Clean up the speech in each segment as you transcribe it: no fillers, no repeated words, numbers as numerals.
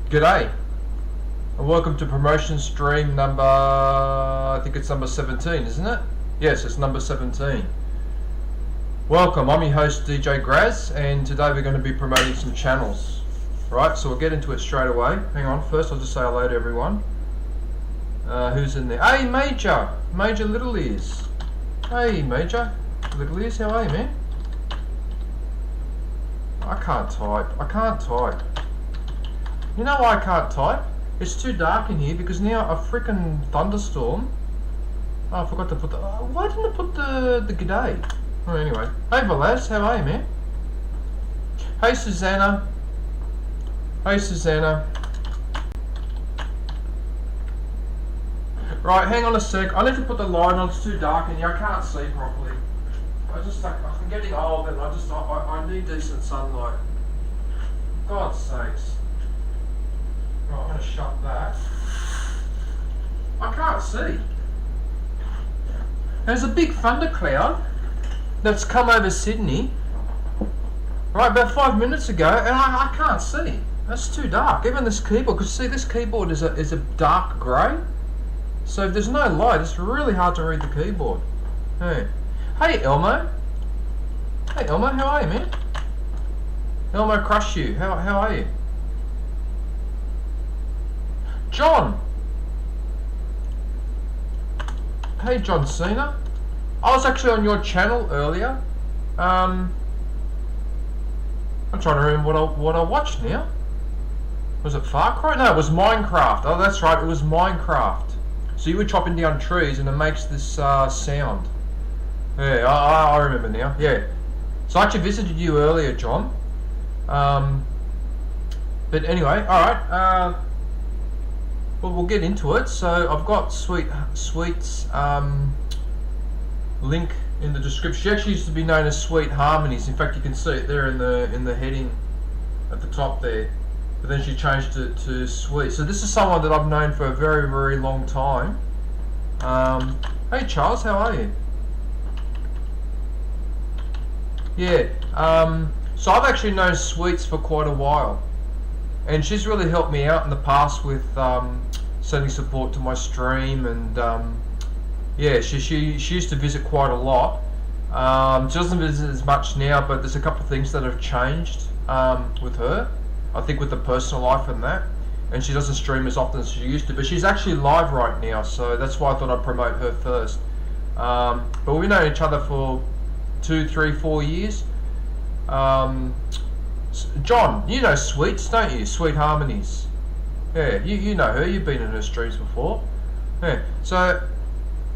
G'day, and welcome to promotion stream number, I think it's number 17, isn't it? Yes, it's number 17. Welcome, I'm your host DJ Graz, and today we're going to be promoting some channels. Right, so we'll get into it straight away. Hang on, first I'll just say hello to everyone. Who's in there? Hey, Major Little Ears. Hey, Major Little Ears, how are you, man? I can't type. You know why I can't type? It's too dark in here because now a freaking thunderstorm. Oh, I forgot to put the. Why didn't I put the g'day? Oh, anyway. Hey, Velaz, how are you, man? Hey, Susanna. Right, hang on a sec. I need to put the light on. It's too dark in here. I can't see properly. I'm getting old and I need decent sunlight. God's sakes. Right, I'm going to shut that. I can't see. There's a big thundercloud that's come over Sydney, right, about 5 minutes ago, and I can't see. That's too dark. Even this keyboard, because see, this keyboard is a dark grey, so if there's no light, it's really hard to read the keyboard. Hey Elmo. Hey Elmo, how are you, man? Elmo Crush You, how are you? John! Hey John Cena. I was actually on your channel earlier. I'm trying to remember what I watched now. Was it Far Cry? No, it was Minecraft. Oh, that's right, it was Minecraft. So you were chopping down trees and it makes this sound. Yeah, I remember now. Yeah. So I actually visited you earlier, John. But anyway, alright. Well, we'll get into it. So I've got Sweet's link in the description. She actually used to be known as Sweet Harmonies. In fact, you can see it there in the heading at the top there. But then she changed it to Sweet. So this is someone that I've known for a very, very long time. Hey Charles, how are you? Yeah. So I've actually known Sweets for quite a while. And she's really helped me out in the past with sending support to my stream, and yeah, she used to visit quite a lot. She doesn't visit as much now, but there's a couple of things that have changed with her. I think with the personal life and that, and she doesn't stream as often as she used to. But she's actually live right now, so that's why I thought I'd promote her first. But we've known each other for 2, 3, 4 years. John, you know Sweets, don't you? Sweet Harmonies. Yeah, you know her. You've been in her streams before. Yeah. So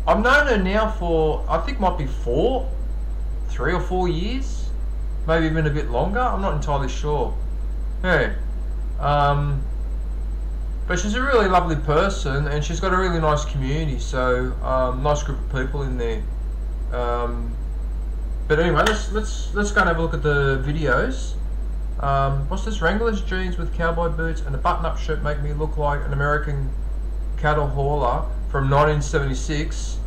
I've known her now for, I think might be 3 or 4 years, maybe even a bit longer. I'm not entirely sure. Yeah. But she's a really lovely person, and she's got a really nice community. So nice group of people in there. But anyway, let's go and have a look at the videos. What's this? Wrangler's jeans with cowboy boots and a button-up shirt make me look like an American cattle hauler from 1976.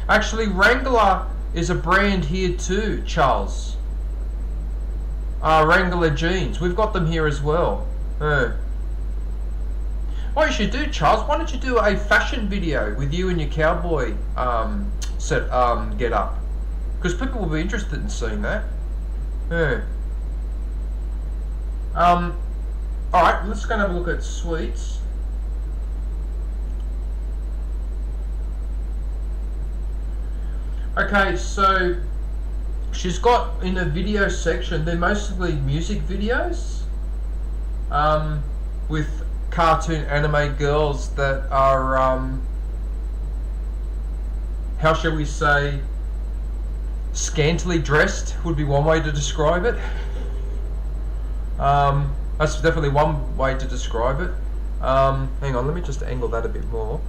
Actually, Wrangler is a brand here too, Charles. Wrangler jeans. We've got them here as well. What you should do, Charles, why don't you do a fashion video with you and your cowboy get up? Because people will be interested in seeing that. Yeah. Alright, let's go and have a look at Sweets. Okay, so she's got in the video section, they're mostly music videos with cartoon anime girls that are, how shall we say, scantily dressed would be one way to describe it. That's definitely one way to describe it. Hang on, let me just angle that a bit more.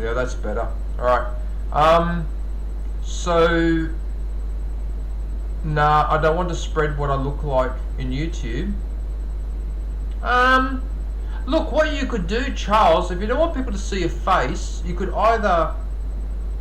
Yeah, that's better. Alright. So, nah, I don't want to spread what I look like in YouTube. Look, what you could do, Charles, if you don't want people to see your face, you could either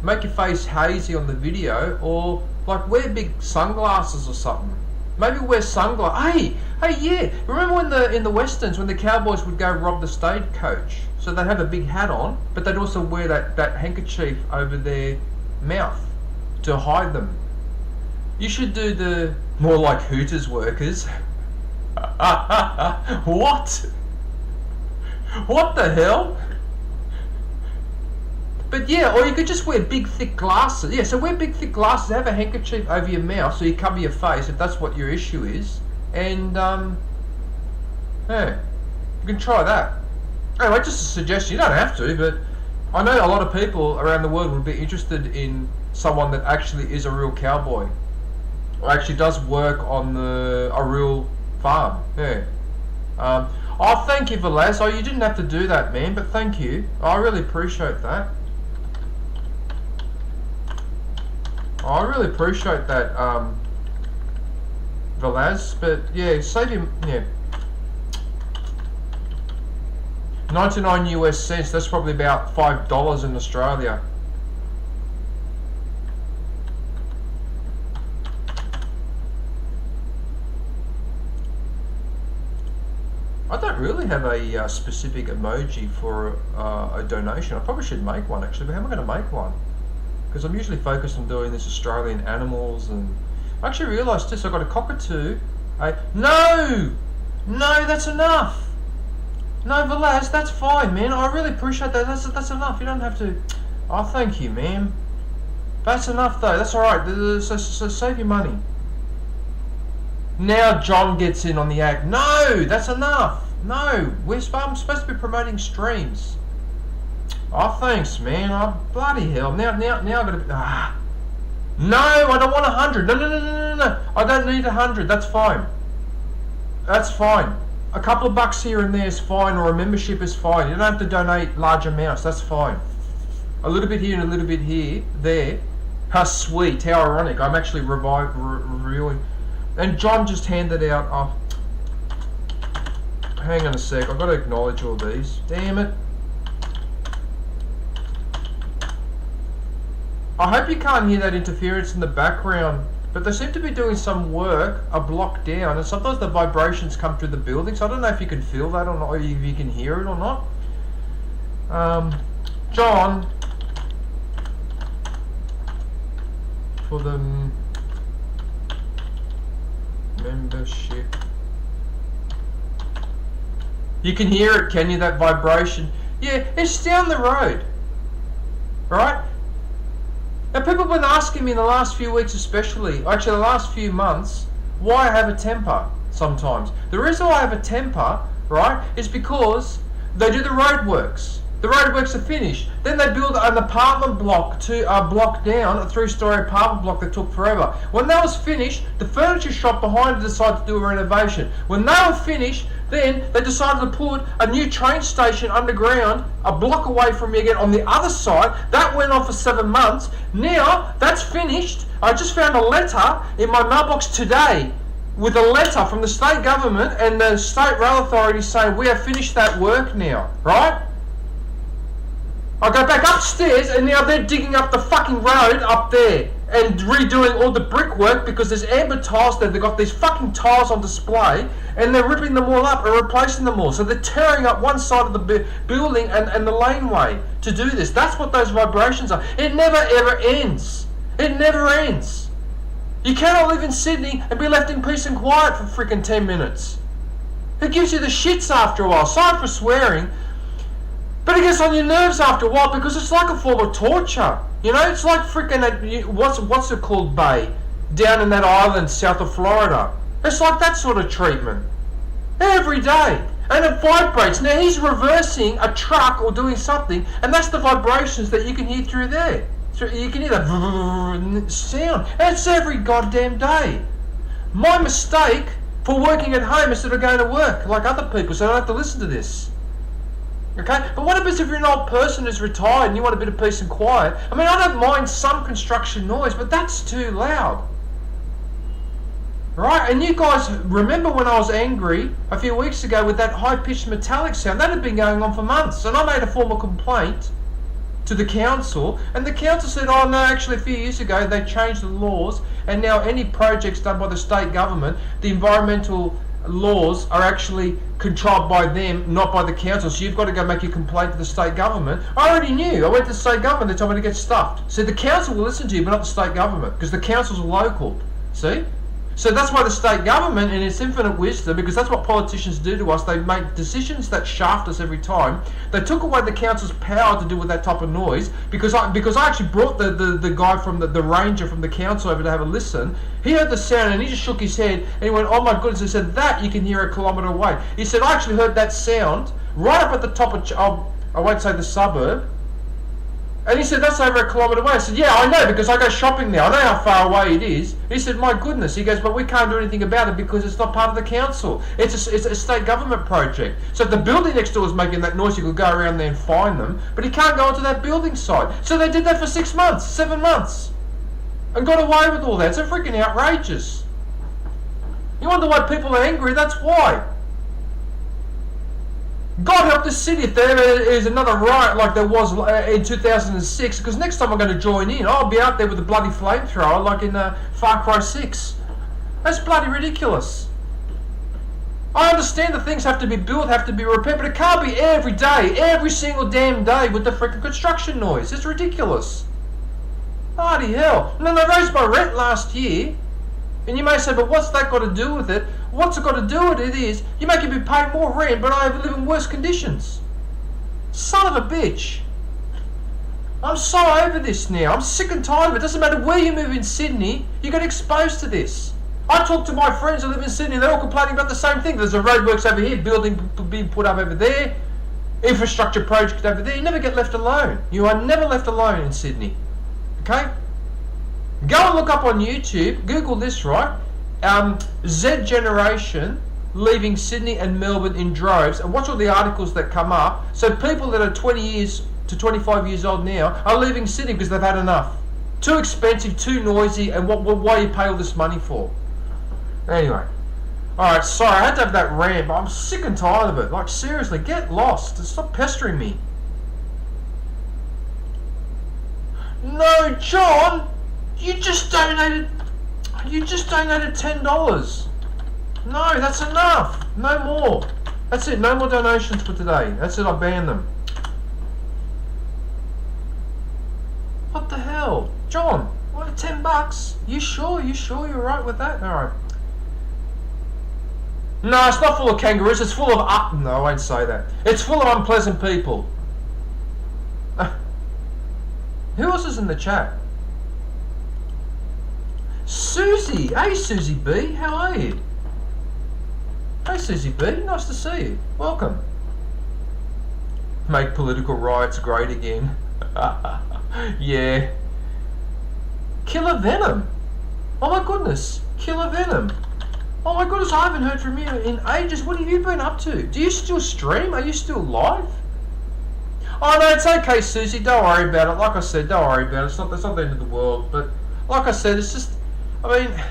make your face hazy on the video, or Like wear big sunglasses or something. Maybe wear sunglasses. Hey, yeah. Remember when in the westerns when the cowboys would go rob the stagecoach? So they'd have a big hat on, but they'd also wear that handkerchief over their mouth to hide them. You should do the more like Hooters workers. What? What the hell? But yeah, or you could just wear big thick glasses. Yeah, so wear big thick glasses, have a handkerchief over your mouth so you cover your face if that's what your issue is. And yeah, you can try that. Anyway, just a suggestion, you don't have to, but I know a lot of people around the world would be interested in someone that actually is a real cowboy. Or actually does work on a real farm. Yeah. Oh, thank you, Velaz. Oh, you didn't have to do that, man, but thank you. I really appreciate that. I really appreciate that, Velaz. But yeah, save him. Yeah. 99 US cents. That's probably about $5 in Australia. I don't really have a specific emoji for a donation. I probably should make one actually, but how am I going to make one? Because I'm usually focused on doing this Australian animals, and I actually realised this. I got a cockatoo. No, that's enough. No, Velaz, that's fine, man. I really appreciate that. That's enough. You don't have to. Oh, thank you, man. That's enough though. That's all right. So save your money. Now John gets in on the act. No, that's enough. No, I'm supposed to be promoting streams. Oh, thanks, man. Oh, bloody hell. Now I gotta. No, I don't want 100. No. I don't need 100. That's fine. That's fine. A couple of bucks here and there is fine, or a membership is fine. You don't have to donate large amounts. That's fine. A little bit here and a little bit here, there. How sweet. How ironic. I'm actually reviewing. And John just handed out. Oh, hang on a sec. I've got to acknowledge all these. Damn it. I hope you can't hear that interference in the background, but they seem to be doing some work a block down, and sometimes the vibrations come through the building, so I don't know if you can feel that or not, or if you can hear it or not. John, for the membership. You can hear it, can you, that vibration? Yeah, it's down the road, right? Now, people have been asking me in the last few weeks especially, actually the last few months, why I have a temper sometimes. The reason why I have a temper, right, is because they do the roadworks. The roadworks are finished. Then they build an apartment block block down, a 3-story apartment block that took forever. When that was finished, the furniture shop behind it decided to do a renovation. When they were finished, then they decided to put a new train station underground, a block away from me again on the other side. That went on for 7 months. Now, that's finished. I just found a letter in my mailbox today with a letter from the state government and the state rail authority saying we have finished that work now, right? I go back upstairs and now they're digging up the fucking road up there and redoing all the brickwork because there's amber tiles there. They've got these fucking tiles on display and they're ripping them all up and replacing them all. So they're tearing up one side of the building and the laneway to do this. That's what those vibrations are. It never ever ends. It never ends. You cannot live in Sydney and be left in peace and quiet for freaking 10 minutes. It gives you the shits after a while. Sorry for swearing. But it gets on your nerves after a while because it's like a form of torture. You know, it's like freaking what's it called, Bay, down in that island south of Florida. It's like that sort of treatment every day, and it vibrates. Now he's reversing a truck or doing something, and that's the vibrations that you can hear through there. So you can hear that sound, and it's every goddamn day. My mistake for working at home instead of going to work like other people, so I don't have to listen to this. Okay, but what happens if you're an old person who's retired and you want a bit of peace and quiet? I mean, I don't mind some construction noise, but that's too loud. Right, and you guys remember when I was angry a few weeks ago with that high-pitched metallic sound? That had been going on for months, and I made a formal complaint to the council, and the council said, oh no, actually a few years ago they changed the laws, and now any projects done by the state government, the environmental laws are actually controlled by them, not by the council. So you've got to go make your complaint to the state government. I already knew. I went to the state government. They told me to get stuffed. So the council will listen to you, but not the state government, because the councils are local. See? So that's why the state government, in its infinite wisdom, because that's what politicians do to us, they make decisions that shaft us every time. They took away the council's power to deal with that type of noise, because I actually brought the guy from the ranger from the council over to have a listen. He heard the sound and he just shook his head and he went, "Oh my goodness," he said, "that you can hear a kilometre away." He said, "I actually heard that sound right up at the top of, I won't say the suburb." And he said, "That's over a kilometre away." I said, "Yeah, I know, because I go shopping now. I know how far away it is." He said, "My goodness." He goes, "But we can't do anything about it because it's not part of the council. It's a state government project. So if the building next door is making that noise, you could go around there and find them. But he can't go onto that building site." So they did that for 6 months, 7 months. And got away with all that. It's freaking outrageous. You wonder why people are angry? That's why. God help the city if there is another riot like there was in 2006, because next time I'm going to join in, I'll be out there with a bloody flamethrower like in Far Cry 6. That's bloody ridiculous. I understand that things have to be built, have to be repaired, but it can't be every day, every single damn day with the freaking construction noise. It's ridiculous. Bloody hell. And then they raised my rent last year. And you may say, "But what's that got to do with it?" What's it got to do with it is, you're making me pay more rent, but I live in worse conditions. Son of a bitch. I'm so over this now. I'm sick and tired of it. Doesn't matter where you move in Sydney, you get exposed to this. I talk to my friends who live in Sydney, they're all complaining about the same thing. There's a roadworks over here, building being put up over there, infrastructure project over there. You never get left alone. You are never left alone in Sydney. Okay? Go and look up on YouTube, Google this, right? Z generation leaving Sydney and Melbourne in droves, and watch all the articles that come up. So people that are 20 years to 25 years old now are leaving Sydney because they've had enough. Too expensive, too noisy, and why you pay all this money for? Anyway. Alright, sorry, I had to have that rant, but I'm sick and tired of it. Like, seriously, get lost. Stop pestering me. No, John! You just donated $10. No, that's enough. No more. That's it. No more donations for today. That's it. I banned them. What the hell, John? What, $10? You sure? You sure you're right with that? All right. No, it's not full of kangaroos. It's full of no, I won't say that. It's full of unpleasant people. Who else is in the chat? Susie! Hey Susie B, how are you? Hey Susie B, nice to see you. Welcome. Make political riots great again. Yeah. Killer Venom. Oh my goodness. Killer Venom. Oh my goodness, I haven't heard from you in ages. What have you been up to? Do you still stream? Are you still live? Oh no, it's okay Susie, don't worry about it. Like I said, don't worry about it. It's not the end of the world. But like I said, it's just, I mean,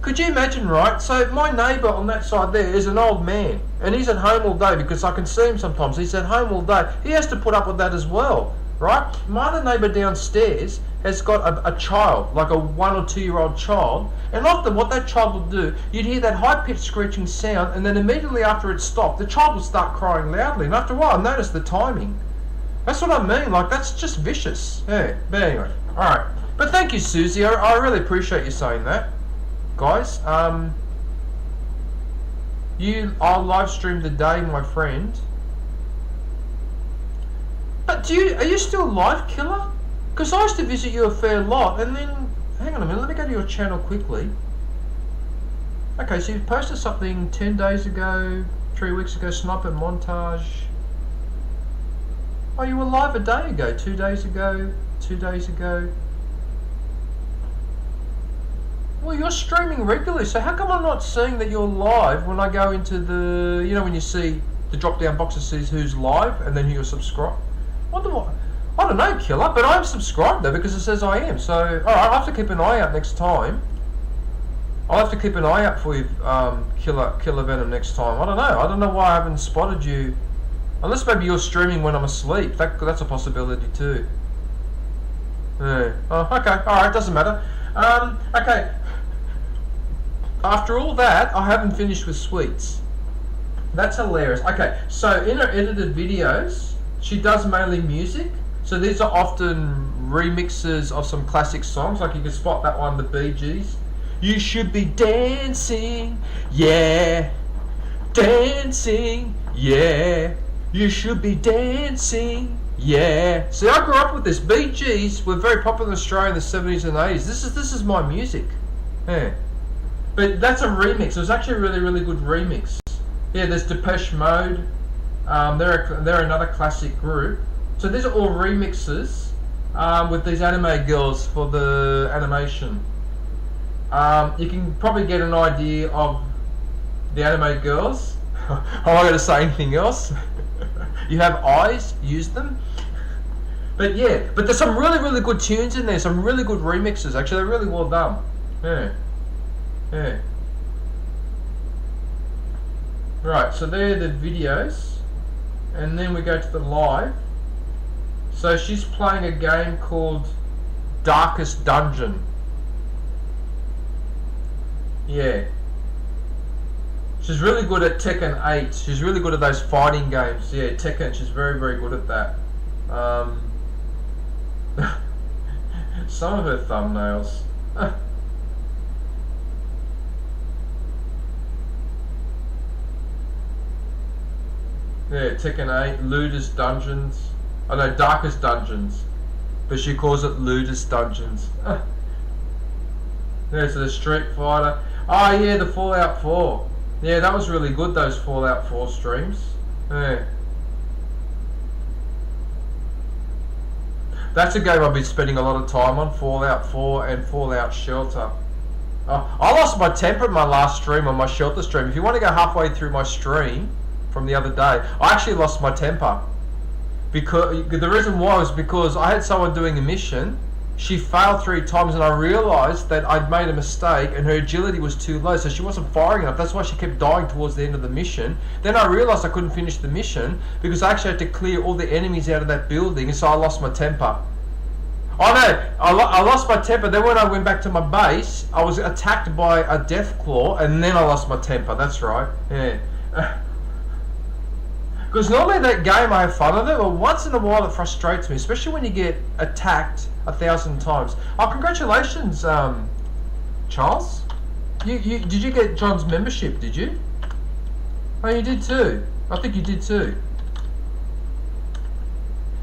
could you imagine, right? So my neighbour on that side there is an old man, and he's at home all day because I can see him sometimes. He's at home all day. He has to put up with that as well, right? My other neighbour downstairs has got a child, like a 1 or 2 year old child, and often what that child will do, you'd hear that high-pitched screeching sound, and then immediately after it stopped, the child will start crying loudly, and after a while, notice the timing. That's what I mean, like, that's just vicious. Yeah, but anyway, alright. But thank you, Susie. I really appreciate you saying that, guys. I'll live stream today, my friend. But are you still live, Killer? Because I used to visit you a fair lot, and then, hang on a minute, let me go to your channel quickly. Okay, so you posted something 10 days ago, 3 weeks ago, sniper montage. Oh, you were live a day ago, 2 days ago, 2 days ago. Well, you're streaming regularly, so how come I'm not seeing that you're live when I go into the, you know, when you see the drop down box that says who's live and then who you're subscribed? Wonder what? I don't know, Killer, but I'm subscribed though because it says I am. So, alright, I'll have to keep an eye out next time. I'll have to keep an eye out for you, Killer Venom, next time. I don't know why I haven't spotted you. Unless maybe you're streaming when I'm asleep. That's a possibility too. Yeah. Oh, okay. Alright, doesn't matter. Okay. After all that, I haven't finished with sweets. That's hilarious. Okay, so in her edited videos, she does mainly music. So these are often remixes of some classic songs. Like you can spot that one, the Bee Gees. You should be dancing, yeah. Dancing, yeah. You should be dancing, yeah. See, I grew up with this. Bee Gees were very popular in Australia in the 70s and 80s. This is my music. Yeah. But that's a remix. It was actually a really, really good remix. Yeah, there's Depeche Mode. They're another classic group. So these are all remixes with these anime girls for the animation. You can probably get an idea of the anime girls. I'm not going to say anything else. You have eyes, use them. But yeah, but there's some really, really good tunes in there. Some really good remixes. Actually, they're really well done. Yeah. Yeah. Right, so they're the videos. And then we go to the live. So she's playing a game called Darkest Dungeon. Yeah. She's really good at Tekken 8. She's really good at those fighting games. Yeah, Tekken, she's very, very good at that. Some of her thumbnails. Yeah, Tekken 8, Ludus Dungeons. Oh no, Darkest Dungeons. But she calls it Ludus Dungeons. Yeah, so the Street Fighter. Oh yeah, the Fallout 4. Yeah, that was really good, those Fallout 4 streams. Yeah. That's a game I've been spending a lot of time on, Fallout 4 and Fallout Shelter. I lost my temper in my last stream on my Shelter stream. If you want to go halfway through my stream from the other day, I actually lost my temper. Because the reason why was because I had someone doing a mission. She failed 3 times and I realised that I'd made a mistake and her agility was too low, so she wasn't firing enough. That's why she kept dying towards the end of the mission. Then I realised I couldn't finish the mission because I actually had to clear all the enemies out of that building, and so I lost my temper. Oh no, I lost my temper. Then when I went back to my base, I was attacked by a Deathclaw and then I lost my temper. That's right, yeah. Because normally that game I have fun with it, but once in a while it frustrates me, especially when you get attacked 1,000 times. Oh, congratulations, Charles. Did you get John's membership? Did you? Oh, you did too. I think you did too.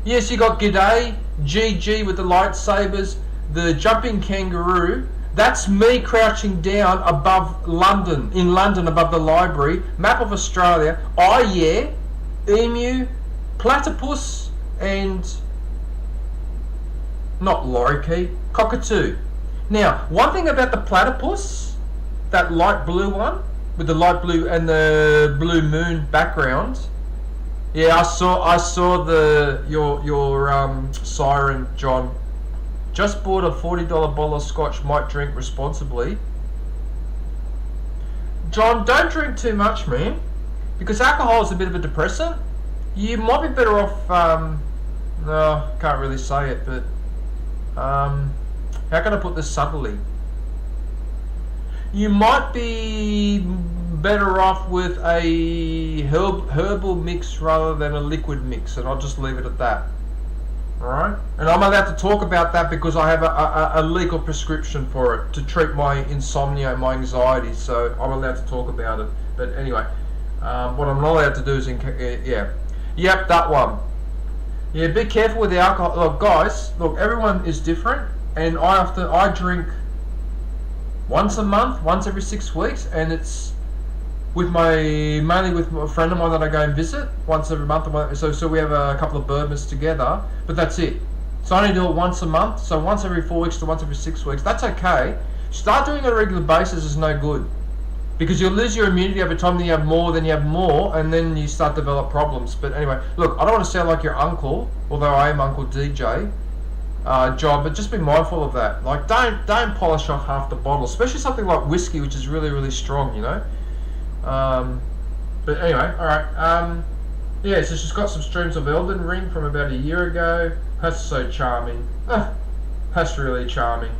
Yes, you got G'day, GG with the lightsabers, the jumping kangaroo. That's me crouching down above London, in London above the library. Map of Australia. Oh yeah. Emu, platypus, and not lorikeet, cockatoo. Now, one thing about the platypus, that light blue one with the light blue and the blue moon background. Yeah, I saw your siren, John. Just bought a $40 bottle of scotch. Might drink responsibly. John, don't drink too much, man. Because alcohol is a bit of a depressant. You might be better off, no, can't really say it, but, how can I put this subtly? You might be better off with a herbal mix rather than a liquid mix, and I'll just leave it at that. Alright? And I'm allowed to talk about that because I have a legal prescription for it to treat my insomnia and my anxiety, so I'm allowed to talk about it. But anyway. What I'm not allowed to do is, yep, that one. Yeah, be careful with the alcohol. Look, guys, look, everyone is different, and I drink once a month, once every 6 weeks, and it's mainly with a friend of mine that I go and visit once every month. So we have a couple of bourbons together, but that's it. So I only do it once a month, so once every 4 weeks to once every 6 weeks. That's okay. Start doing it on a regular basis is no good. Because you'll lose your immunity over time, then you have more, and then you start to develop problems. But anyway, look, I don't want to sound like your uncle, although I am Uncle DJ, John, but just be mindful of that. Like, don't polish off half the bottle, especially something like whiskey, which is really, really strong, you know? But anyway, alright, yeah, so she's got some streams of Elden Ring from about a year ago. That's so charming. That's really charming.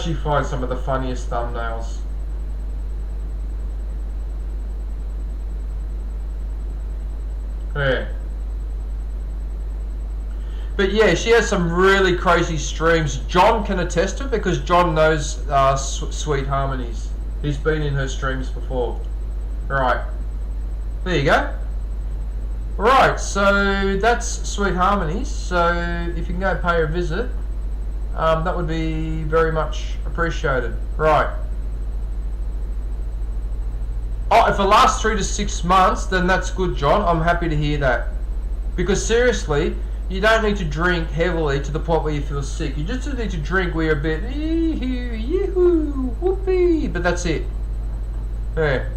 She finds some of the funniest thumbnails. Yeah. But yeah, she has some really crazy streams. John can attest to it because John knows Sweet Harmonies. He's been in her streams before. Right. There you go. Right, so that's Sweet Harmonies. So if you can go and pay her a visit, that would be very much appreciated. Right. Oh, if it lasts 3 to 6 months, then that's good, John. I'm happy to hear that. Because seriously, you don't need to drink heavily to the point where you feel sick. You just need to drink where you're a bit, yee-hoo, whoopee, but that's it. Yeah.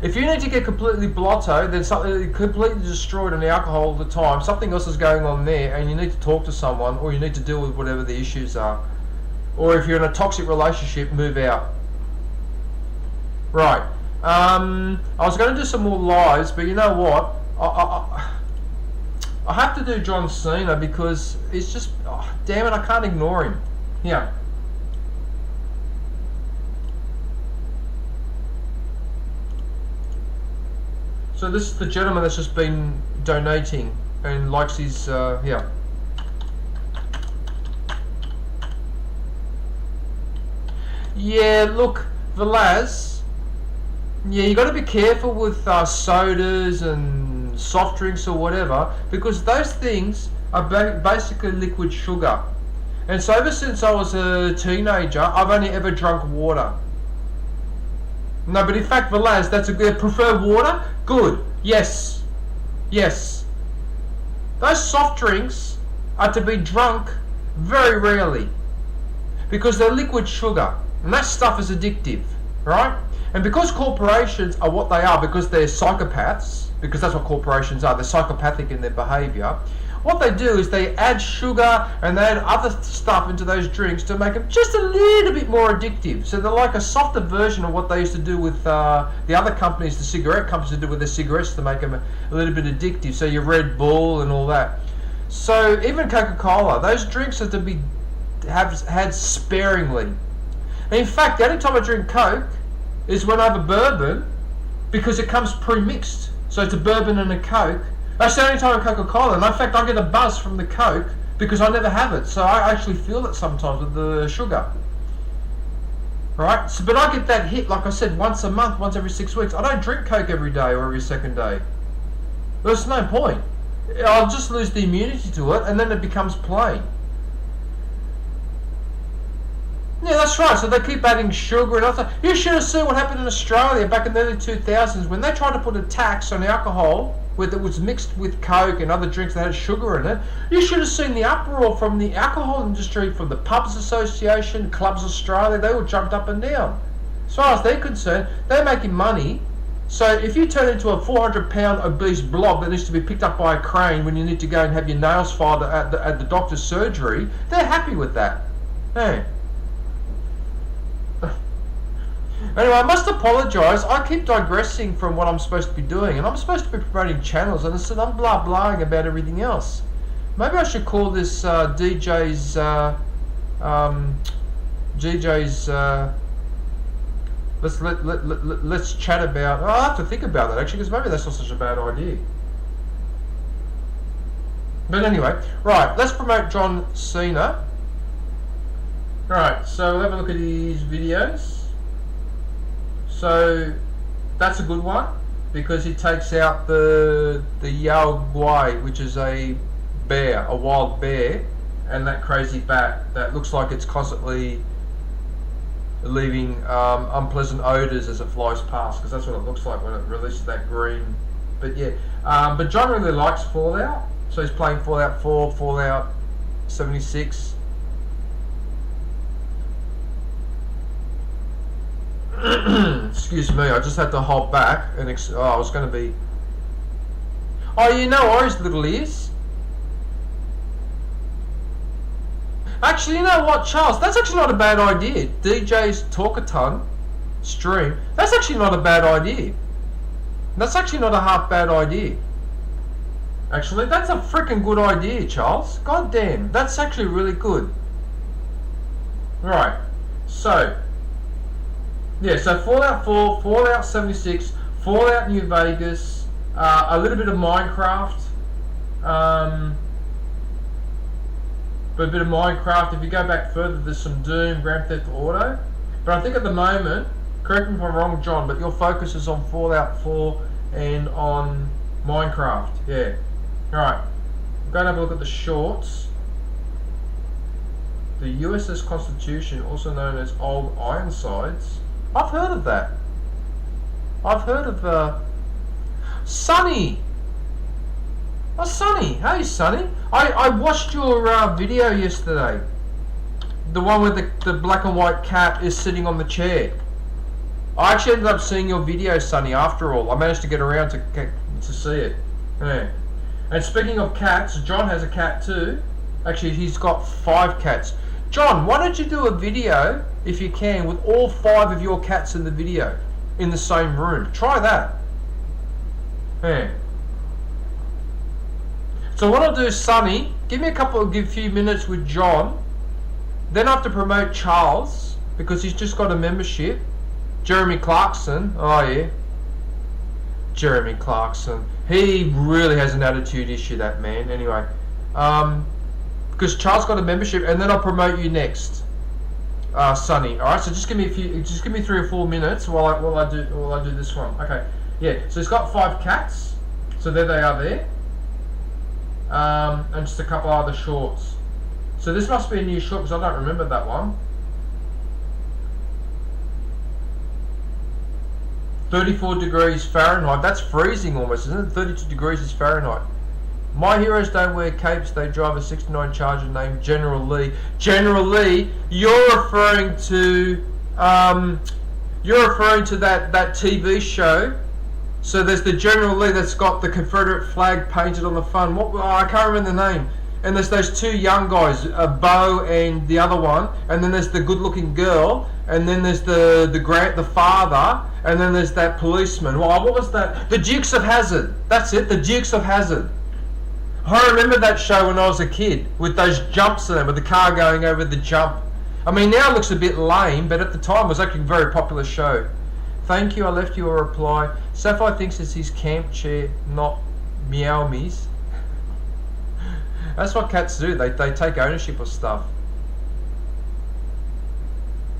If you need to get completely blotto, then something completely destroyed on the alcohol all the time, something else is going on there, and you need to talk to someone, or you need to deal with whatever the issues are. Or if you're in a toxic relationship, move out. Right. I was going to do some more lives, but you know what? I have to do John Cena because it's just, oh, damn it, I can't ignore him. Yeah. So this is the gentleman that's just been donating and likes his, yeah. Yeah, look, Velaz, yeah, you got to be careful with sodas and soft drinks or whatever, because those things are basically liquid sugar. And so ever since I was a teenager, I've only ever drunk water. No, but in fact, Velaz, that's a good. Prefer water? Good. Yes. Yes. Those soft drinks are to be drunk very rarely because they're liquid sugar, and that stuff is addictive, right? And because corporations are what they are, because they're psychopaths, because that's what corporations are, they're psychopathic in their behaviour, what they do is they add sugar and they add other stuff into those drinks to make them just a little bit more addictive. So they're like a softer version of what they used to do with the other companies, the cigarette companies, to do with their cigarettes to make them a little bit addictive. So your Red Bull and all that. So even Coca-Cola, those drinks are to be had sparingly. And in fact, the only time I drink Coke is when I have a bourbon, because it comes pre-mixed. So it's a bourbon and a Coke. That's the only time I Coca-Cola, and in fact I get a buzz from the Coke because I never have it, so I actually feel it sometimes with the sugar. Right? So, but I get that hit, like I said, once a month, once every 6 weeks. I don't drink Coke every day or every second day. There's no point. I'll just lose the immunity to it, and then it becomes plain. Yeah, that's right. So they keep adding sugar and other. You should have seen what happened in Australia back in the early 2000s when they tried to put a tax on alcohol that was mixed with Coke and other drinks that had sugar in it. You should have seen the uproar from the alcohol industry, from the Pubs Association, Clubs Australia. They all jumped up and down. As far as they're concerned, they're making money. So if you turn into a 400-pound obese blob that needs to be picked up by a crane when you need to go and have your nails filed at the doctor's surgery, they're happy with that. Hey. Anyway, I must apologise. I keep digressing from what I'm supposed to be doing, and I'm supposed to be promoting channels, and instead I'm blah-blahing about everything else. Maybe I should call this DJ's let's chat about. Oh, I have to think about that actually, because maybe that's not such a bad idea. But anyway, right, let's promote John Cena. Right, so we'll have a look at his videos. So that's a good one because he takes out the Yao Guai, which is a bear, a wild bear, and that crazy bat that looks like it's constantly leaving unpleasant odors as it flies past, because that's what it looks like when it releases that green. But yeah, but John really likes Fallout, so he's playing Fallout 4, Fallout 76. Excuse me, I just had to hold back and I was going to be. Oh, you know Ori's little ears. Actually, you know what, Charles? That's actually not a bad idea. DJ's Talkathon stream. That's actually not a bad idea. That's actually not a half bad idea. Actually, that's a freaking good idea, Charles. God damn, that's actually really good. Right. So, yeah, so Fallout 4, Fallout 76, Fallout New Vegas, a little bit of Minecraft, but a bit of Minecraft. If you go back further, there's some Doom, Grand Theft Auto. But I think at the moment, correct me if I'm wrong, John, but your focus is on Fallout 4 and on Minecraft. Yeah. Alright. I'm going to have a look at the shorts. The USS Constitution, also known as Old Ironsides. I've heard of that. I've heard of Sonny. Oh, Sonny. Hey, Sonny. I watched your video yesterday. The one where the black and white cat is sitting on the chair. I actually ended up seeing your video, Sonny, after all. I managed to get around to see it. Yeah. And speaking of cats, John has a cat too. Actually, he's got 5 cats. John, why don't you do a video, if you can, with all 5 of your cats in the video, in the same room? Try that. Yeah. So what I'll do, Sonny, give me a few minutes with John. Then I have to promote Charles, because he's just got a membership. Jeremy Clarkson, oh yeah. Jeremy Clarkson. He really has an attitude issue, that man. Anyway, because Charles got a membership, and then I'll promote you next, Sonny. All right, so just give me 3 or 4 minutes while I do this one. Okay, yeah. So he's got 5 cats. So there they are there, and just a couple other shorts. So this must be a new short because I don't remember that one. 34 degrees Fahrenheit. That's freezing almost, isn't it? 32 degrees is Fahrenheit. My heroes don't wear capes. They drive a 69 Charger named General Lee. General Lee, you're referring to that TV show. So there's the General Lee that's got the Confederate flag painted on the front. I can't remember the name. And there's those 2 young guys, Bo and the other one, and then there's the good-looking girl, and then there's the father, and then there's that policeman. Well, what was that? The Dukes of Hazzard. That's it, the Dukes of Hazzard. I remember that show when I was a kid, with those jumps in it, with the car going over the jump. I mean, now it looks a bit lame, but at the time it was actually a very popular show. Thank you, I left you a reply. Sapphire thinks it's his camp chair, not Meow Me's. That's what cats do. They take ownership of stuff.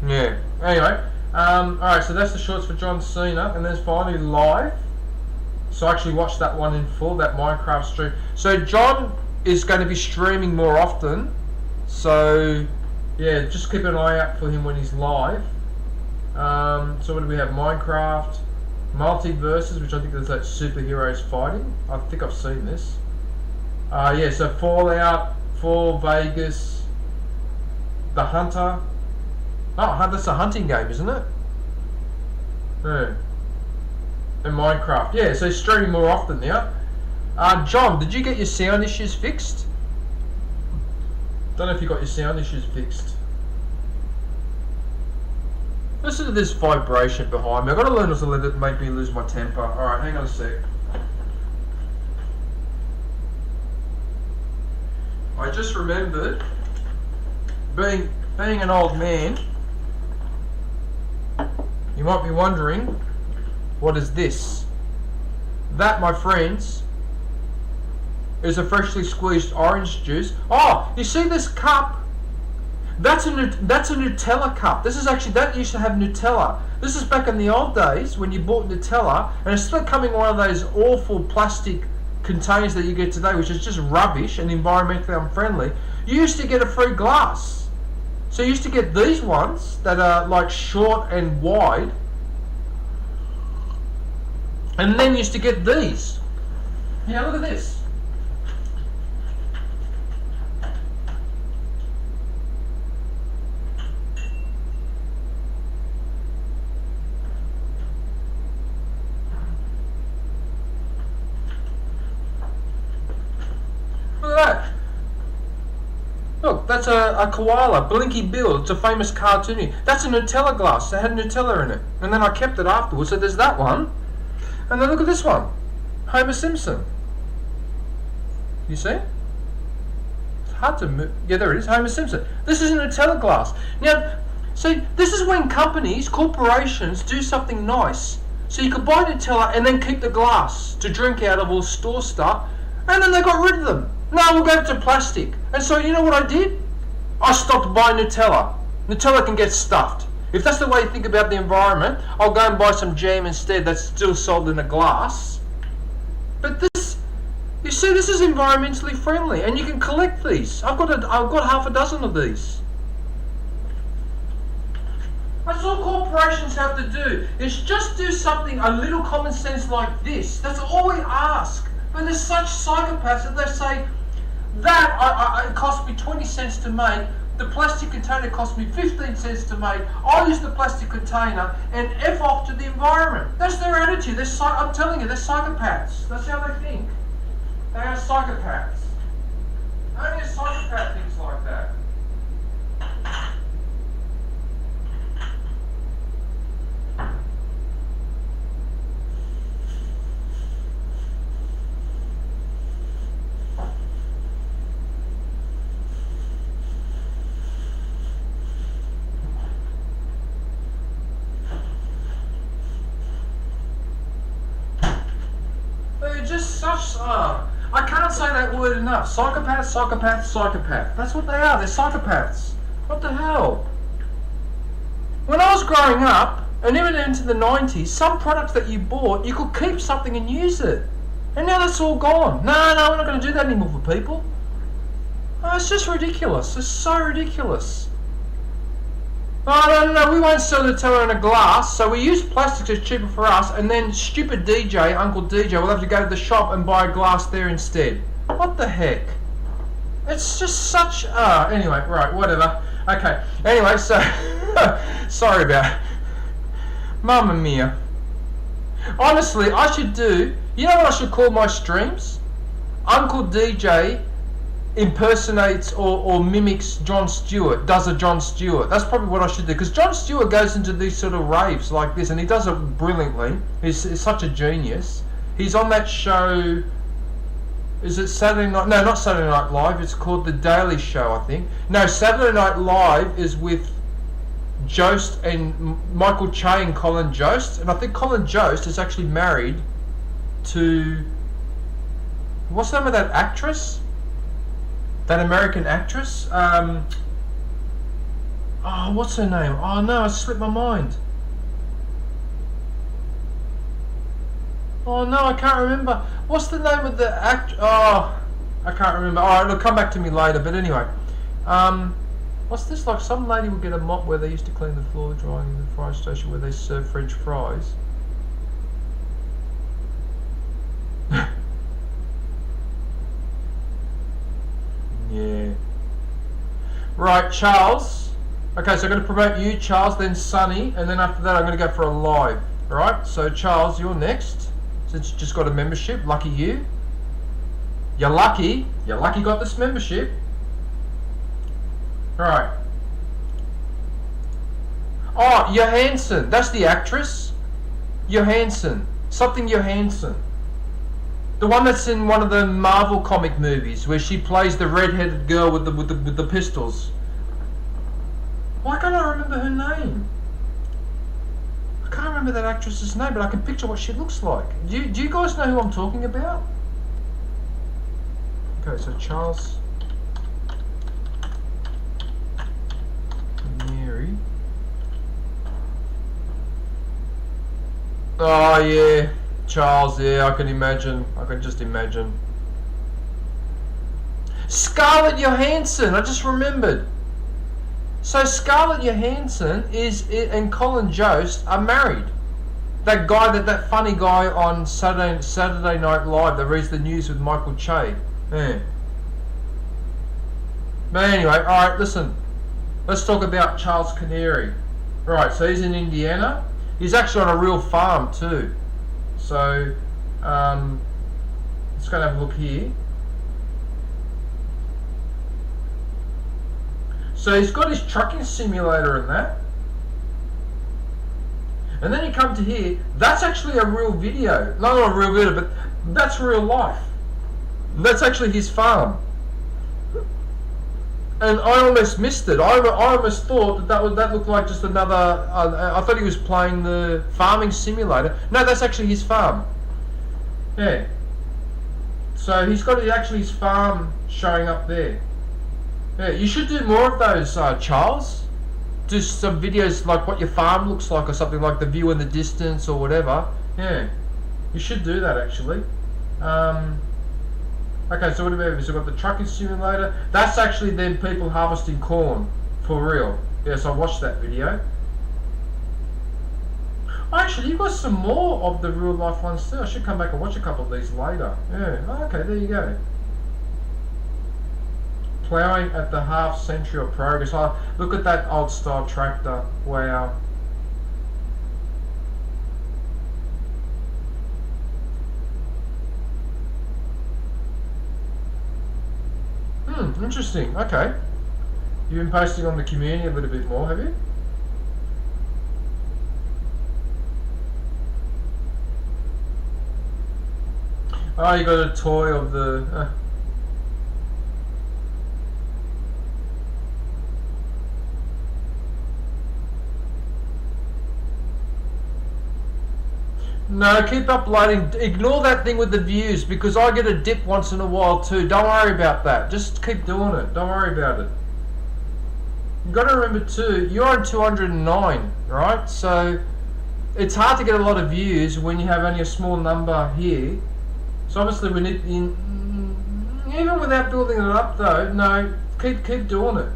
Yeah. Anyway, alright, so that's the shorts for John Cena, and then finally live. So I actually watched that one in full, that Minecraft stream. So John is going to be streaming more often. So yeah, just keep an eye out for him when he's live. So what do we have? Minecraft, Multiverses, which I think there's like superheroes fighting. I think I've seen this. Yeah, so Fallout 4, Vegas, The Hunter. Oh, that's a hunting game, isn't it? Yeah. And Minecraft. Yeah, so he's streaming more often now. John, did you get your sound issues fixed? Don't know if you got your sound issues fixed. Listen to this vibration behind me. I've got to learn not to let it make me lose my temper. Alright, hang on a sec. I just remembered, being an old man, you might be wondering, what is this? That, my friends, is a freshly squeezed orange juice. Oh, you see this cup? That's a Nutella cup. This is actually, that used to have Nutella. This is back in the old days when you bought Nutella, and it's still coming in one of those awful plastic containers that you get today, which is just rubbish and environmentally unfriendly. You used to get a free glass. So you used to get these ones that are like short and wide, and then you used to get these. Yeah, look at this. Look at that. Look, that's a koala, Blinky Bill. It's a famous cartoon. That's a Nutella glass. It had Nutella in it. And then I kept it afterwards. So there's that one. And then look at this one. Homer Simpson. You see? hard to move. Yeah, there it is. Homer Simpson. This is a Nutella glass. Now, see, this is when companies, corporations, do something nice. So you could buy Nutella and then keep the glass to drink out of or store stuff, and then they got rid of them. No, we'll go to plastic. And so you know what I did? I stopped buying Nutella. Nutella can get stuffed. If that's the way you think about the environment, I'll go and buy some jam instead that's still sold in a glass. But this, you see, this is environmentally friendly, and you can collect these. I've got half a dozen of these. That's all corporations have to do, is just do something, a little common sense like this. That's all we ask. But there's such psychopaths that they say, that it cost me 20 cents to make, the plastic container cost me 15 cents to make, I'll use the plastic container and F off to the environment. That's their attitude. I'm telling you, they're psychopaths. That's how they think. They are psychopaths. Only a psychopath thinks like that. Just such, I can't say that word enough. Psychopath, psychopath, psychopath. That's what they are. They're psychopaths. What the hell? When I was growing up, and even into the 90s, some products that you bought, you could keep something and use it. And now that's all gone. No, we're not going to do that anymore for people. Oh, it's just ridiculous. It's so ridiculous. Oh, no, we won't sell Nutella in a glass, so we use plastics, it's cheaper for us, and then stupid DJ, Uncle DJ, will have to go to the shop and buy a glass there instead. What the heck? It's just such, anyway, right, whatever. Okay, anyway, so, sorry about it. Mamma mia. Honestly, I should do, you know what I should call my streams? Uncle DJ impersonates or mimics Jon Stewart, does a Jon Stewart. That's probably what I should do, because Jon Stewart goes into these sort of raves like this, and he does it brilliantly. He's such a genius. He's on that show, is it Saturday Night? No, not Saturday Night Live, it's called The Daily Show, I think. No, Saturday Night Live is with Jost and Michael Che and Colin Jost, and I think Colin Jost is actually married to, what's the name of that actress? That American actress? Oh, what's her name? Oh no, it slipped my mind. Oh no, I can't remember. What's the name of the act? Oh, I can't remember. Alright, it'll come back to me later, but anyway. What's this like? Some lady would get a mop where they used to clean the floor drying in the fry station where they serve French fries. Yeah. Right, Charles. Okay, so I'm going to promote you, Charles, then Sunny, and then after that I'm going to go for a live. Alright, so Charles, you're next. Since you just got a membership, lucky you. You're lucky. You're lucky got this membership. Alright. Oh, Johansson. That's the actress. Johansson. Something Johansson. The one that's in one of the Marvel comic movies where she plays the red-headed girl with the pistols. Why can't I remember her name? I can't remember that actress's name, but I can picture what she looks like. Do you guys know who I'm talking about? Okay, so Charles Mary. Oh yeah. Charles, yeah, I can imagine. I can just imagine. Scarlett Johansson, I just remembered. So Scarlett Johansson and Colin Jost are married. That guy, that funny guy on Saturday Night Live that reads the news with Michael Che. Yeah. But anyway, alright, listen. Let's talk about Charles Canary. Right, so he's in Indiana. He's actually on a real farm too. So, let's go and have a look here. So he's got his trucking simulator and that. And then you come to here, that's actually a real video. Not a real video, but that's real life. That's actually his farm. and I almost missed it. I almost thought that looked like just another. I thought he was playing the farming simulator. No, that's actually his farm. Yeah. So he's got actually his farm showing up there. Yeah, you should do more of those, Charles. Do some videos like what your farm looks like, or something like the view in the distance, or whatever. Yeah, you should do that actually. Okay, so what about this? We've got the trucking simulator. That's actually them people harvesting corn, for real. Yes, I watched that video. Actually, you've got some more of the real life ones too. I should come back and watch a couple of these later. Yeah, okay, there you go. Ploughing at the half century of progress. Oh, look at that old style tractor. Wow. Interesting. Okay. You've been posting on the community a little bit more, have you? Oh, you got a toy of the... No, keep uploading. Ignore that thing with the views, because I get a dip once in a while too. Don't worry about that. Just keep doing it. Don't worry about it. You've got to remember too, you're on 209, right? So it's hard to get a lot of views when you have only a small number here. So obviously we need, even without building it up though, no, keep doing it.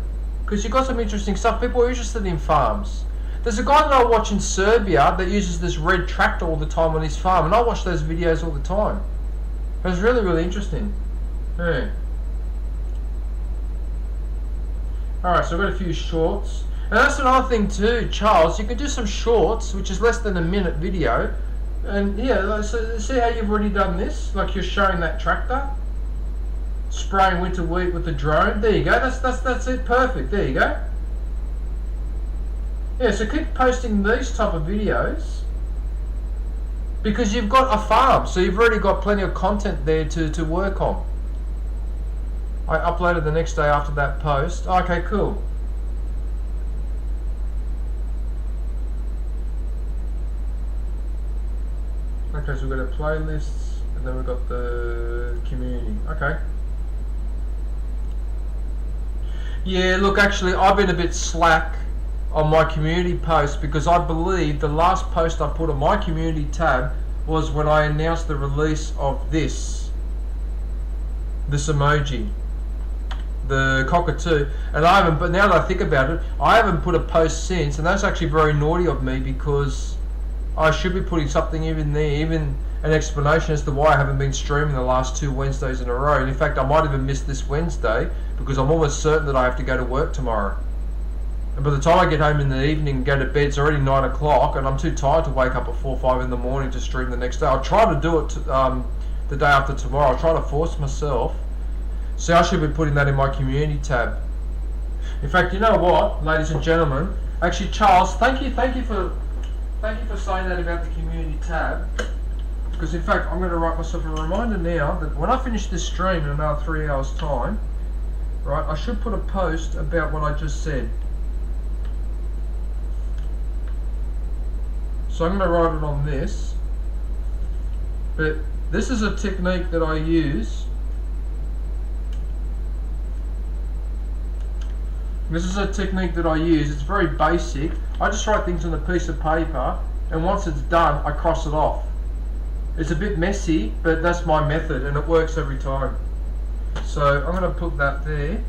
Because you've got some interesting stuff. People are interested in farms. There's a guy that I watch in Serbia that uses this red tractor all the time on his farm, and I watch those videos all the time. It's really, really interesting. Yeah. Alright, so I've got a few shorts. And that's another thing too, Charles, you can do some shorts, which is less than a minute video. And yeah, so see how you've already done this? Like you're showing that tractor. Spraying winter wheat with the drone. There you go, that's it, perfect, there you go. Yeah, so keep posting these type of videos, because you've got a farm, so you've already got plenty of content there to work on. I uploaded the next day after that post. Okay, cool. Okay, so we've got a playlists, and then we've got the community. Okay. Yeah, look, actually, I've been a bit slack on my community post, because I believe the last post I put on my community tab was when I announced the release of this emoji, the cockatoo, and I haven't, but now that I think about it, I haven't put a post since, and that's actually very naughty of me, because I should be putting something even there, even an explanation as to why I haven't been streaming the last 2 Wednesdays in a row. And in fact, I might even miss this Wednesday, because I'm almost certain that I have to go to work tomorrow. And by the time I get home in the evening and go to bed, it's already 9 o'clock, and I'm too tired to wake up at 4 or 5 in the morning to stream the next day. I'll try to do it the day after tomorrow. I'll try to force myself. So I should be putting that in my community tab. In fact, you know what, ladies and gentlemen? Actually, Charles, thank you for saying that about the community tab. Because in fact, I'm going to write myself a reminder now that when I finish this stream in another 3 hours time, right, I should put a post about what I just said. So I'm going to write it on this, but this is a technique that I use. It's very basic. I just write things on a piece of paper, and once it's done, I cross it off. It's a bit messy, but that's my method, and it works every time. So I'm going to put that there.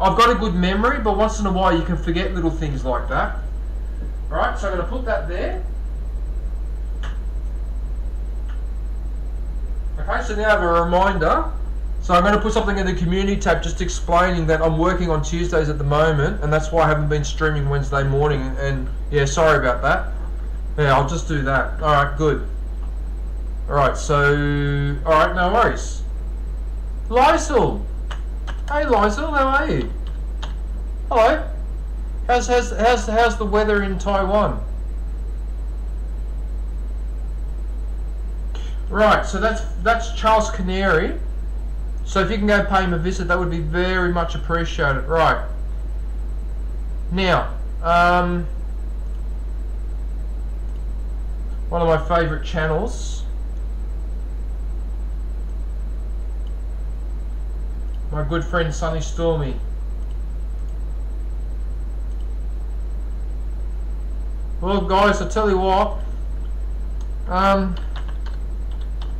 I've got a good memory, but once in a while you can forget little things like that. Alright, so I'm going to put that there. Okay, so now I have a reminder. So I'm going to put something in the community tab just explaining that I'm working on Tuesdays at the moment, and that's why I haven't been streaming Wednesday morning, and yeah, sorry about that. Yeah, I'll just do that. Alright, good. Alright, so... Alright, no worries. Lysel! Hey Lysel, how are you? Hello. How's the weather in Taiwan? Right, so that's Charles Canary. So if you can go pay him a visit, that would be very much appreciated. Right. Now, one of my favourite channels, my good friend Sunny Stormy. Well guys, I tell you what,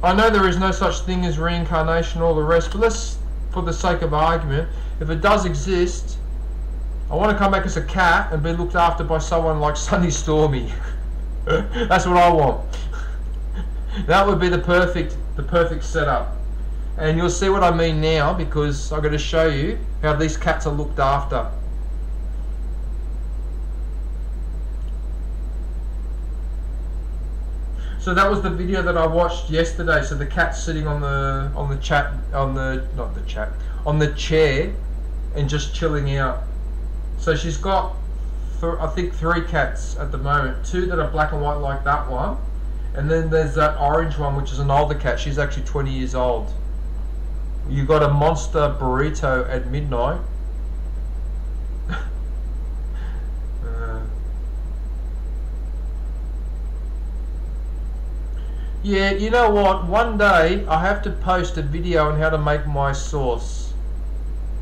I know there is no such thing as reincarnation or all the rest, but let's, for the sake of argument, if it does exist, I want to come back as a cat and be looked after by someone like Sunny Stormy. That's what I want. That would be the perfect setup. And you'll see what I mean now, because I'm going to show you how these cats are looked after. So that was the video that I watched yesterday. So the cat's sitting on the chair and just chilling out. So she's got I think 3 cats at the moment. 2 that are black and white like that one, and then there's that orange one which is an older cat. She's actually 20 years old. You got a monster burrito at midnight. Yeah, you know what? One day I have to post a video on how to make my sauce,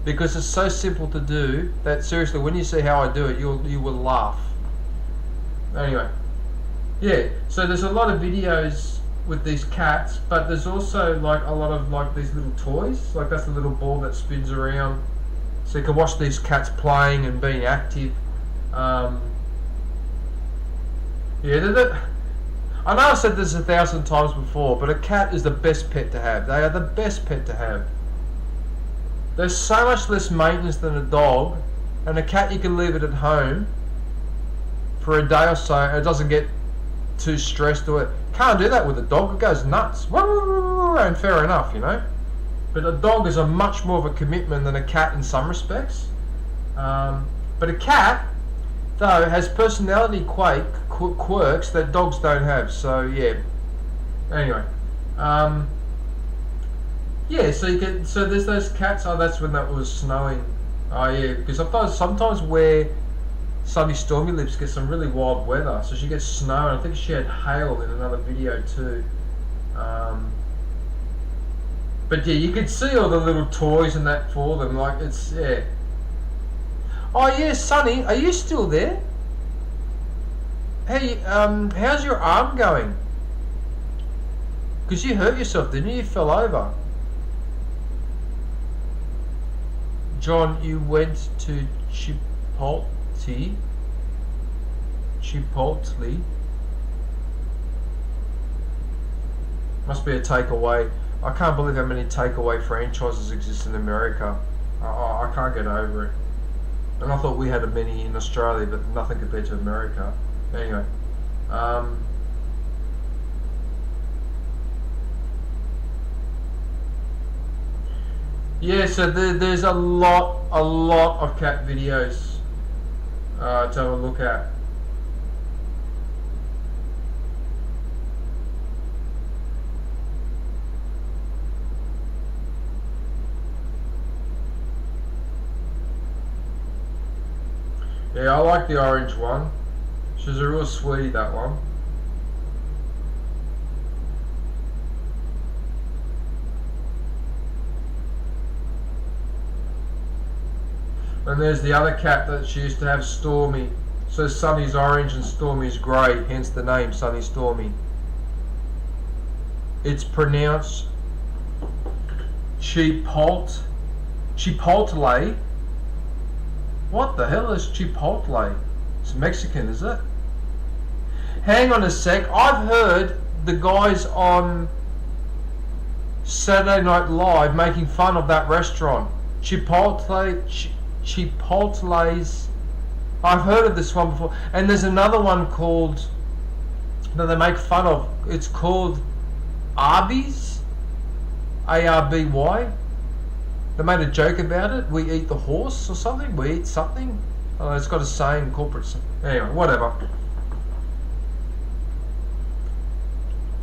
because it's so simple to do that seriously, when you see how I do it, you will laugh. Anyway, yeah. So there's a lot of videos with these cats, but there's also like a lot of like these little toys. Like that's a little ball that spins around, so you can watch these cats playing and being active. Yeah, I know I've said this 1,000 times before, but a cat is the best pet to have. They are the best pet to have. There's so much less maintenance than a dog, and a cat you can leave it at home for a day or so and it doesn't get too stressed to it. Can't do that with a dog, it goes nuts. And fair enough, you know. But a dog is a much more of a commitment than a cat in some respects. But a cat, though, has personality quirks that dogs don't have. So yeah. Anyway, yeah. So there's those cats. Oh, that's when that was snowing. Oh yeah, because I thought sometimes where Sunny Stormy lives gets some really wild weather. So she gets snow, and I think she had hail in another video too. But yeah, you could see all the little toys and that for them. Like it's yeah. Oh yeah, Sunny, are you still there? Hey, how's your arm going? Because you hurt yourself, didn't you? You fell over. John, you went to Chipotle. Must be a takeaway. I can't believe how many takeaway franchises exist in America. I can't get over it. And I thought we had many in Australia, but nothing compared to America. Anyway, yeah. So there's a lot of cat videos to have a look at. Yeah, I like the orange one. She's a real sweetie, that one. And there's the other cat that she used to have, Stormy. So Sunny's orange and Stormy's grey, hence the name Sunny Stormy. It's pronounced Chipotle. What the hell is Chipotle? It's Mexican, is it? Hang on a sec. I've heard the guys on Saturday Night Live making fun of that restaurant. Chipotle's. I've heard of this one before. And there's another one called that they make fun of. It's called Arby's. A-R-B-Y. They made a joke about it. We eat the horse or something. We eat something. Oh, it's got a saying, corporate. Anyway, whatever.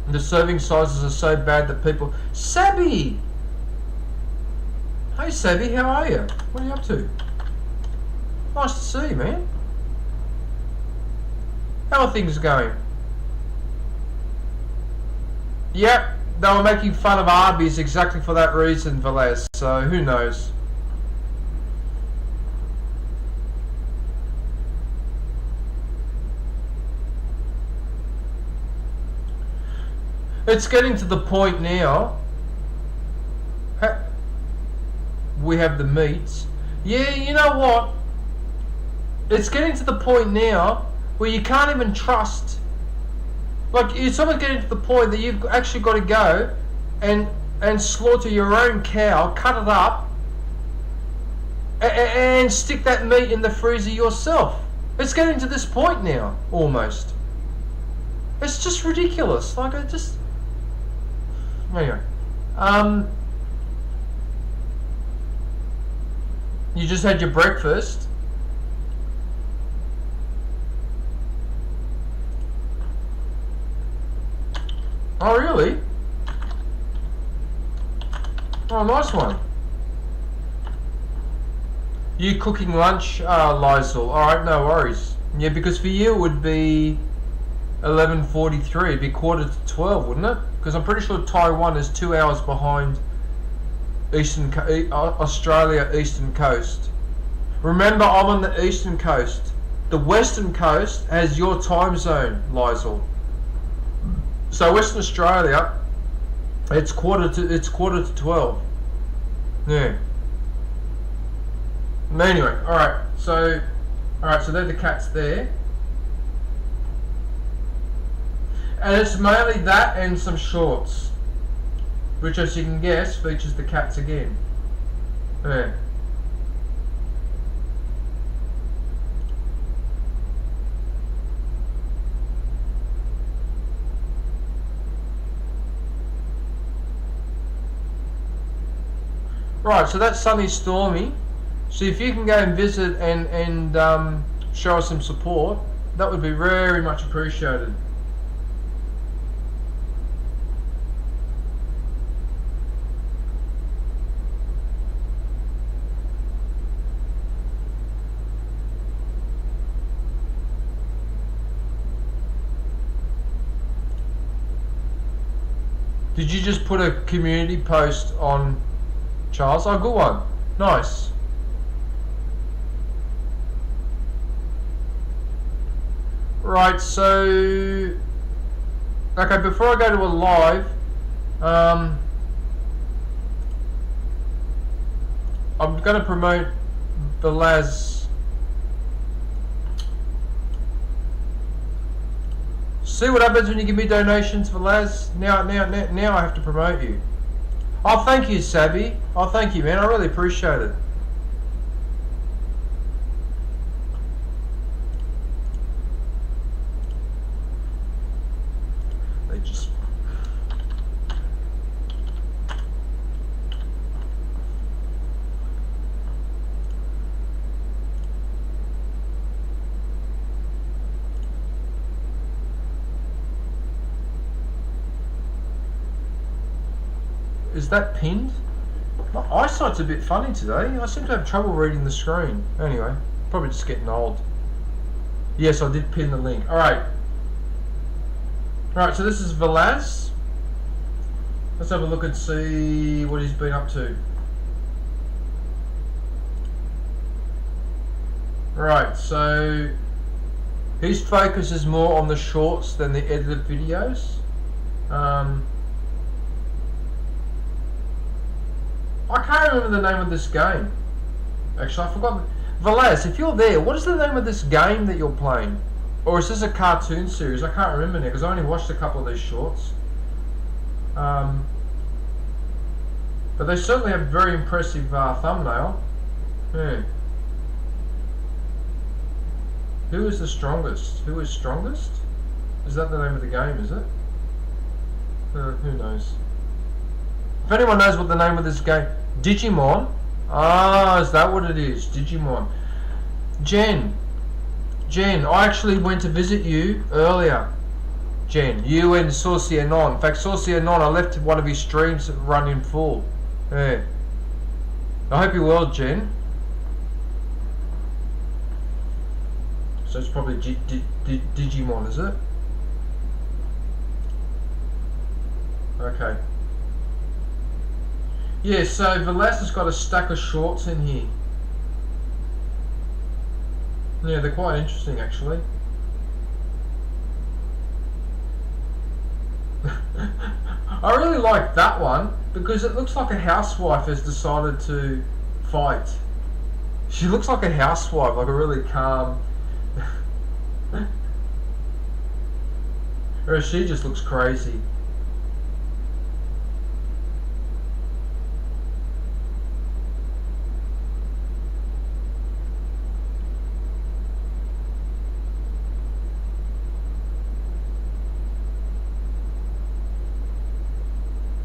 The serving sizes are so bad that people. Sabby! Hey Savvy, how are you? What are you up to? Nice to see you, man. How are things going? Yep, they were making fun of Arby's exactly for that reason, Velez, so who knows? It's getting to the point now. We have the meats. Yeah, you know what? It's getting to the point now where you can't even trust. Like, it's almost getting to the point that you've actually got to go and slaughter your own cow, cut it up, and stick that meat in the freezer yourself. It's getting to this point now, almost. It's just ridiculous. Like, I just... Anyway. You just had your breakfast. Oh, really? Oh, nice one. You cooking lunch, Lysel? Alright, no worries. Yeah, because for you it would be 11:43. It'd be 11:45, wouldn't it? Because I'm pretty sure Taiwan is 2 hours behind Australia Eastern Coast. Remember, I'm on the Eastern Coast. The Western Coast has your time zone, Lysel. So Western Australia, it's quarter to 12. Yeah. Anyway, alright, so they're the cats there. And it's mainly that and some shorts, which, as you can guess, features the cats again. Yeah. Right, so that's sunny stormy. So if you can go and visit and show us some support, that would be very much appreciated. Did you just put a community post on Charles? Oh, good one. Nice. Right, so... Okay, before I go to a live, I'm going to promote Balaz. See what happens when you give me donations, Velaz. Now I have to promote you. Oh, thank you, Savvy. Oh, thank you, man. I really appreciate it. They just... Is that pinned? My eyesight's a bit funny today. I seem to have trouble reading the screen. Anyway, probably just getting old. Yes, I did pin the link. Alright. Alright, so this is Velaz. Let's have a look and see what he's been up to. Right, so his focus is more on the shorts than the edited videos. I can't remember the name of this game. Actually, I forgot. Velaz, if you're there, what is the name of this game that you're playing? Or is this a cartoon series? I can't remember now because I only watched a couple of these shorts. But they certainly have a very impressive thumbnail. Yeah. Who is the strongest? Who is strongest? Is that the name of the game, is it? Who knows? If anyone knows what the name of this game... Digimon? Ah, is that what it is? Digimon. Jen, I actually went to visit you earlier. Jen, you and Saucy Anon. In fact, Saucy Anon, I left one of his streams run in full. Yeah. I hope you're well, Jen. So it's probably Digimon, is it? Okay. Yeah, so Velas has got a stack of shorts in here. Yeah, they're quite interesting actually. I really like that one because it looks like a housewife has decided to fight. She looks like a housewife, like a really calm. Whereas she just looks crazy.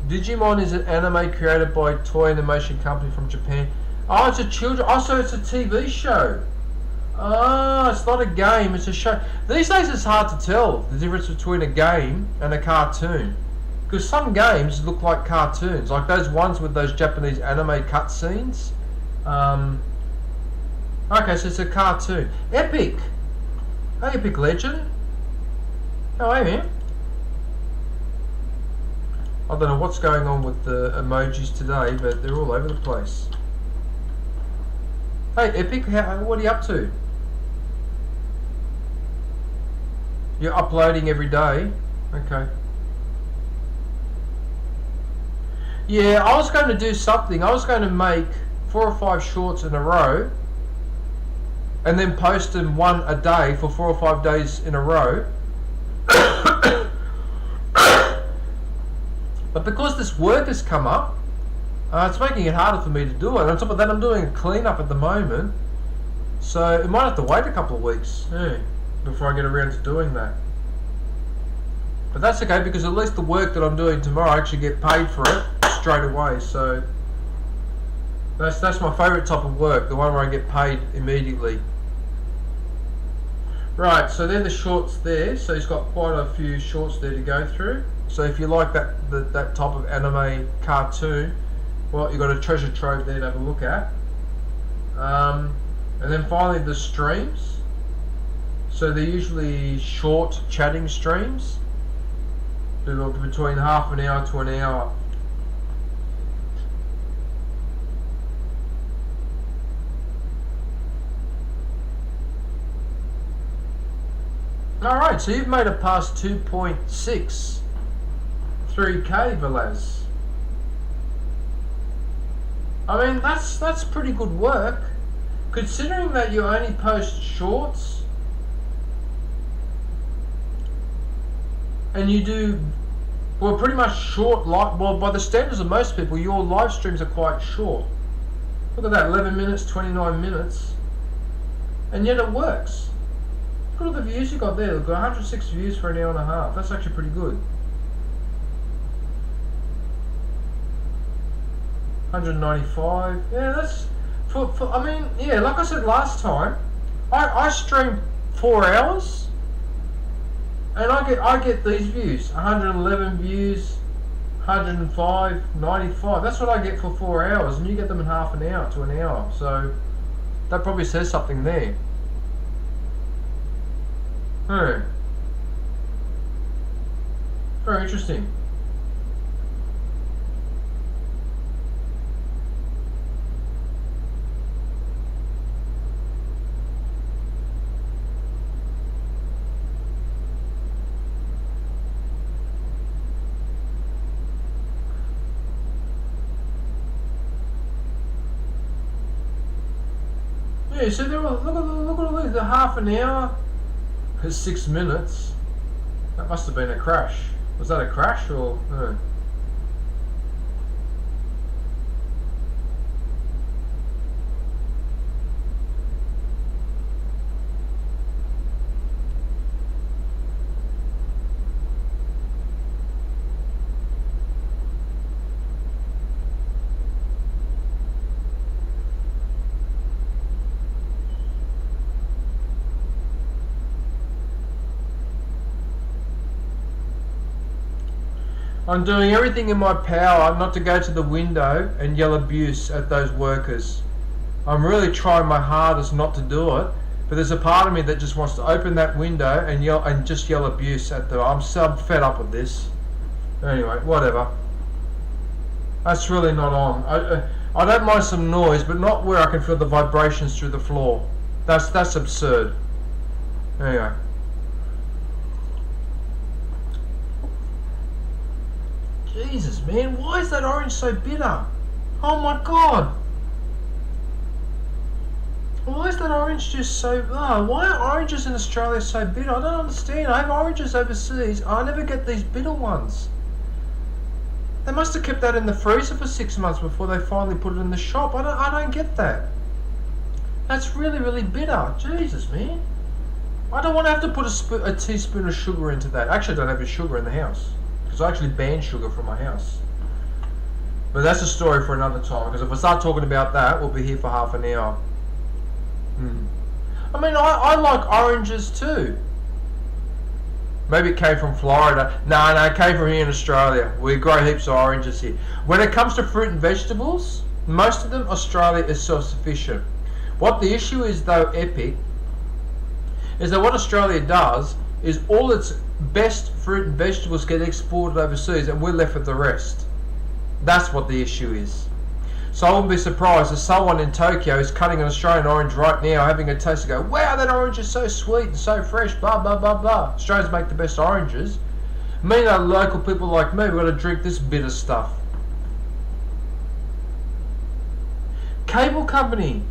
Digimon is an anime created by Toei Animation Company from Japan. Oh, it's a children. Oh, so it's a TV show. Oh, it's not a game. It's a show. These days, it's hard to tell the difference between a game and a cartoon, because some games look like cartoons, like those ones with those Japanese anime cutscenes. Okay, so it's a cartoon. Epic. Hey, Epic Legend. Oh, hey, man. I don't know what's going on with the emojis today, but they're all over the place. Hey, Epic, what are you up to? You're uploading every day? Okay. Yeah, I was going to do something. I was going to make 4 or 5 shorts in a row and then post them one a day for 4 or 5 days in a row. But because this work has come up, it's making it harder for me to do it. On top of that, I'm doing a clean-up at the moment, so it might have to wait a couple of weeks before I get around to doing that. But that's okay, because at least the work that I'm doing tomorrow, I actually get paid for it straight away. So that's my favourite type of work, the one where I get paid immediately. Right, so they're the shorts there. So he's got quite a few shorts there to go through. So if you like that type of anime cartoon, well, you've got a treasure trove there to have a look at. And then finally the streams. So they're usually short chatting streams, between half an hour to an hour. Alright, so you've made it past 2.63k, Velaz. I mean, that's pretty good work, considering that you only post shorts and you do, well, pretty much short, well, by the standards of most people, your live streams are quite short. Look at that, 11 minutes, 29 minutes, and yet it works. Look at all the views you got there. You've got 106 views for an hour and a half. That's actually pretty good. 195. Yeah, that's for I mean, yeah, like I said last time, I stream 4 hours and I get these views. 111 views, 105, 95. That's what I get for 4 hours, and you get them in half an hour to an hour. So that probably says something there. Very interesting. Yeah, so look at all these. The half an hour. 6 minutes. That must have been a crash. Was that a crash or no? I'm doing everything in my power not to go to the window and yell abuse at those workers. I'm really trying my hardest not to do it, but there's a part of me that just wants to open that window and just yell abuse at them. I'm so fed up with this. Anyway, whatever. That's really not on. I don't mind some noise, but not where I can feel the vibrations through the floor. That's absurd. Anyway. Jesus, man, why is that orange so bitter? Oh my god. Why is that orange just so... why are oranges in Australia so bitter? I don't understand. I have oranges overseas. I never get these bitter ones. They must have kept that in the freezer for 6 months before they finally put it in the shop. I don't get that. That's really, really bitter. Jesus, man. I don't want to have to put a teaspoon of sugar into that. Actually, I don't have any sugar in the house, because I actually banned sugar from my house. But that's a story for another time, because if I start talking about that, we'll be here for half an hour. I mean, I like oranges too. Maybe it came from Florida. No, it came from here in Australia. We grow heaps of oranges here. When it comes to fruit and vegetables, most of them, Australia is self-sufficient. What the issue is, though, Epic, is that what Australia does is all its best fruit and vegetables get exported overseas and we're left with the rest. That's what the issue is. So I wouldn't be surprised if someone in Tokyo is cutting an Australian orange right now, having a taste and go, wow, that orange is so sweet and so fresh, blah, blah, blah, blah. Australians make the best oranges. Meanwhile, local people like me, we've got to drink this bitter stuff. Cable company.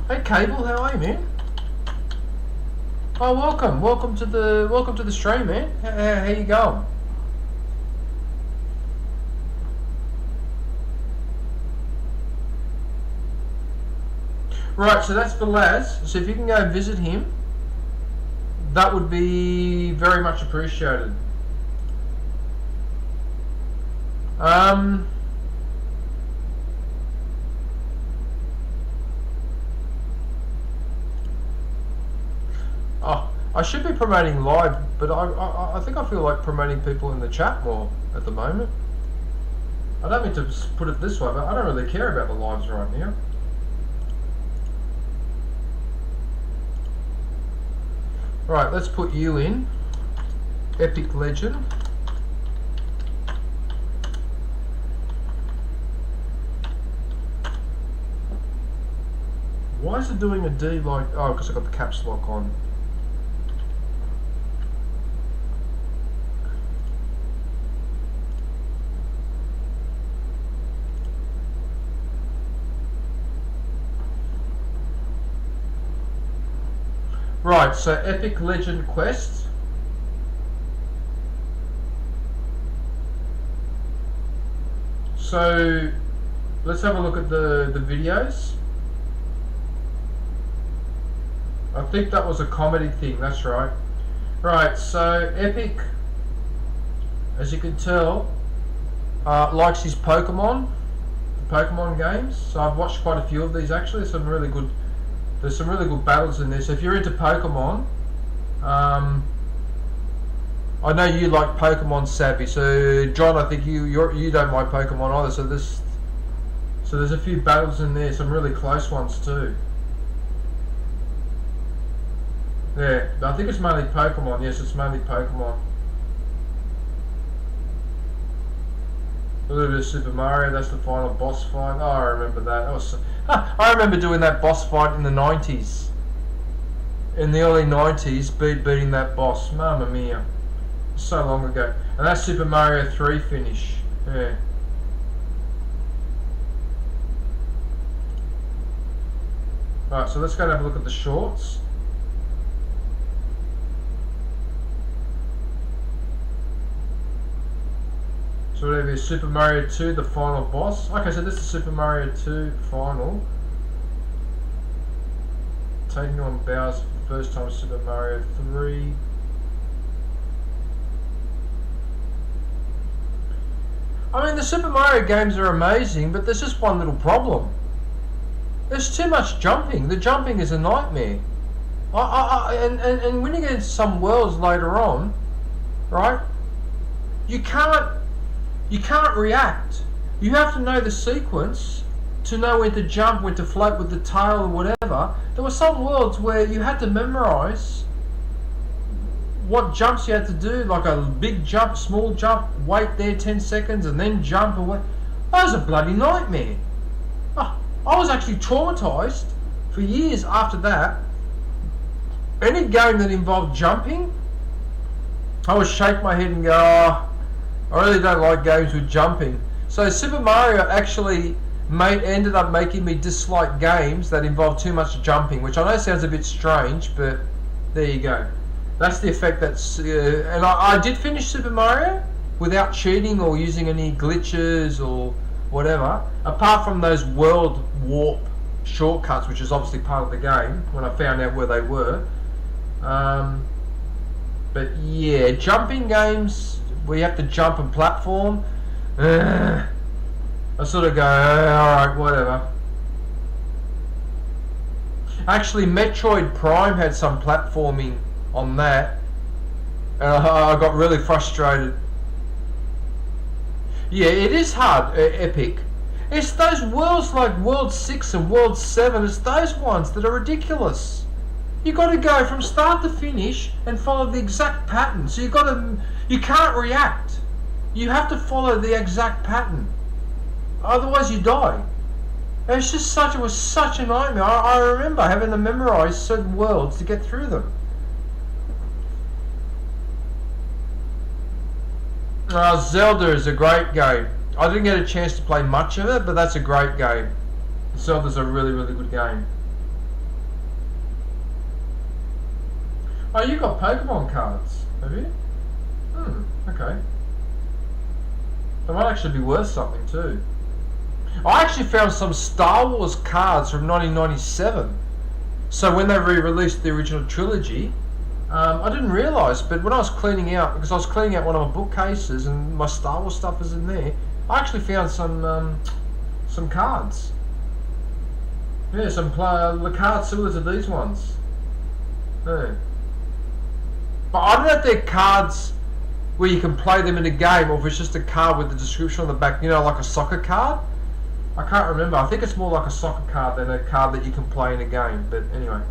Hey, Cable, how are you, man? Oh, welcome to the stream, man. How you going? Right, so that's for Laz. So if you can go and visit him, that would be very much appreciated. Oh, I should be promoting live, but I think I feel like promoting people in the chat more at the moment. I don't mean to put it this way, but I don't really care about the lives right now. Right, let's put you in. Epic Legend. Why is it doing a D like... Oh, because I got the caps lock on. Right, so Epic Legend Quest. So let's have a look at the videos. I think that was a comedy thing, that's right. Right, so Epic, as you can tell, likes his Pokemon, the Pokemon games. So I've watched quite a few of these actually. There's some really good battles in there. So if you're into Pokemon, I know you like Pokemon Savvy. So John, I think you don't like Pokemon either. So there's a few battles in there, some really close ones too. Yeah, I think it's mainly Pokemon. Yes, it's mainly Pokemon. A little bit of Super Mario. That's the final boss fight. Oh, I remember that. I remember doing that boss fight in the 90s. In the early 90s, beating that boss. Mamma mia. So long ago. And that's Super Mario 3 finish. Yeah. Alright, so let's go and have a look at the shorts. So whatever is Super Mario 2, the final boss. Okay, so this is Super Mario 2 final. Taking on Bowser for the first time, Super Mario 3. I mean, the Super Mario games are amazing, but there's just one little problem. There's too much jumping. The jumping is a nightmare. And when you get into some worlds later on, right? you can't react. You have to know the sequence to know when to jump, when to float with the tail or whatever. There were some worlds where you had to memorize what jumps you had to do, like a big jump, small jump, wait there 10 seconds and then jump away. That was a bloody nightmare. I was actually traumatized for years after that. Any game that involved jumping, I would shake my head and go, I really don't like games with jumping. So Super Mario actually ended up making me dislike games that involve too much jumping, which I know sounds a bit strange, but there you go. That's the effect that's... and I did finish Super Mario without cheating or using any glitches or whatever, apart from those world warp shortcuts, which is obviously part of the game, when I found out where they were. But yeah, jumping games where you have to jump and platform, I sort of go, alright, whatever. Actually, Metroid Prime had some platforming on that, and I got really frustrated. Yeah, it is hard, Epic. It's those worlds like World 6 and World 7, it's those ones that are ridiculous. You got to go from start to finish and follow the exact pattern. So you can't react. You have to follow the exact pattern. Otherwise you die. And it was such a nightmare. I remember having to memorize certain worlds to get through them. Zelda is a great game. I didn't get a chance to play much of it, but that's a great game. Zelda's a really, really good game. Oh, you got Pokemon cards, have you? Okay. They might actually be worth something too. I actually found some Star Wars cards from 1997. So when they re-released the original trilogy, I didn't realise, but when I was cleaning out, because I was cleaning out one of my bookcases and my Star Wars stuff was in there, I actually found some cards. Yeah, the cards similar to these ones. Yeah. But I don't know if they're cards where you can play them in a game, or if it's just a card with the description on the back, like a soccer card. I can't remember. I think it's more like a soccer card than a card that you can play in a game. But anyway.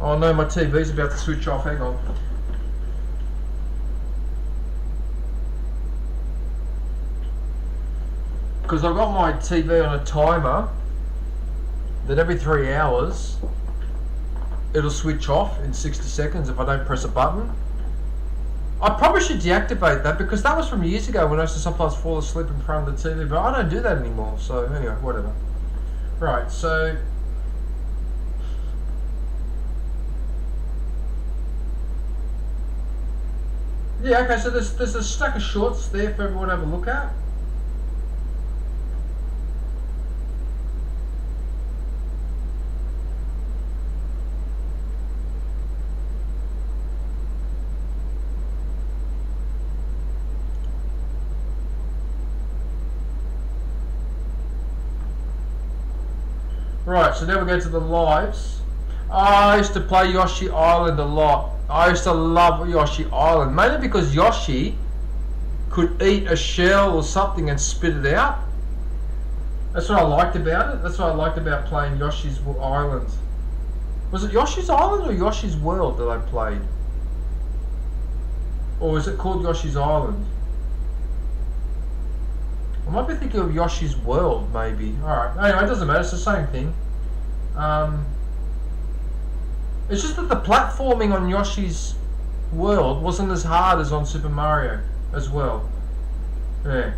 Oh no, my TV's about to switch off. Hang on. Because I've got my TV on a timer that every 3 hours it'll switch off in 60 seconds if I don't press a button. I probably should deactivate that, because that was from years ago when I used to sometimes fall asleep in front of the TV, but I don't do that anymore, so anyway, whatever. Right, so... yeah, okay, so there's a stack of shorts there for everyone to have a look at. Right, so now we go to the lives. I used to play Yoshi Island a lot. I used to love Yoshi Island, mainly because Yoshi could eat a shell or something and spit it out. That's what I liked about it. That's what I liked about playing Yoshi's Island. Was it Yoshi's Island or Yoshi's World that I played? Or is it called Yoshi's Island? I might be thinking of Yoshi's World, maybe. Alright, anyway, it doesn't matter, it's the same thing. It's just that the platforming on Yoshi's World wasn't as hard as on Super Mario as well. Yeah.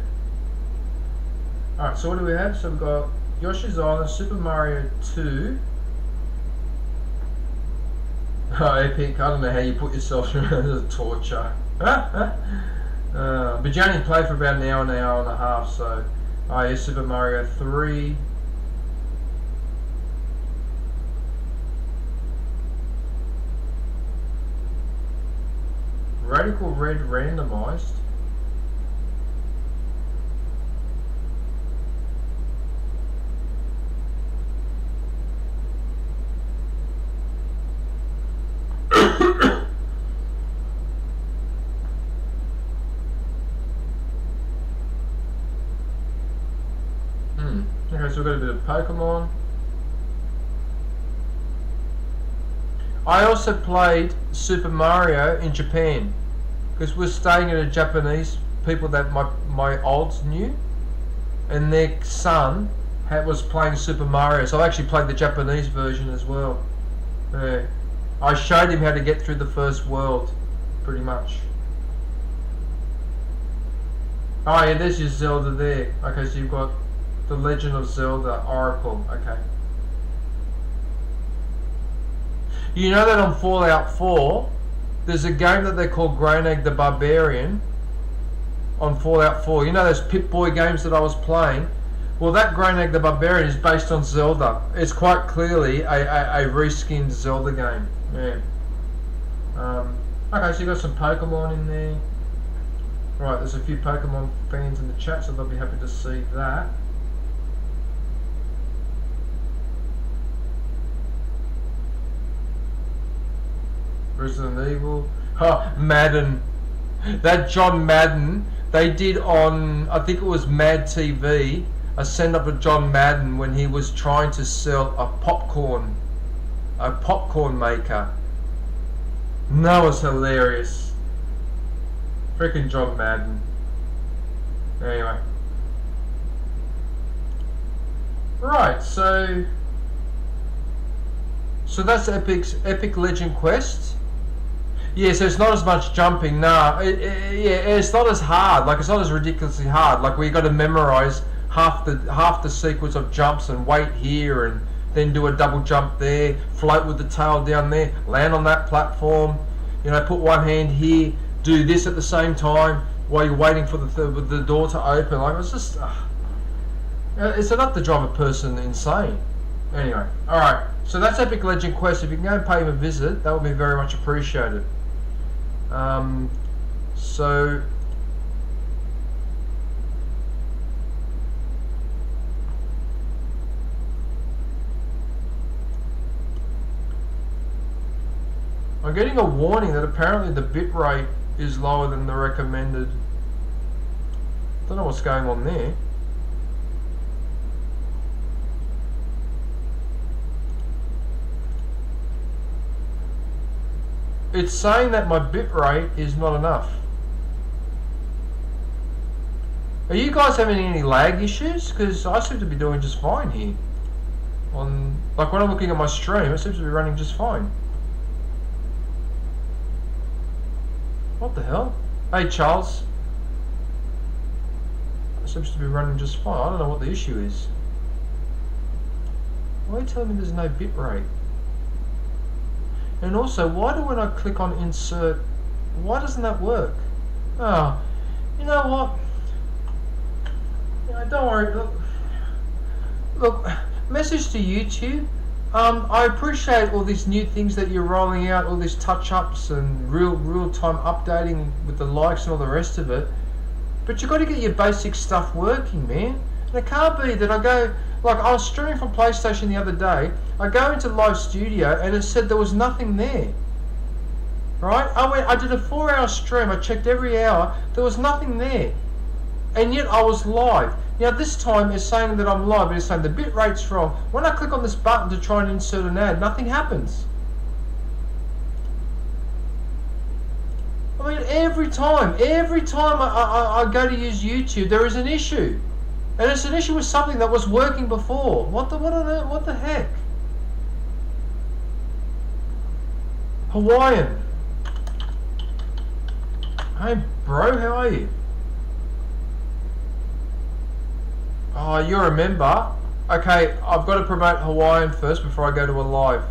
Alright, so what do we have? So we've got Yoshi's Island, Super Mario 2. Oh, Epic, I don't know how you put yourself through the torture. But you only play for about an hour and a half, so... oh yeah, Super Mario 3. Radical Red randomized. we've got a bit of Pokemon. I also played Super Mario in Japan because we're staying at a Japanese people that my olds knew, and their son was playing Super Mario, so I actually played the Japanese version as well. Yeah. I showed him how to get through the first world, pretty much. Oh yeah, there's your Zelda there. Okay, so you've got The Legend of Zelda Oracle. Okay. You know that on Fallout 4, there's a game that they call Granag the Barbarian on Fallout 4. You know those Pip-Boy games that I was playing? Well, that Granag the Barbarian is based on Zelda. It's quite clearly a reskinned Zelda game. Yeah. Okay, so you got some Pokemon in there. Right, there's a few Pokemon fans in the chat, so they'll be happy to see that. Resident Evil. Oh, Madden. That John Madden, they did on, I think it was Mad TV, a send up of John Madden when he was trying to sell a popcorn maker. That was hilarious. Freaking John Madden. Anyway. Right, so that's Epic Legend Quest. Yeah, so it's not as much jumping. Nah, it's not as hard. Like, it's not as ridiculously hard. Like, where you got to memorize half the sequence of jumps and wait here and then do a double jump there, float with the tail down there, land on that platform. You know, put one hand here, do this at the same time while you're waiting for the door to open. Like, it's just, it's enough to drive a person insane. Anyway, all right. So that's Epic Legend Quest. If you can go and pay him a visit, that would be very much appreciated. So I'm getting a warning that apparently the bitrate is lower than the recommended. Don't know what's going on there. It's saying that my bitrate is not enough. Are you guys having any lag issues? Because I seem to be doing just fine here. Like when I'm looking at my stream, it seems to be running just fine. What the hell? Hey Charles. It seems to be running just fine. I don't know what the issue is. Why are you telling me there's no bitrate? And also, why do when I click on insert, why doesn't that work? Oh, you know what? Don't worry. Look, message to YouTube. I appreciate all these new things that you're rolling out, all these touch-ups and real-time updating with the likes and all the rest of it. But you've got to get your basic stuff working, man. And it can't be that I go, like I was streaming from PlayStation the other day, I go into Live Studio and it said there was nothing there. Right? I did a 4-hour stream, I checked every hour, there was nothing there. And yet I was live. Now this time it's saying that I'm live, but it's saying the bitrate's wrong. When I click on this button to try and insert an ad, nothing happens. I mean, every time I go to use YouTube, there is an issue. And it's an issue with something that was working before. What the heck? Hawaiian. Hey bro, how are you? Oh, you're a member? Okay, I've got to promote Hawaiian first before I go to a live.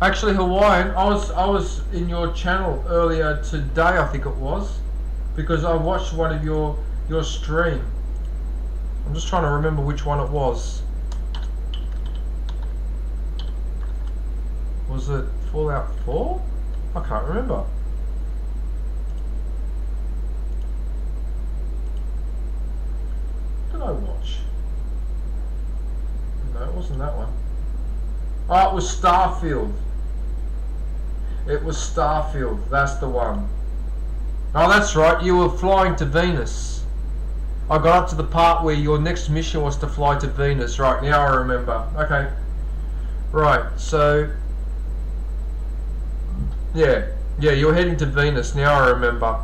Actually, Hawaiian, I was in your channel earlier today, I think it was, because I watched one of your stream. I'm just trying to remember which one it was. Was it Fallout 4? I can't remember. What did I watch? No, it wasn't that one. Oh, it was Starfield. It was Starfield, that's the one. Oh, that's right, you were flying to Venus. I got up to the part where your next mission was to fly to Venus. Right, now I remember. Okay. Right, so... Yeah, you're heading to Venus. Now I remember.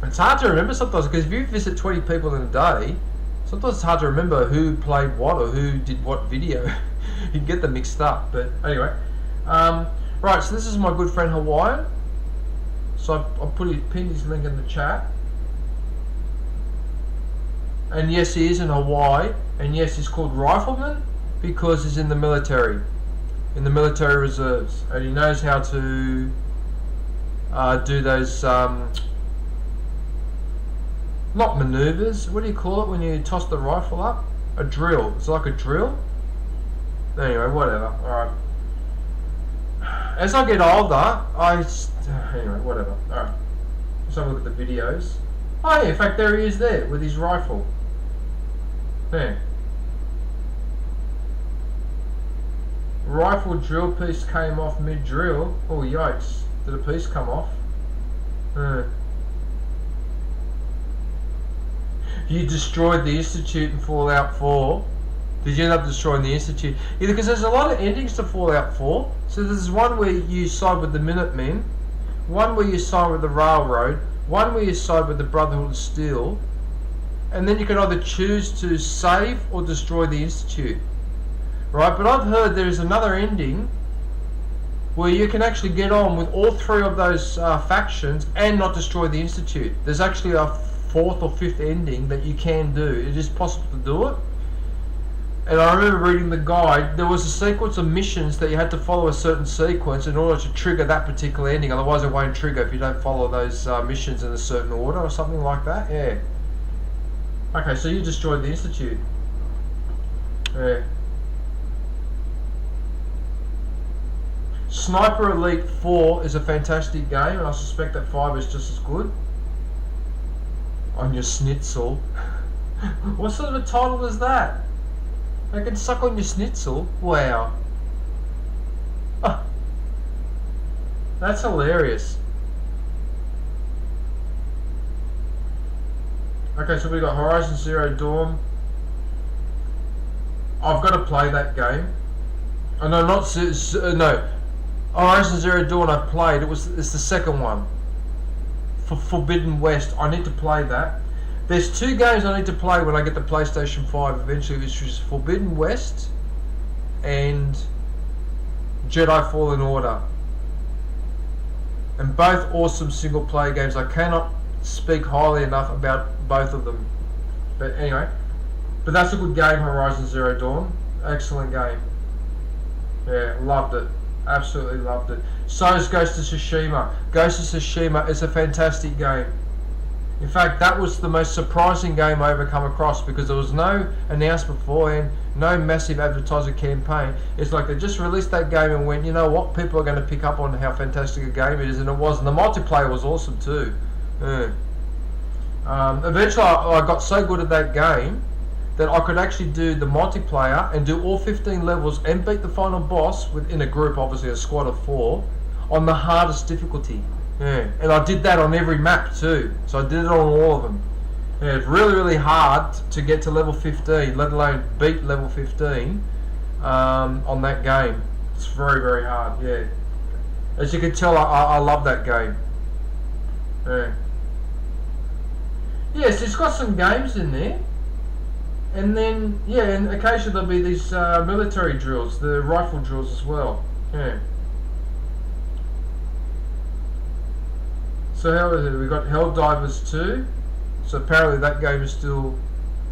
It's hard to remember sometimes, because if you visit 20 people in a day, sometimes it's hard to remember who played what or who did what video. You can get them mixed up, but anyway. Right, so this is my good friend Hawaiian. So I'll pinned his link in the chat. And yes, he is in Hawaii. And yes, he's called Rifleman because he's in the military reserves, and he knows how to do those not maneuvers. What do you call it when you toss the rifle up? A drill. It's like a drill. Anyway, whatever. All right. As I get older, anyway, whatever. All right. Let's have a look at the videos. Oh yeah, in fact, there he is there with his rifle. There. Rifle drill piece came off mid-drill. Oh yikes. Did a piece come off? You destroyed the Institute in Fallout 4. Did you end up destroying the Institute? Yeah, because there's a lot of endings to Fallout 4. So there's one where you side with the Minutemen, one where you side with the Railroad, one where you side with the Brotherhood of Steel, and then you can either choose to save or destroy the Institute. Right, but I've heard there is another ending where you can actually get on with all three of those factions and not destroy the Institute. There's actually a fourth or fifth ending that you can do. It is possible to do it. And I remember reading the guide, there was a sequence of missions that you had to follow a certain sequence in order to trigger that particular ending. Otherwise it won't trigger if you don't follow those missions in a certain order or something like that. Yeah. Okay, so you destroyed the Institute. Yeah. Sniper Elite 4 is a fantastic game, and I suspect that 5 is just as good. On your schnitzel. What sort of a title is that? I can suck on your schnitzel? Wow. Oh, that's hilarious. Okay, so we got Horizon Zero Dawn. I've got to play that game. Oh, no, no. Horizon Zero Dawn I played. It's the second one. For Forbidden West. I need to play that. There's two games I need to play when I get the PlayStation 5 eventually, which is Forbidden West and Jedi Fallen Order. And both awesome single player games. I cannot speak highly enough about both of them. But anyway. But that's a good game, Horizon Zero Dawn. Excellent game. Yeah, loved it. Absolutely loved it. So is Ghost of Tsushima. Ghost of Tsushima is a fantastic game. In fact, that was the most surprising game I ever come across, because there was no announcement beforehand, no massive advertising campaign. It's like they just released that game and went, you know what, people are going to pick up on how fantastic a game it is, and it was. And the multiplayer was awesome too. Yeah. Eventually I got so good at that game that I could actually do the multiplayer and do all 15 levels and beat the final boss within a group, obviously a squad of 4, on the hardest difficulty. Yeah, and I did that on every map too, so I did it on all of them. Yeah, it's really, really hard to get to level 15, let alone beat level 15 on that game. It's very, very hard, yeah. As you can tell, I love that game. Yeah. Yes, it's got some games in there. And then, yeah, and occasionally there'll be these military drills, the rifle drills as well. Yeah. So how is it? We got Helldivers 2. So apparently that game is still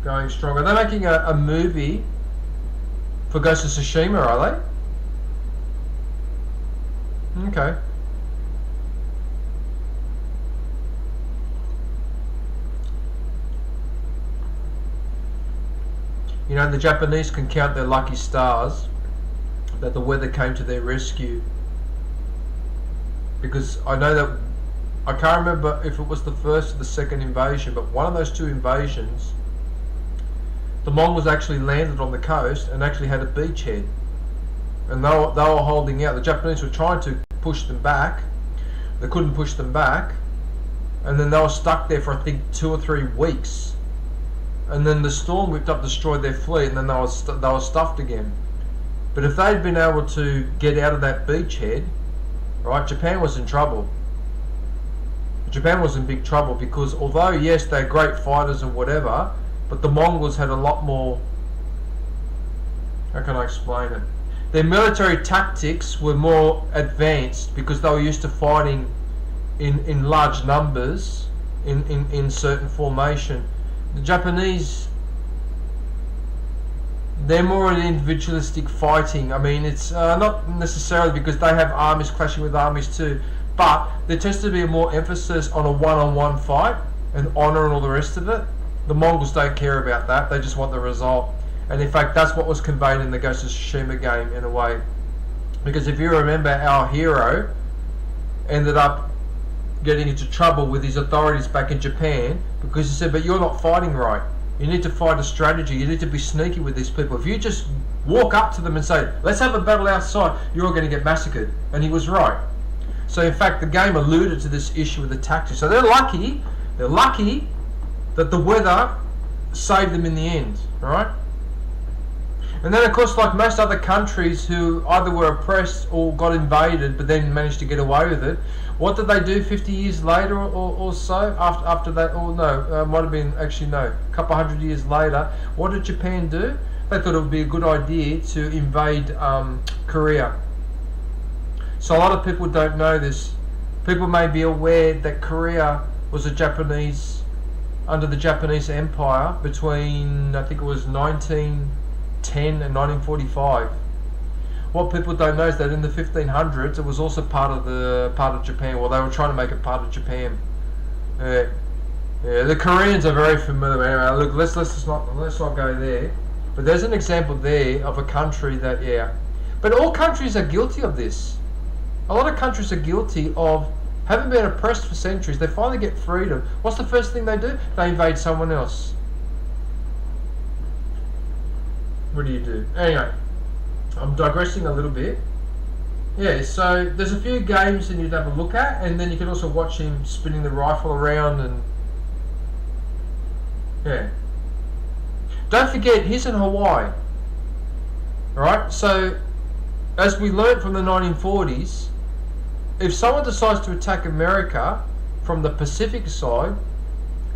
going strong. Are they making a movie for Ghost of Tsushima, are they? Okay. You know, the Japanese can count their lucky stars that the weather came to their rescue. Because I know that, I can't remember if it was the first or the second invasion, but one of those two invasions, the Mongols actually landed on the coast and actually had a beachhead. And they were holding out. The Japanese were trying to push them back. They couldn't push them back. And then they were stuck there for, I think, 2 or 3 weeks. and then the storm whipped up, destroyed their fleet, and then they were stuffed again. But if they'd been able to get out of that beachhead, right, Japan was in trouble. Japan was in big trouble because although yes they're great fighters and whatever, but the Mongols had a lot more, how can I explain it? Their military tactics were more advanced because they were used to fighting in large numbers in certain formation. The Japanese, they're more an individualistic fighting. I mean, it's not necessarily because they have armies clashing with armies too, but there tends to be a more emphasis on a one-on-one fight and honor and all the rest of it. The Mongols don't care about that. They just want the result. And in fact, that's what was conveyed in the Ghost of Tsushima game in a way. Because if you remember, our hero ended up getting into trouble with his authorities back in Japan because he said, but you're not fighting right. You need to fight a strategy. You need to be sneaky with these people. If you just walk up to them and say, let's have a battle outside, you're all going to get massacred. And he was right. So in fact, the game alluded to this issue with the tactics. So they're lucky that the weather saved them in the end, right? And then of course, like most other countries who either were oppressed or got invaded but then managed to get away with it, what did they do 50 years later or so after that? Or no, might have been, actually no, a couple hundred years later, what did Japan do? They thought it would be a good idea to invade Korea. So a lot of people don't know this. People may be aware that Korea was under the Japanese Empire between, I think it was 1910 and 1945. What people don't know is that in the 1500s it was also part of Japan. Well, they were trying to make it part of Japan. Yeah, the Koreans are very familiar. Anyway, look, let's not go there. But there's an example there of a country that, yeah. But all countries are guilty of this. A lot of countries are guilty of having been oppressed for centuries. They finally get freedom. What's the first thing they do? They invade someone else. What do you do? Anyway, I'm digressing a little bit. Yeah, so there's a few games that you'd have a look at, and then you can also watch him spinning the rifle around and yeah. Don't forget, he's in Hawaii. Alright, so as we learnt from the 1940s, if someone decides to attack America from the Pacific side,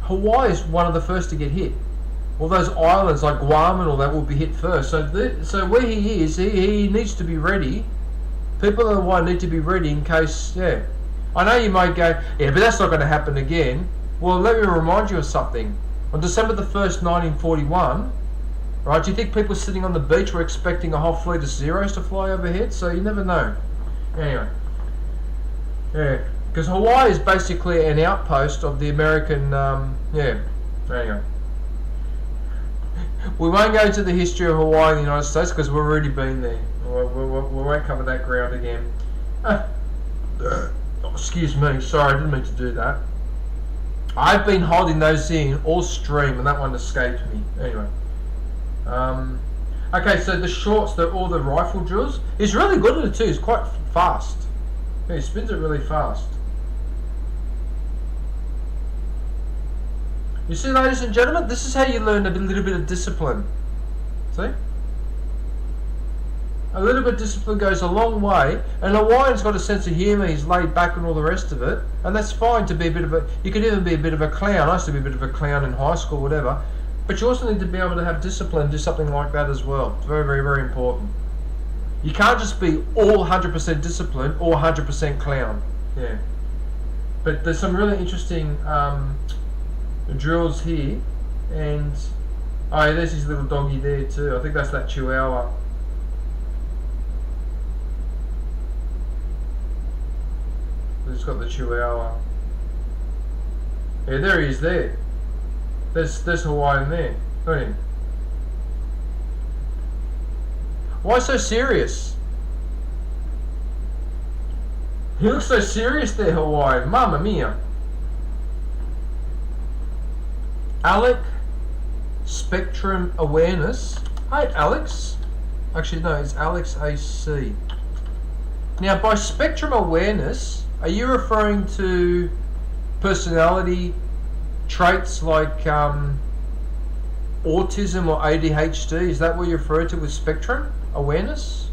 Hawaii is one of the first to get hit. All those islands like Guam and all that will be hit first. So where he is, he needs to be ready. People in Hawaii need to be ready in case, yeah. I know you might go, yeah, but that's not going to happen again. Well, let me remind you of something. On December the 1st, 1941, right, do you think people sitting on the beach were expecting a whole fleet of Zeros to fly overhead? So you never know. Anyway. Yeah, because Hawaii is basically an outpost of the American, yeah, anyway. We won't go into the history of Hawaii in the United States because we've already been there. We won't cover that ground again. Excuse me, sorry, I didn't mean to do that. I've been holding those in all stream and that one escaped me. Anyway. Okay, so the shorts, all the rifle drills, he's really good at it too, he's quite fast. Yeah, he spins it really fast. You see, ladies and gentlemen, this is how you learn a little bit of discipline. See? A little bit of discipline goes a long way, and Hawaiian's got a sense of humour, he's laid back and all the rest of it, and that's fine to be a bit of a, you could even be a bit of a clown. I used to be a bit of a clown in high school, whatever, but you also need to be able to have discipline and do something like that as well. It's very, very, very important. You can't just be all 100% disciplined or 100% clown. Yeah. But there's some really interesting drills here, and oh, yeah, there's his little doggy there too. I think that's that Chihuahua. He's got the Chihuahua. Yeah, there he is there. There's Hawaiian there. Look at him. Why so serious? He looks so serious there, Hawaiian. Mamma mia. Alec Spectrum Awareness. Hey, Alex. Actually, no, it's Alex AC. Now, by spectrum awareness, are you referring to personality traits like autism or ADHD. Is that what you refer to with spectrum awareness?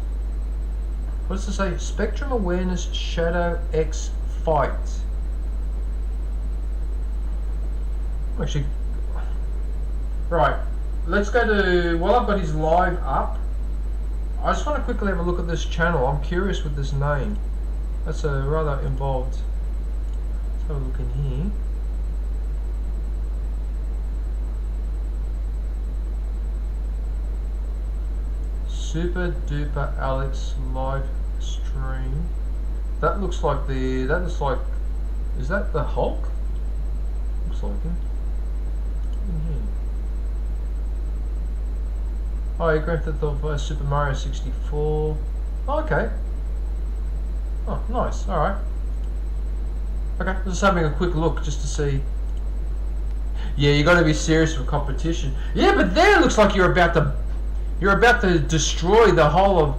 What does it say? Spectrum awareness shadow X fight. Actually, right. Let's go to, while I've got his live up, I just want to quickly have a look at this channel. I'm curious with this name. That's a rather involved. Let's have a look in here. Super Duper Alex live stream. That looks like is that the Hulk? Looks like him. In here. Oh, yeah, Grand Theft Auto Super Mario 64. Oh, okay. Oh, nice. Alright. Okay, just having a quick look just to see. Yeah, you got to be serious with competition. Yeah, but there it looks like you're about to destroy the whole of,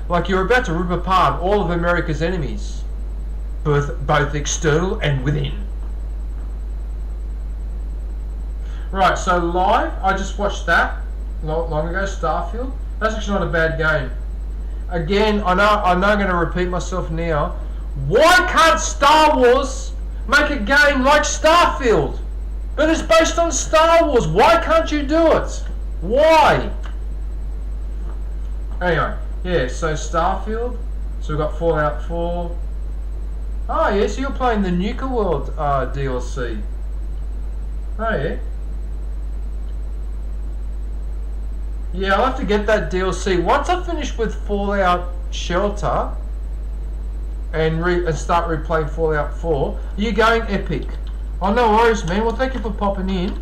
like you're about to rip apart all of America's enemies, both external and within. Right, so live, I just watched that long ago, Starfield. That's actually not a bad game. Again, I know I'm going to repeat myself now. Why can't Star Wars make a game like Starfield? But it's based on Star Wars. Why can't you do it? Why? Anyway, yeah, so Starfield. So we've got Fallout 4. Oh, yeah, so you're playing the Nuka World DLC. Oh, yeah. Yeah, I'll have to get that DLC. Once I finish with Fallout Shelter and start replaying Fallout 4, are you going Epic? Oh, no worries, man. Well, thank you for popping in.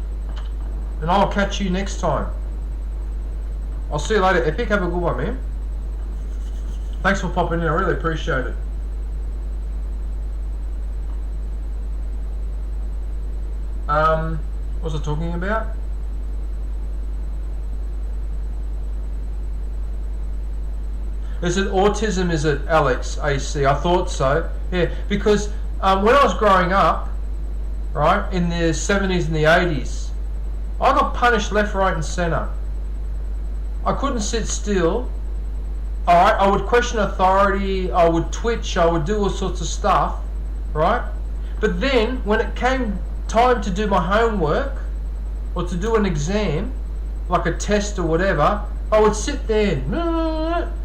And I'll catch you next time. I'll see you later, Epic. Have a good one, man. Thanks for popping in. I really appreciate it. What was I talking about? Is it autism? Is it Alex AC? I thought so. Yeah, because when I was growing up, right, in the 70s and the 80s, I got punished left, right and centre. I couldn't sit still. Alright, I would question authority, I would twitch, I would do all sorts of stuff, right? But then, when it came time to do my homework, or to do an exam, like a test or whatever, I would sit there,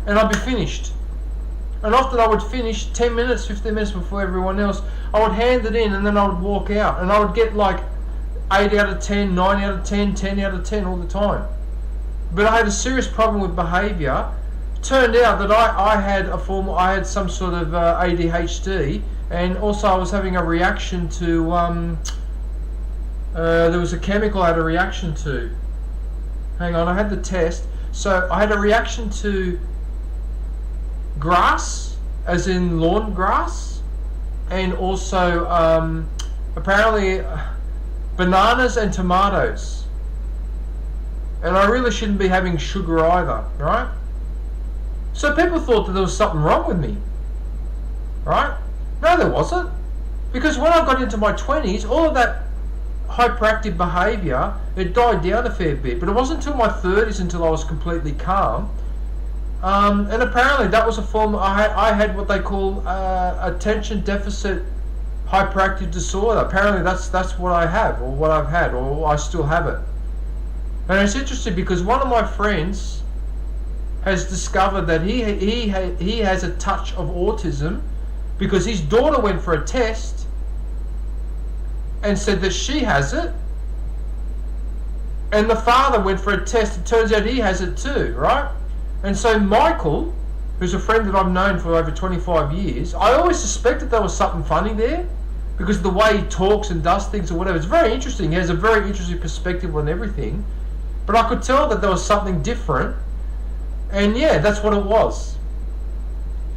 and I'd be finished. And often I would finish 10 minutes, 15 minutes before everyone else. I would hand it in and then I would walk out. And I would get like 8 out of 10, 9 out of 10, 10 out of 10 all the time. But I had a serious problem with behaviour. Turned out that I had some sort of ADHD, and also I was having a reaction to there was a chemical I had a reaction to. Hang on, I had the test. So I had a reaction to grass, as in lawn grass, and also apparently bananas and tomatoes. And I really shouldn't be having sugar either, right? So people thought that there was something wrong with me, right? No, there wasn't. Because when I got into my 20s, all of that hyperactive behaviour, it died down a fair bit. But it wasn't until my 30s until I was completely calm. And apparently that was a form, I had what they call attention deficit hyperactive disorder. Apparently that's what I have, or what I've had, or I still have it. And it's interesting because one of my friends has discovered that he has a touch of autism because his daughter went for a test and said that she has it, and the father went for a test. It turns out he has it too, right? And so Michael, who's a friend that I've known for over 25 years, I always suspected there was something funny there because of the way he talks and does things or whatever. It's very interesting. He has a very interesting perspective on everything. But I could tell that there was something different. And yeah, that's what it was.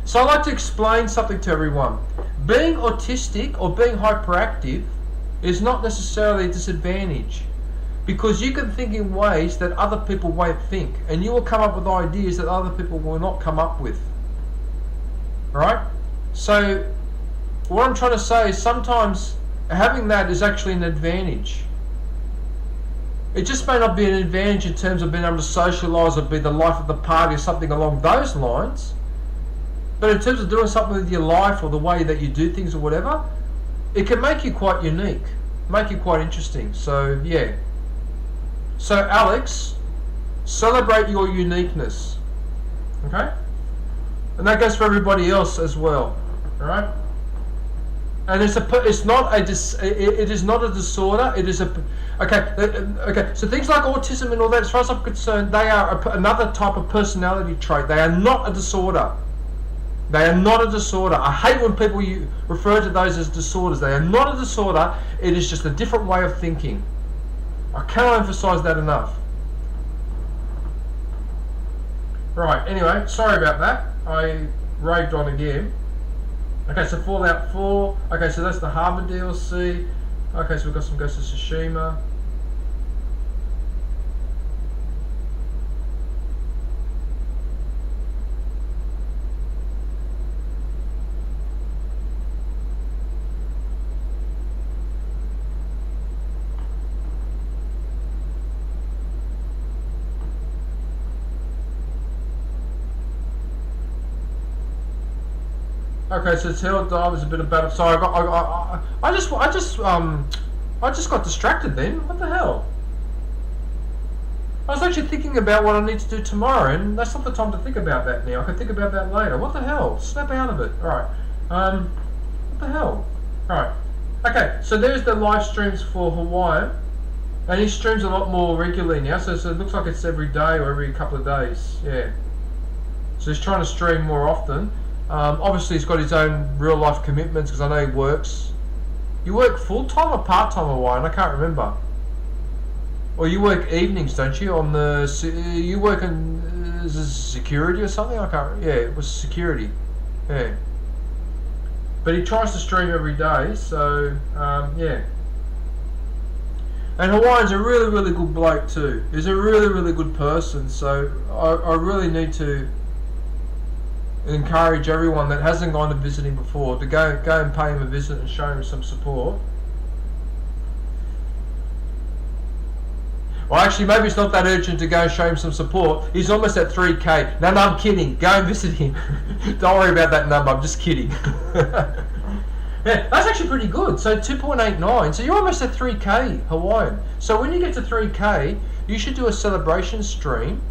So I like to explain something to everyone. Being autistic or being hyperactive is not necessarily a disadvantage, because you can think in ways that other people won't think, and you will come up with ideas that other people will not come up with. Right? So what I'm trying to say is sometimes having that is actually an advantage. It just may not be an advantage in terms of being able to socialise or be the life of the party or something along those lines. But in terms of doing something with your life or the way that you do things or whatever, it can make you quite unique, make you quite interesting. So yeah. So Alex, celebrate your uniqueness, okay? And that goes for everybody else as well, all right? And it is not a disorder. It is a okay. So things like autism and all that, as far as I'm concerned, they are another type of personality trait. They are not a disorder. They are not a disorder. I hate when people refer to those as disorders. They are not a disorder. It is just a different way of thinking. I cannot emphasize that enough. Right, anyway, sorry about that. I raved on again. Okay, so Fallout 4. Okay, so that's the Harbour DLC. Okay, so we've got some Ghost of Tsushima. Okay, so Tail Dive a bit of battle. Sorry, I just got distracted then. What the hell? I was actually thinking about what I need to do tomorrow, and that's not the time to think about that now. I can think about that later. What the hell? Snap out of it. Alright. What the hell? Alright. Okay, so there's the live streams for Hawaiian. And he streams a lot more regularly now, so it looks like it's every day or every couple of days. Yeah. So he's trying to stream more often. Obviously he's got his own real life commitments because I know he works. You work full time or part time, Hawaiian? I can't remember. Or you work evenings, don't you? On the you work in security or something? I can't. Yeah, it was security. Yeah. But he tries to stream every day, so yeah. And Hawaiian's a really, really good bloke too. He's a really, really good person. So I really need to encourage everyone that hasn't gone to visit him before to go and pay him a visit and show him some support. Well, actually, maybe it's not that urgent to go and show him some support. He's almost at 3K. No, I'm kidding. Go and visit him. Don't worry about that number. I'm just kidding. Yeah, that's actually pretty good. So 2.89. So you're almost at 3K, Hawaiian. So when you get to 3K, you should do a celebration stream.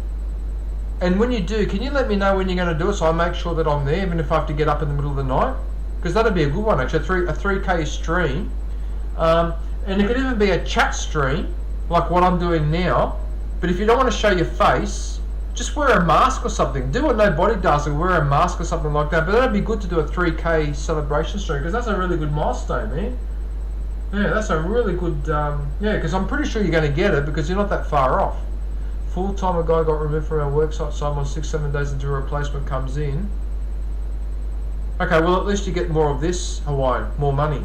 And when you do, can you let me know when you're going to do it so I make sure that I'm there, even if I have to get up in the middle of the night? Because that'd be a good one, actually, a 3K stream. And it could even be a chat stream, like what I'm doing now. But if you don't want to show your face, just wear a mask or something. Do what nobody does and wear a mask or something like that. But that'd be good to do a 3K celebration stream, because that's a really good milestone, man. Yeah, that's a really good, yeah, because I'm pretty sure you're going to get it because you're not that far off. Full-time a guy got removed from our worksite, so I'm on 6-7 days until a replacement comes in. Okay, well at least you get more of this, Hawaiian, more money.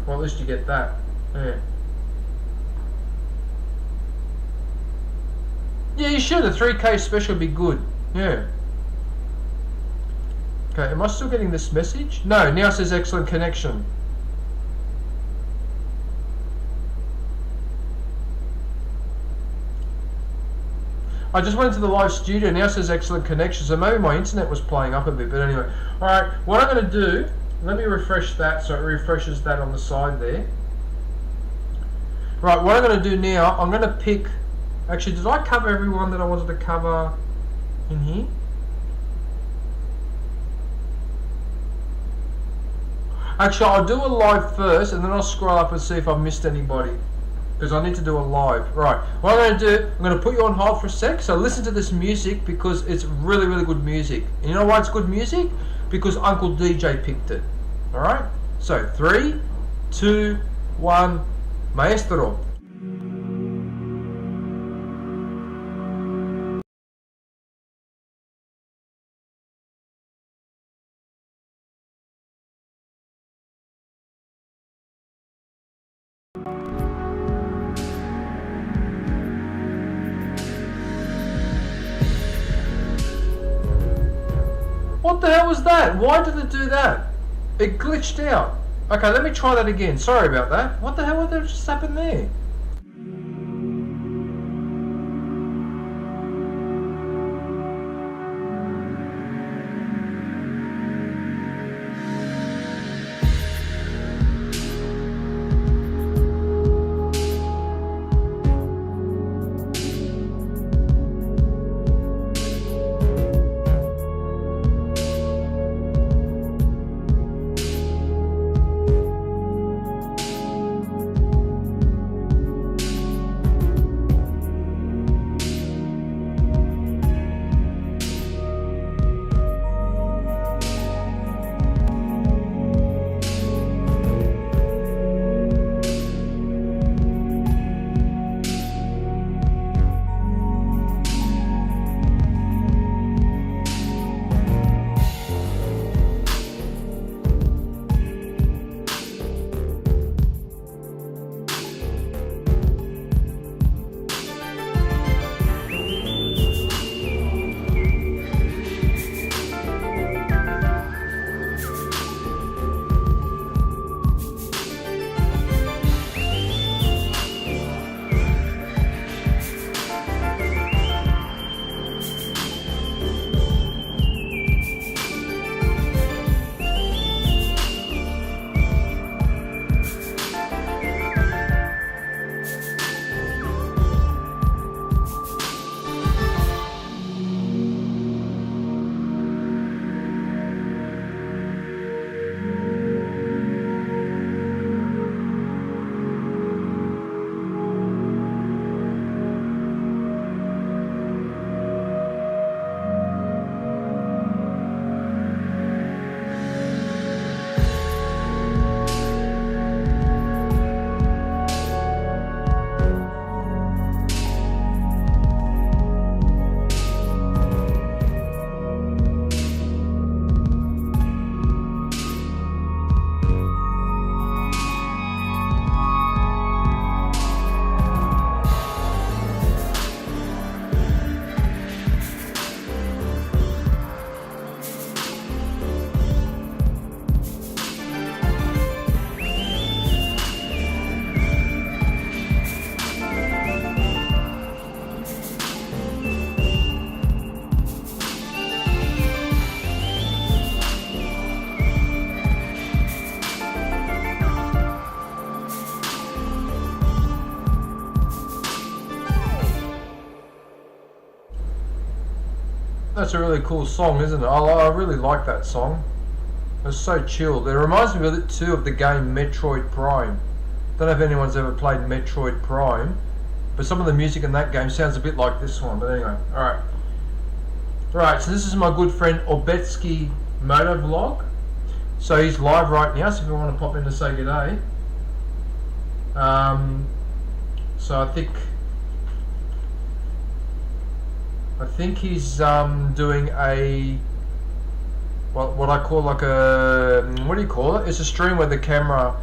Well, at least you get that. Yeah. Yeah, you should. A 3K special would be good. Yeah. Okay, am I still getting this message? No, now it says excellent connection. I just went to the live studio, now it says excellent connection, so maybe my internet was playing up a bit, but anyway. Alright, what I'm going to do, let me refresh that, so it refreshes that on the side there. Right, what I'm going to do now, I'm going to pick, actually did I cover everyone that I wanted to cover in here? Actually, I'll do a live first, and then I'll scroll up and see if I've missed anybody. Because I need to do a live. Right, what I'm going to do, I'm going to put you on hold for a sec, so listen to this music because it's really, really good music. And you know why it's good music? Because Uncle DJ picked it. Alright? So, 3, 2, 1, Maestro. What the hell was that? Why did it do that? It glitched out. Okay, let me try that again. Sorry about that. What the hell just happened there? That's a really cool song, isn't it? I really like that song. It's so chilled. It reminds me a bit too of the game Metroid Prime. Don't know if anyone's ever played Metroid Prime, but some of the music in that game sounds a bit like this one. But anyway, alright. Right, so this is my good friend Orbetsky Motovlog. So he's live right now, so if you want to pop in to say good day. So I think he's doing a what I call like a what do you call it? It's a stream where the camera,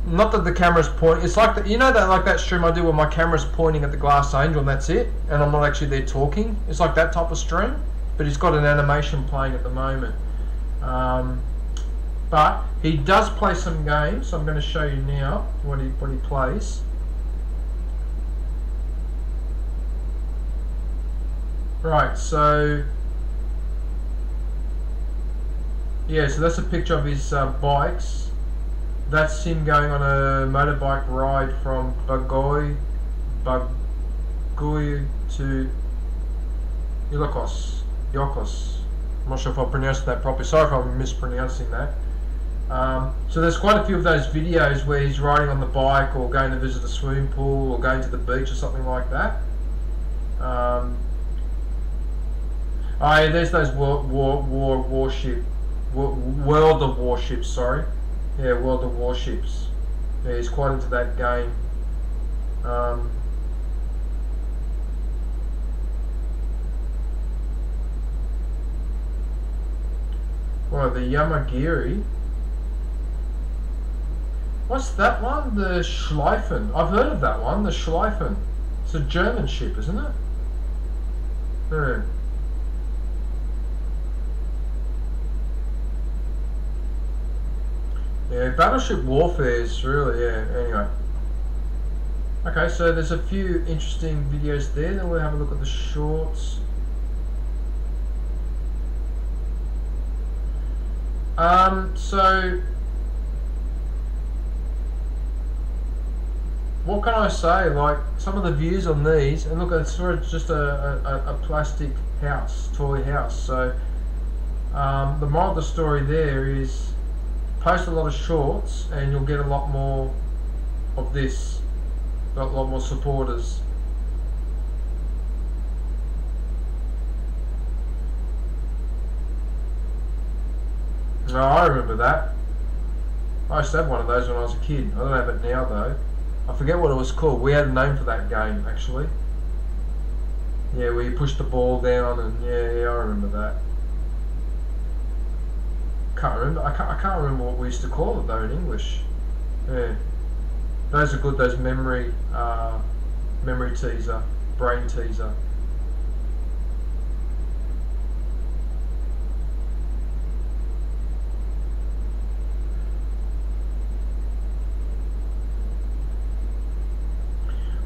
not that the camera's pointing. It's like you know that like that stream I do where my camera's pointing at the Glass Angel and that's it, and I'm not actually there talking. It's like that type of stream, but he's got an animation playing at the moment. But he does play some games, so I'm going to show you now what he plays. Right, so yeah, so that's a picture of his bikes. That's him going on a motorbike ride from Bagoy to Ilocos. I'm not sure if I pronounced that properly. Sorry if I'm mispronouncing that. So there's quite a few of those videos where he's riding on the bike or going to visit a swimming pool or going to the beach or something like that. Oh yeah, there's those World of Warships, sorry. Yeah, World of Warships. Yeah, he's quite into that game. Well, the Yamagiri. What's that one? The Schleifen. I've heard of that one, the Schleifen. It's a German ship, isn't it? Yeah. Yeah, Battleship Warfare is really, yeah, anyway. Okay, so there's a few interesting videos there. Then we'll have a look at the shorts. So what can I say? Like some of the views on these, and look, it's sort of just a plastic house, toy house. So the moral of the story there is post a lot of shorts, and you'll get a lot more of this, got a lot more supporters. No, I remember that. I used to have one of those when I was a kid. I don't have it now though. I forget what it was called. We had a name for that game actually. Yeah, where you push the ball down and yeah, I remember that. Can't remember. I can't remember what we used to call it though in English. Yeah, those are good. Those memory teaser, brain teaser.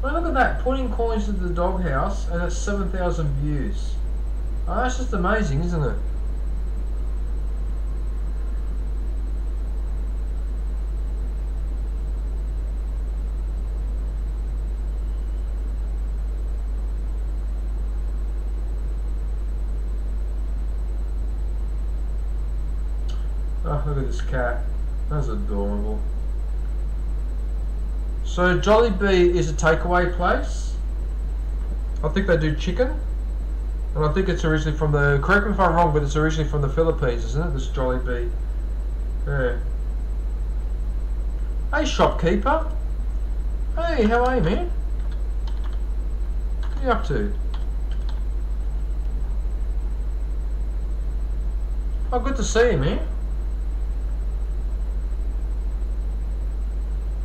Well, look at that, putting coins into the doghouse, and it's 7,000 views. Oh, that's just amazing, isn't it? Oh, look at this cat. That's adorable. So Jollibee is a takeaway place. I think they do chicken, and I think it's originally from the. Correct me if I'm wrong, but it's originally from the Philippines, isn't it? This Jollibee. Yeah. Hey, shopkeeper. Hey, how are you, man? What are you up to? Oh, good to see you, man.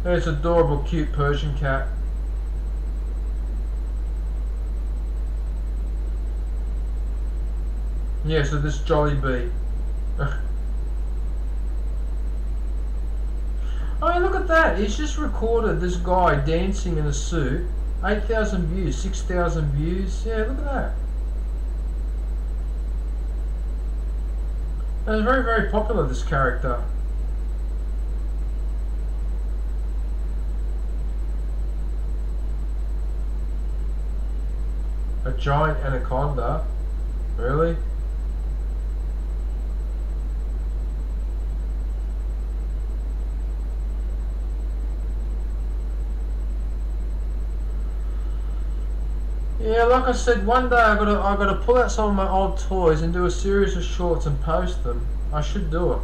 There's an adorable, cute Persian cat. Yeah, so this Jollibee. Oh, look at that. He's just recorded this guy dancing in a suit. 8,000 views, 6,000 views. Yeah, look at that. And it's very, very popular, this character. A giant anaconda? Really? like I said, one day I gotta pull out some of my old toys and do a series of shorts and post them. I should do it.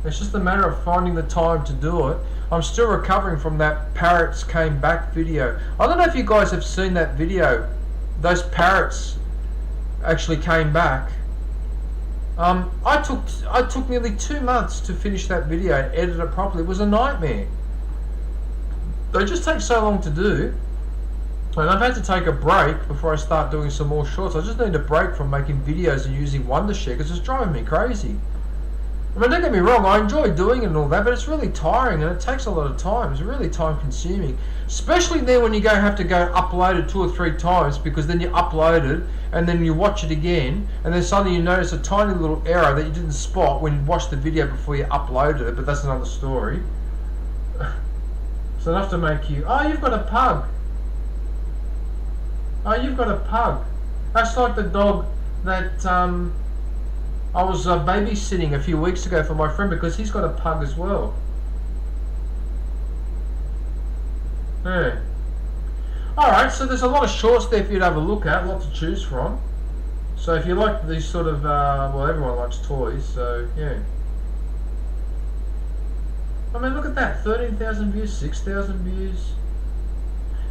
It's just a matter of finding the time to do it. I'm still recovering from that parrots came back video. I don't know if you guys have seen that video. Those parrots actually came back. I took nearly 2 months to finish that video and edit it properly. It was a nightmare. They just take so long to do. And I've had to take a break before I start doing some more shorts. I just need a break from making videos and using Wondershare because it's driving me crazy. I mean, don't get me wrong, I enjoy doing it and all that, but it's really tiring and it takes a lot of time. It's really time consuming. Especially then when you have to go upload it 2 or 3 times, because then you upload it and then you watch it again and then suddenly you notice a tiny little error that you didn't spot when you watched the video before you uploaded it, but that's another story. It's enough to make you, oh, you've got a pug. Oh, you've got a pug. That's like the dog that I was babysitting a few weeks ago for my friend, because he's got a pug as well. Yeah. Alright, so there's a lot of shorts there for you to have a look at, a lot to choose from. So if you like these sort of, well, everyone likes toys, so yeah. I mean, look at that, 13,000 views, 6,000 views.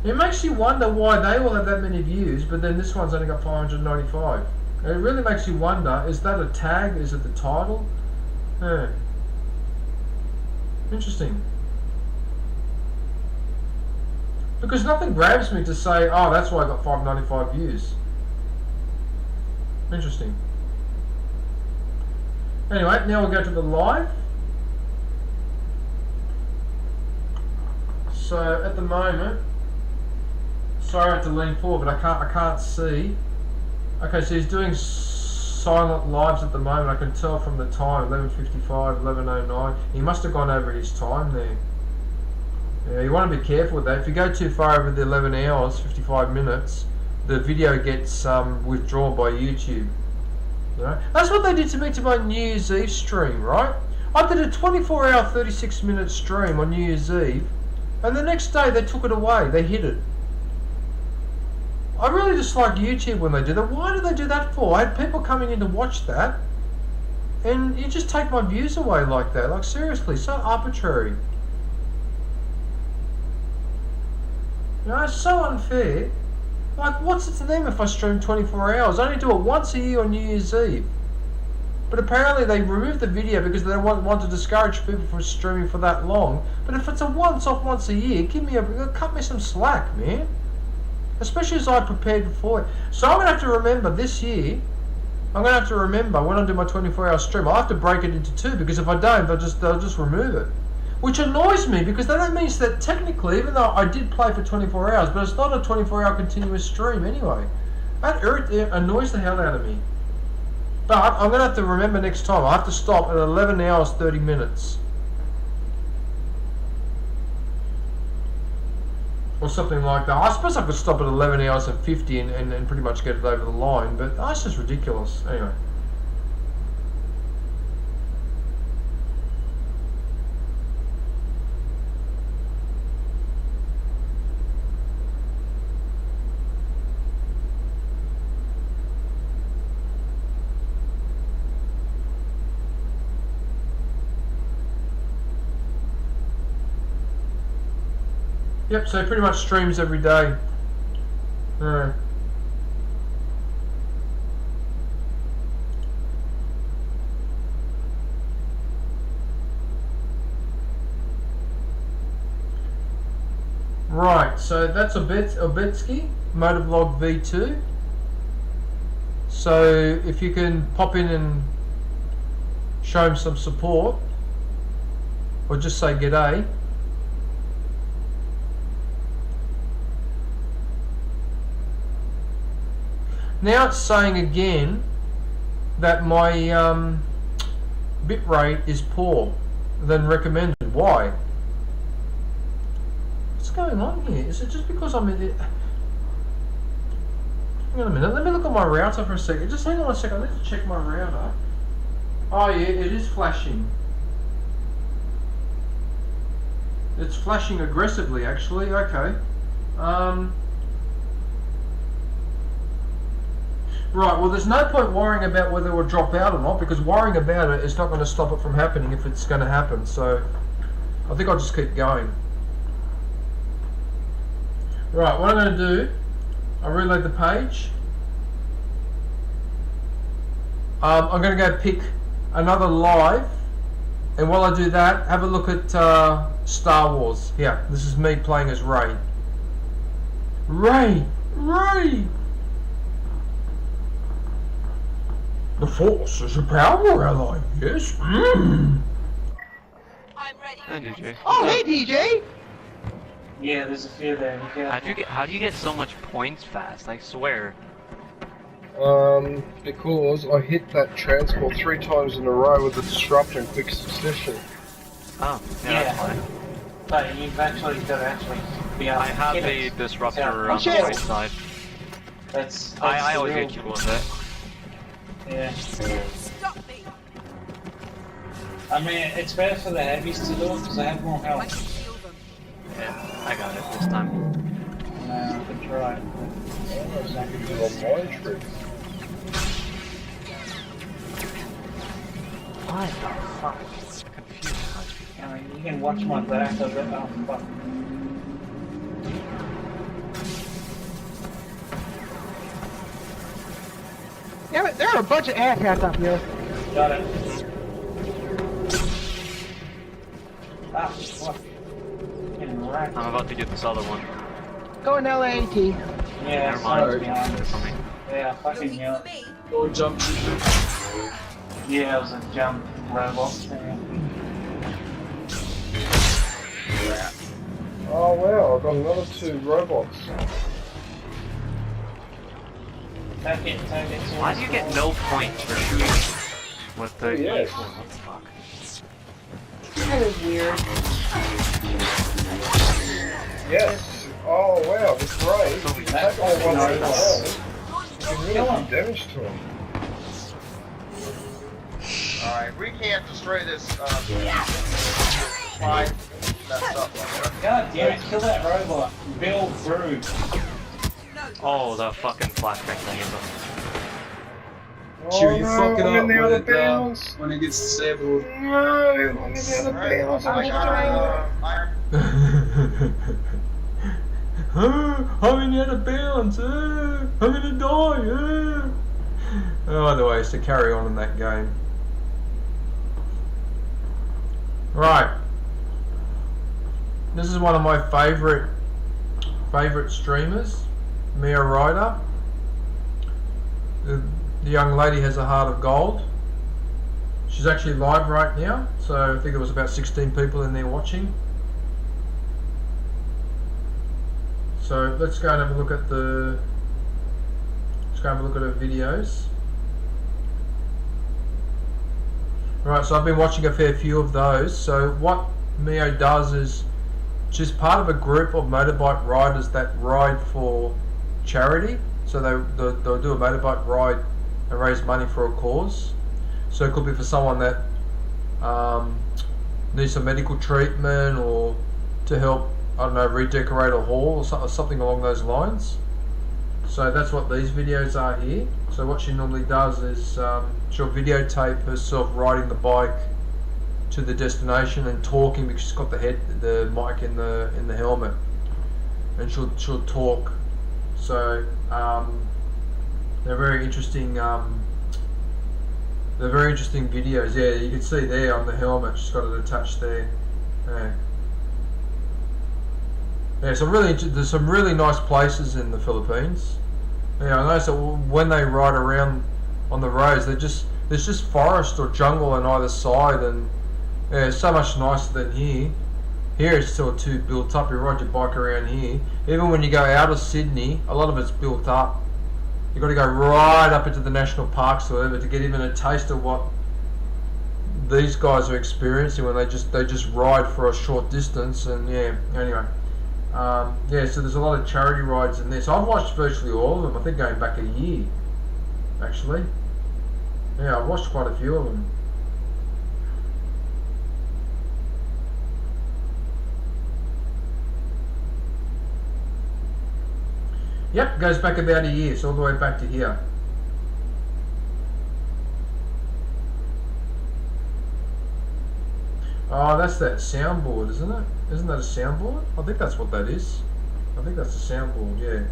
It makes you wonder why they all have that many views, but then this one's only got 595. It really makes you wonder, is that a tag? Is it the title? Yeah. Interesting. Because nothing grabs me to say, oh, that's why I got 595 views. Interesting. Anyway, now we'll go to the live. So at the moment, sorry I have to lean forward, but I can't see. Okay, so he's doing silent lives at the moment. I can tell from the time, 11:55, 11:09. He must have gone over his time there. Yeah, you want to be careful with that. If you go too far over the 11 hours, 55 minutes, the video gets withdrawn by YouTube. You know? That's what they did to me to my New Year's Eve stream, right? I did a 24-hour, 36-minute stream on New Year's Eve, and the next day they took it away. They hid it. I really dislike YouTube when they do that. Why do they do that for? I had people coming in to watch that, and you just take my views away like that. Like, seriously, so arbitrary. You know, it's so unfair. Like, what's it to them if I stream 24 hours? I only do it once a year on New Year's Eve. But apparently they removed the video because they want to discourage people from streaming for that long. But if it's a once-off once a year, cut me some slack, man. Especially as I prepared for it. So I'm going to have to remember this year, I'm going to have to remember when I do my 24-hour stream, I'll have to break it into 2, because if I don't, they'll just remove it. Which annoys me, because that means that technically, even though I did play for 24 hours, but it's not a 24-hour continuous stream anyway. That annoys the hell out of me. But I'm going to have to remember next time. I have to stop at 11 hours 30 minutes. Or something like that. I suppose I could stop at 11 hours and 50 and pretty much get it over the line, but that's just ridiculous. Anyway. Yep, so pretty much streams every day. Right, so that's Obetsky, Motovlog V2. So if you can pop in and show him some support, or just say g'day. Now it's saying again that my bitrate is poor than recommended. Why? What's going on here? Is it just because I'm in it? Hang on a minute, let me look at my router for a second. Just hang on a second, I need to check my router. Oh yeah, it is flashing. It's flashing aggressively actually, okay. Right, well, there's no point worrying about whether it will drop out or not, because worrying about it is not going to stop it from happening if it's going to happen. So, I think I'll just keep going. Right, what I'm going to do, I'll reload the page. I'm going to go pick another live, and while I do that, have a look at Star Wars. Yeah, this is me playing as Rey. Rey! The Force is a power ally, yes? I'm ready. Hi, DJ. Oh, hey, DJ! Yeah, there's a few there. How do you get so much points fast? I swear. Because I hit that transport 3 times in a row with the disruptor in quick succession. Oh, yeah, that's fine. But you've actually got to be able to I have hit a it. disruptor Yeah. on the right side. That's I the always real- get killed with it. Yeah. Stop me. I mean, it's better for the heavies to do it because they have more I health. can feel them. Yeah, I got it this time. No, I could try. I could do a mind trick. What the fuck? I'm confused. I mean, you can watch my back of it. Oh, fuck. Yeah, but there are a bunch of asshats up here. Got it. Ah, fuck. Getting wrecked. I'm about to get this other one. Going LAT. Yeah, Never sorry, mind. behind us. For me. Yeah, You're fucking looking yeah. for me. Or jump shooter. Yeah, it was a jump robot. Yeah. Oh wow, I've got another 2 robots. Take it. Why do you get no points for shooting with the Yes. What the fuck? That is weird. Yes. Oh wow, this Rey. So we- You take all one Nice. in the hole. You can really do damage to him. Alright, we can't destroy this, slide messed up like that. God damn it, kill that robot. Bill through. Oh, the fucking flashbang thing is Oh Cheer, you no, fuck it I'm in up the other with, bounds. when he gets disabled. No, I'm in the other Alright, bounds. I I'm got, destroying iron. I'm in out of bounds. I'm gonna die. Oh, other ways to carry on in that game. Right. This is one of my favourite streamers, Mia Ryder. The young lady has a heart of gold. She's actually live right now, so I think there was about 16 people in there watching. So let's go and have a look at her videos. Right, so I've been watching a fair few of those. So what Mio does is she's part of a group of motorbike riders that ride for charity. So they'll do a motorbike ride and raise money for a cause. So it could be for someone that needs some medical treatment, or to help, I don't know, redecorate a hall or something along those lines. So that's what these videos are here. So what she normally does is she'll videotape herself riding the bike to the destination and talking, because she's got the mic in the helmet, and she'll talk. So they're very interesting. They're very interesting videos. Yeah, you can see there on the helmet, she's got it attached there. Yeah. Yeah, there's some really nice places in the Philippines. Yeah, I noticed that when they ride around on the roads, there's just forest or jungle on either side, and yeah, it's so much nicer than here. Here it's still too built up. You ride your bike around here. Even when you go out of Sydney, a lot of it's built up. You've got to go right up into the national parks or whatever to get even a taste of what these guys are experiencing when they just ride for a short distance. And yeah, anyway. Yeah, so there's a lot of charity rides in there. So I've watched virtually all of them. I think going back a year, actually. Yeah, I've watched quite a few of them. Yep, goes back about a year, so all the way back to here. Oh, that's that soundboard, isn't it? Isn't that a soundboard? I think that's what that is. I think that's a soundboard, yeah.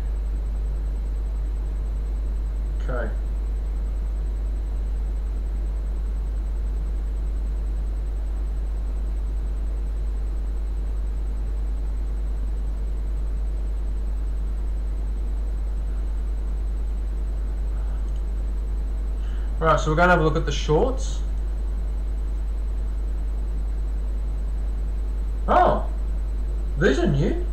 Okay. Right, so we're going to have a look at the shorts. Oh, these are new.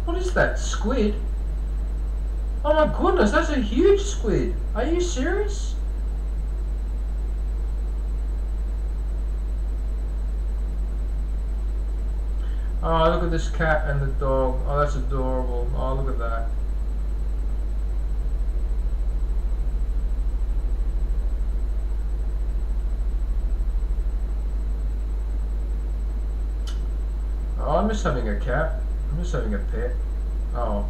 What is that, squid? Oh my goodness, that's a huge squid. Are you serious? Oh, look at this cat and the dog. Oh, that's adorable. Oh, look at that. Oh, I miss having a cat. I miss having a pet. Oh.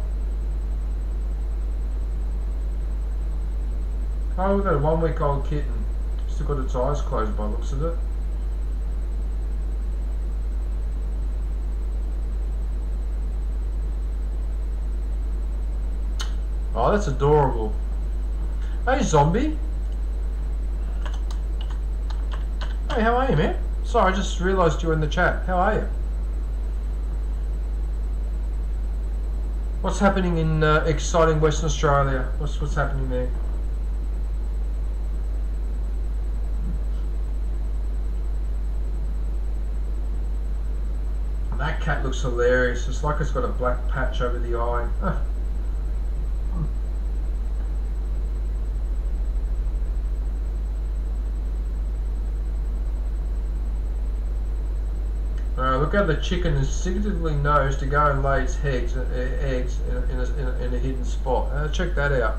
Oh, we've got a 1 week old kitten. Still got its eyes closed by the looks of it. Oh, that's adorable. Hey, zombie. Hey, how are you, man? Sorry, I just realised you were in the chat. How are you? What's happening in exciting Western Australia? What's happening there? That cat looks hilarious. It's like it's got a black patch over the eye. Look how the chicken instinctively knows to go and lay its eggs in a hidden spot. Check that out.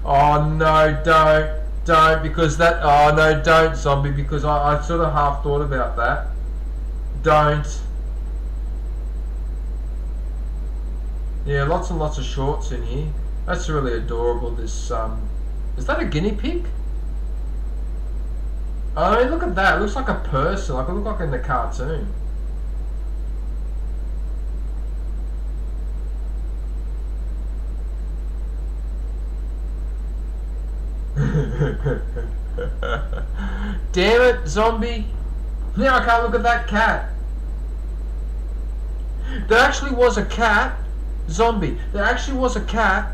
Oh no, don't, because that, oh no, don't, zombie, because I sort of half thought about that. Don't. Yeah, lots and lots of shorts in here. That's really adorable. This, is that a guinea pig? Oh, look at that. It looks like a person, like it looked like in the cartoon. Damn it, zombie. Now I can't look at that cat. There actually was a cat, zombie. There actually was a cat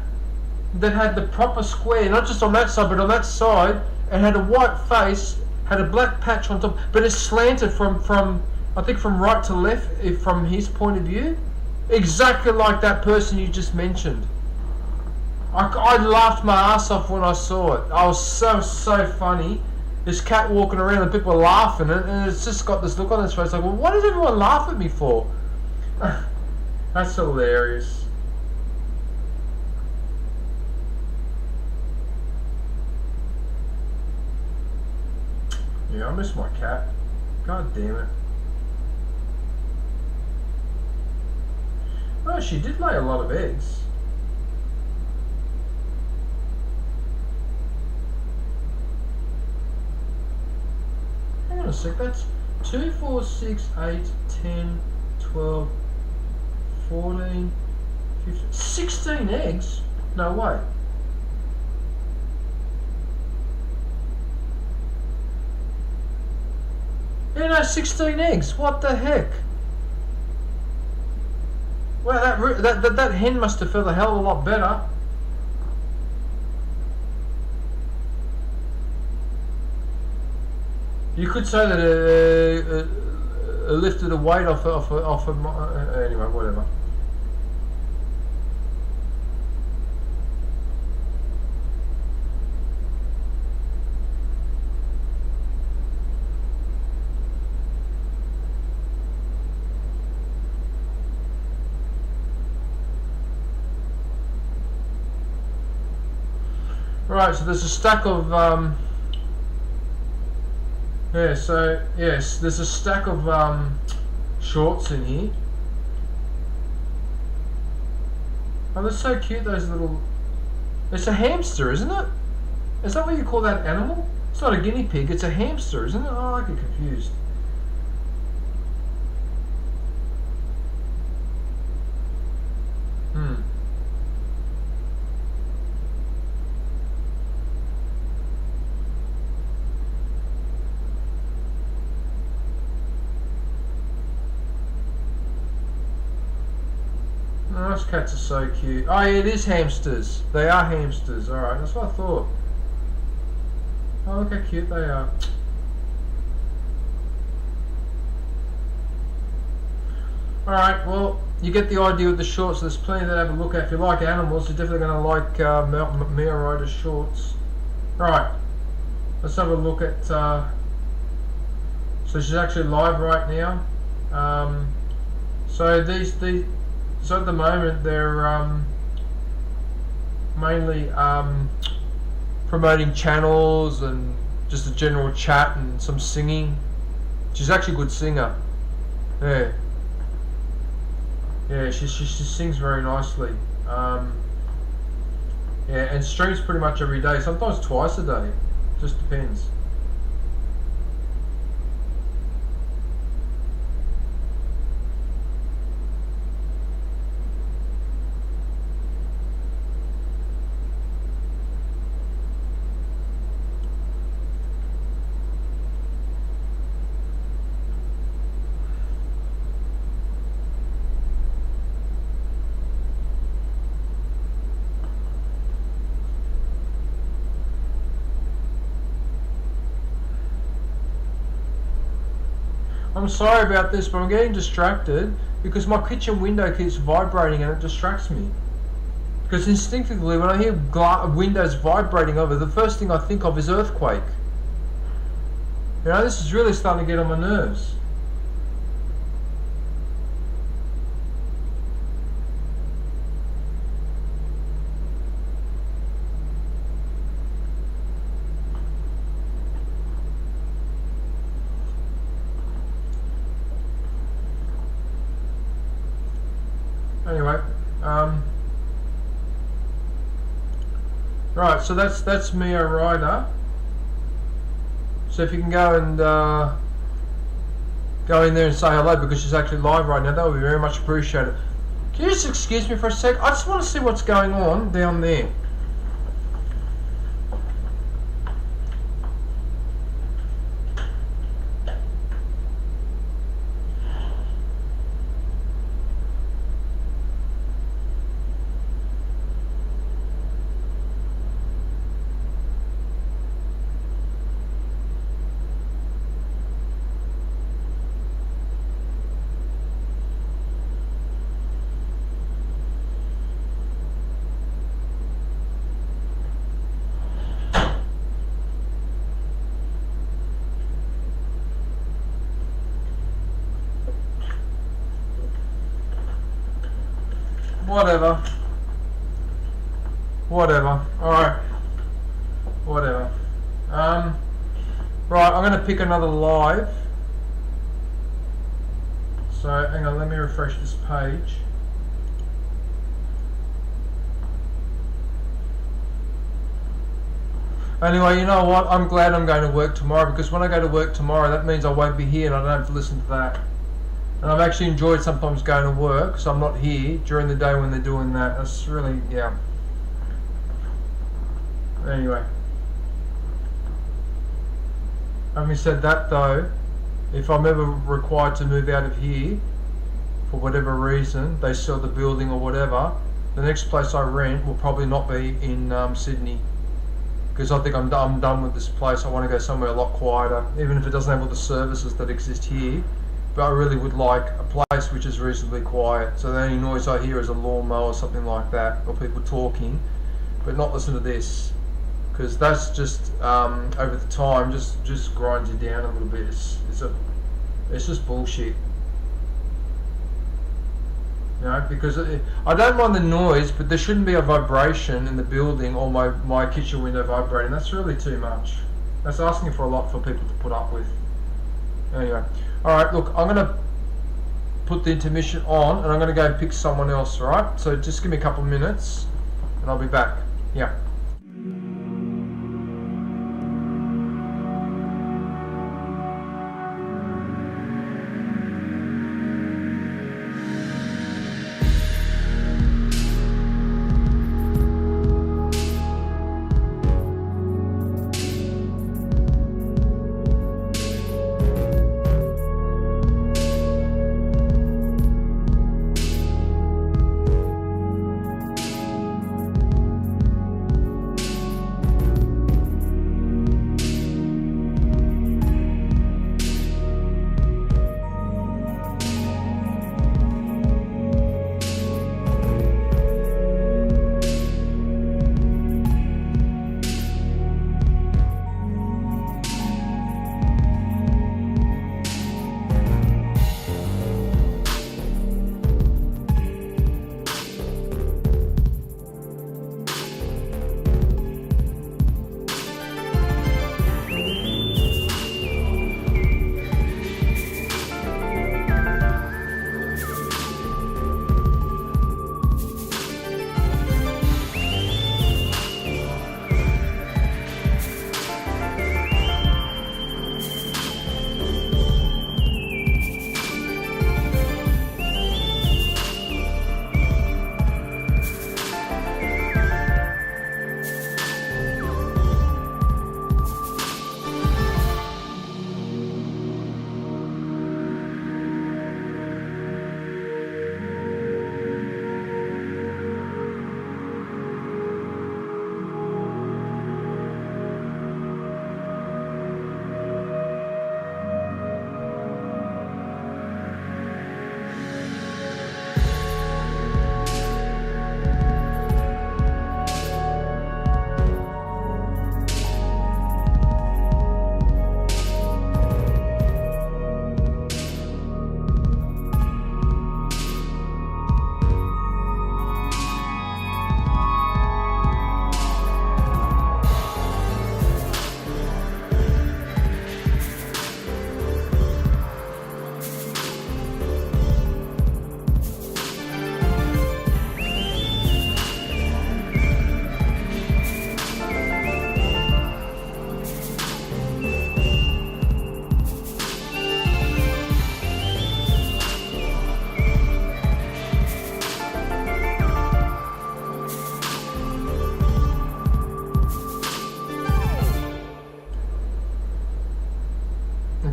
that had the proper square, not just on that side, but on that side, and had a white face, had a black patch on top, but it's slanted from I think from right to left, if from his point of view. Exactly like that person you just mentioned. I laughed my ass off when I saw it. I was so funny. This cat walking around and people are laughing, and it's just got this look on its face like, well, what does everyone laugh at me for? That's hilarious. Yeah, I miss my cat. God damn it. Oh, she did lay a lot of eggs. Hang on a sec, that's 2, 4, 6, 8, 10, 12, 14, 15, 16 eggs? No way. Yeah, no, 16 eggs. What the heck? Well, that hen must have felt a hell of a lot better. You could say that it lifted a weight off anyway, whatever. Right, so there's a stack of yes, there's a stack of shorts in here. Oh, they're so cute, those little... It's a hamster, isn't it? Is that what you call that animal? It's not a guinea pig, it's a hamster, isn't it? Oh, I get confused. Oh, those cats are so cute. Oh yeah, it is hamsters. They are hamsters. Alright, that's what I thought. Oh, look how cute they are. Alright, well, you get the idea with the shorts. There's plenty to have a look at. If you like animals, you're definitely going to like Mia Ryder's shorts. Alright, let's have a look at... so she's actually live right now. So so at the moment they're mainly promoting channels and just a general chat and some singing. She's actually a good singer. Yeah. Yeah, she sings very nicely. Yeah, and streams pretty much every day, sometimes twice a day. Just depends. I'm sorry about this, but I'm getting distracted because my kitchen window keeps vibrating and it distracts me. Because instinctively, when I hear windows vibrating over, the first thing I think of is earthquake. You know, this is really starting to get on my nerves. Anyway, right, so that's Mia Ryder. So if you can go and go in there and say hello because she's actually live right now, that would be very much appreciated. Can you just excuse me for a sec? I just want to see what's going on down there. Whatever. Alright. Whatever. Right, I'm gonna pick another live. So hang on, let me refresh this page. Anyway, you know what? I'm glad I'm going to work tomorrow because when I go to work tomorrow, that means I won't be here and I don't have to listen to that. And I've actually enjoyed sometimes going to work, so I'm not here during the day when they're doing that. That's really, yeah. Anyway. Having said that though, if I'm ever required to move out of here, for whatever reason, they sell the building or whatever, the next place I rent will probably not be in Sydney. Because I think I'm done with this place. I want to go somewhere a lot quieter, even if it doesn't have all the services that exist here. But I really would like a place which is reasonably quiet. So the only noise I hear is a lawnmower or something like that, or people talking, but not listen to this. Because that's just, over the time, just grinds you down a little bit. It's just bullshit. You know, because I don't mind the noise, but there shouldn't be a vibration in the building or my kitchen window vibrating. That's really too much. That's asking for a lot for people to put up with. Anyway, alright, look, I'm going to put the intermission on and I'm going to go and pick someone else, alright? So just give me a couple of minutes and I'll be back. Yeah.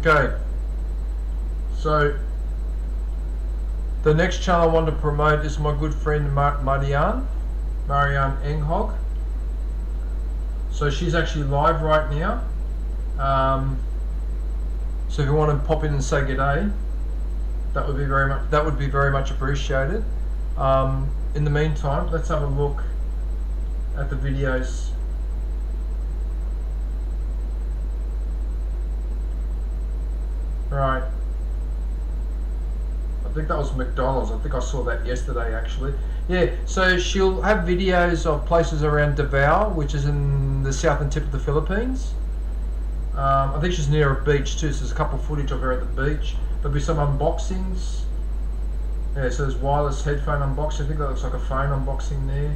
Okay. So, the next channel I want to promote is my good friend Marianne Enghog. So she's actually live right now. So if you want to pop in and say g'day, that would be very much appreciated. In the meantime, let's have a look at the videos. Right. I think that was McDonald's. I think I saw that yesterday actually. Yeah, so she'll have videos of places around Davao, which is in the southern tip of the Philippines. I think she's near a beach too, so there's a couple of footage of her at the beach. There'll be some unboxings. Yeah, so there's wireless headphone unboxing. I think that looks like a phone unboxing there.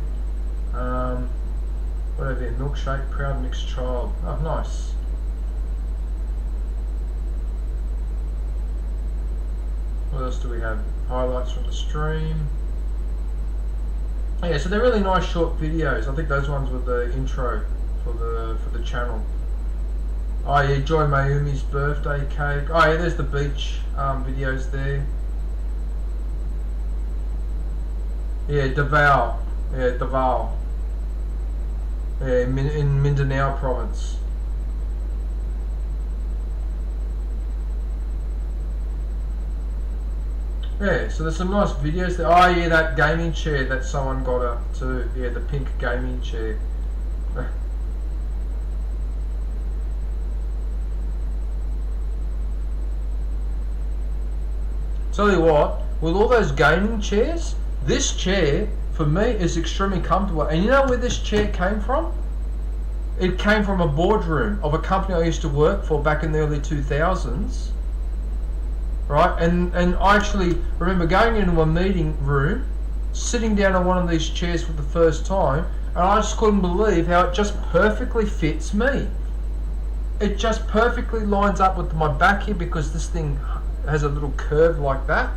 Whatever, there, milkshake, proud mixed child. Oh, nice. What else do we have? Highlights from the stream. Yeah, so they're really nice short videos. I think those ones were the intro for the channel. Oh yeah, Joy Mayumi's birthday cake. Oh yeah, there's the beach videos there. Yeah, Davao. Yeah, Davao. Yeah, in Mindanao province. Yeah, so there's some nice videos there. Oh yeah, that gaming chair that someone got up too. Yeah, the pink gaming chair. Tell you what, with all those gaming chairs, this chair for me is extremely comfortable. And you know where this chair came from? It came from a boardroom of a company I used to work for back in the early 2000s. Right, and I actually remember going into a meeting room, sitting down on one of these chairs for the first time, and I just couldn't believe how it just perfectly fits me. It just perfectly lines up with my back here because this thing has a little curve like that.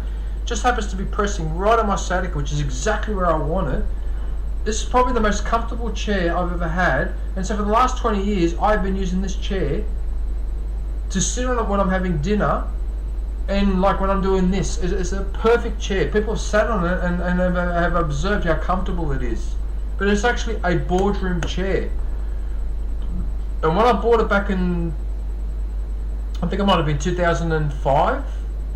Just happens to be pressing right on my sciatica, which is exactly where I want it. This is probably the most comfortable chair I've ever had, and so for the last 20 years I've been using this chair to sit on it when I'm having dinner. And like when I'm doing this, it's a perfect chair. People have sat on it and have observed how comfortable it is. But it's actually a boardroom chair. And when I bought it back in, I think it might have been 2005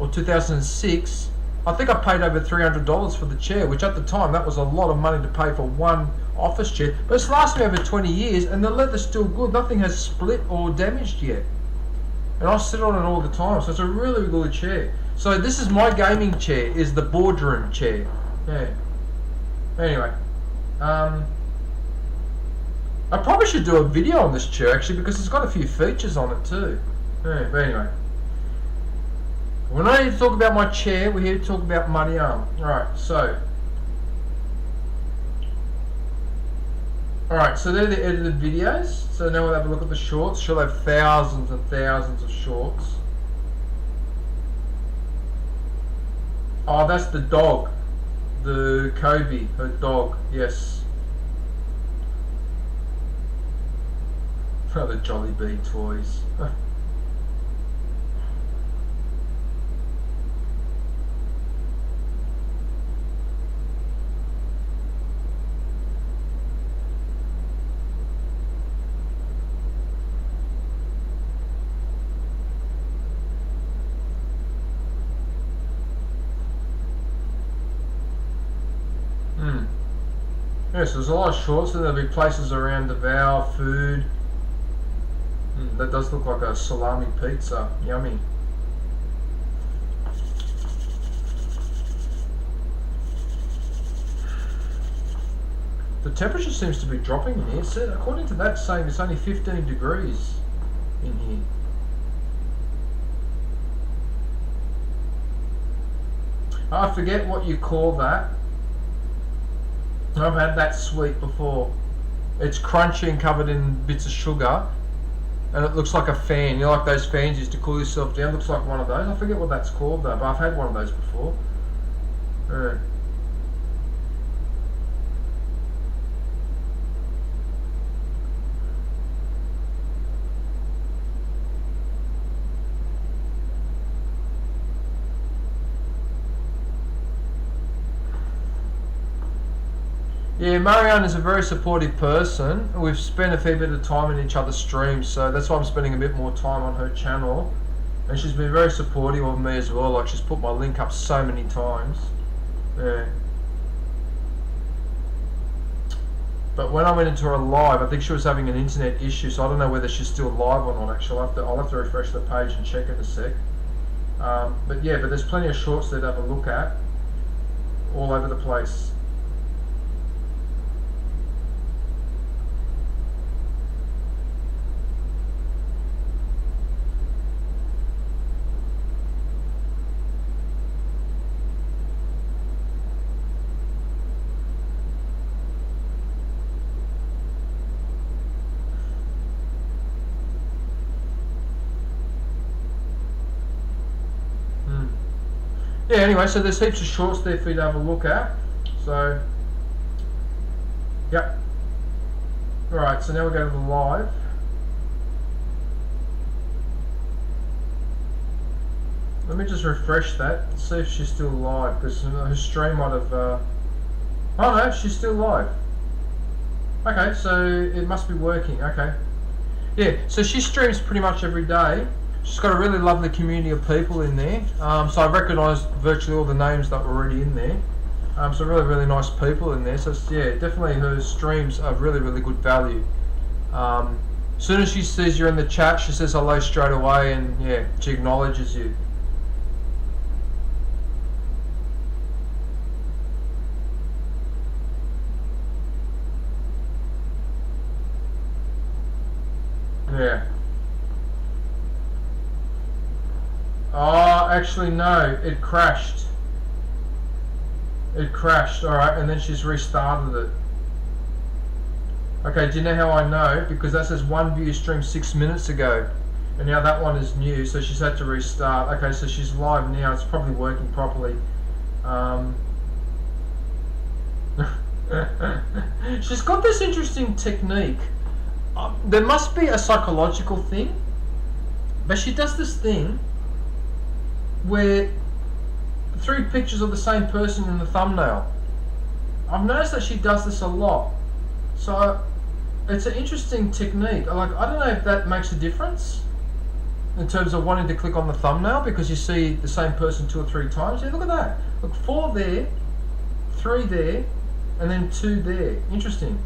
or 2006, I think I paid over $300 for the chair, which at the time, that was a lot of money to pay for one office chair. But it's lasted me over 20 years and the leather's still good. Nothing has split or damaged yet. And I sit on it all the time, so it's a really good chair. So this is my gaming chair, is the boardroom chair. Yeah. Anyway, I probably should do a video on this chair actually because it's got a few features on it too. Yeah, but anyway, we're not here to talk about my chair. We're here to talk about Mariam. Right. Alright, so they're the edited videos. So now we'll have a look at the shorts. She'll have thousands and thousands of shorts. Oh, that's the dog. The Kobe, her dog, yes. Oh, the Jollibee toys. Yes, there's a lot of shorts, and there'll be places around Davao, food. That does look like a salami pizza. Yummy. The temperature seems to be dropping in here. So according to that, saying it's only 15 degrees in here. I forget what you call that. I've had that sweet before. It's crunchy and covered in bits of sugar, and it looks like a fan. You know, like those fans you used to cool yourself down. It looks like one of those. I forget what that's called though, but I've had one of those before. Yeah, Marianne is a very supportive person. We've spent a fair bit of time in each other's streams, so that's why I'm spending a bit more time on her channel. And she's been very supportive of me as well. Like, she's put my link up so many times. Yeah. But when I went into her live, I think she was having an internet issue, so I don't know whether she's still live or not. Actually, I'll have to refresh the page and check in a sec. But there's plenty of shorts there to have a look at, all over the place. Yeah, anyway, so there's heaps of shorts there for you to have a look at. So, yep. Alright, so now we go to the live. Let me just refresh that, see if she's still live, because her stream might have... Oh no, she's still live. Okay, so it must be working, okay. Yeah, so she streams pretty much every day. She's got a really lovely community of people in there, so I recognised virtually all the names that were already in there. So really, really nice people in there. So yeah, definitely her streams are really, really good value. As soon as she sees you're in the chat, she says hello straight away, and yeah, she acknowledges you. Yeah. Oh, actually no, it crashed. It crashed, alright, and then she's restarted it. Okay, do you know how I know? Because that says one view stream 6 minutes ago. And now that one is new, so she's had to restart. Okay, so she's live now, it's probably working properly. She's got this interesting technique. There must be a psychological thing, but she does this thing where 3 pictures of the same person in the thumbnail. I've noticed that she does this a lot, so it's an interesting technique. Like, I don't know if that makes a difference in terms of wanting to click on the thumbnail because you see the same person 2 or 3 times. Yeah, look at that. Look, 4 there, 3 there, and then 2 there. Interesting.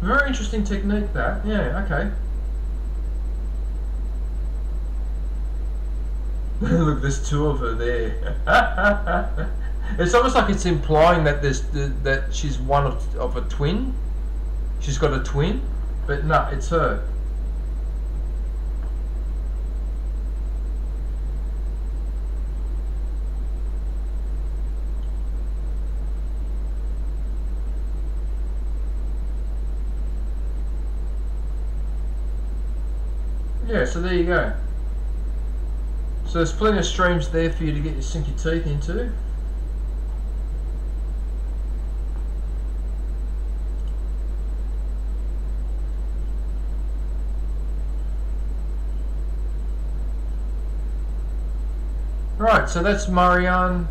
Very interesting technique, that. Yeah, okay. Look, there's 2 of her there. It's almost like it's implying that that she's one of a twin. She's got a twin, but no, it's her. Yeah, so there you go. So there's plenty of streams there for you to sink your teeth into. Right, so that's Marianne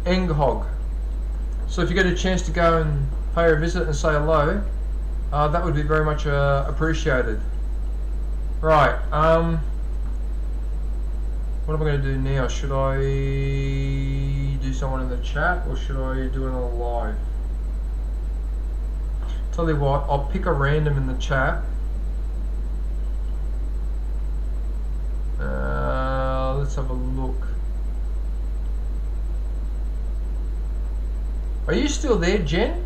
Enghog. So if you get a chance to go and pay her a visit and say hello, that would be very much appreciated. Right, what am I going to do now? Should I do someone in the chat or should I do it on a live? Tell you what, I'll pick a random in the chat. Let's have a look. Are you still there, Jen?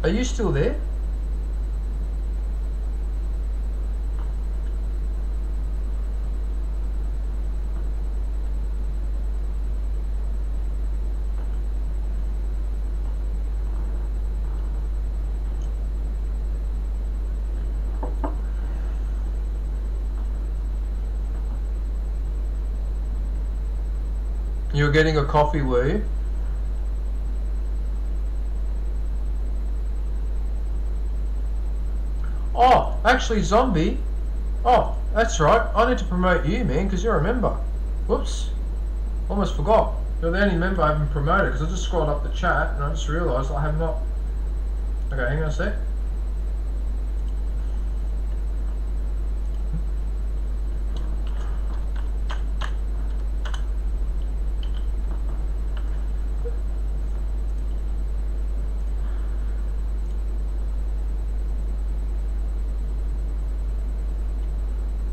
Are you still there? You're getting a coffee, were you? Oh, actually, Zombie. Oh, that's right. I need to promote you, man, because you're a member. Whoops. Almost forgot. You're the only member I haven't promoted because I just scrolled up the chat and I just realised I have not. Okay, hang on a sec.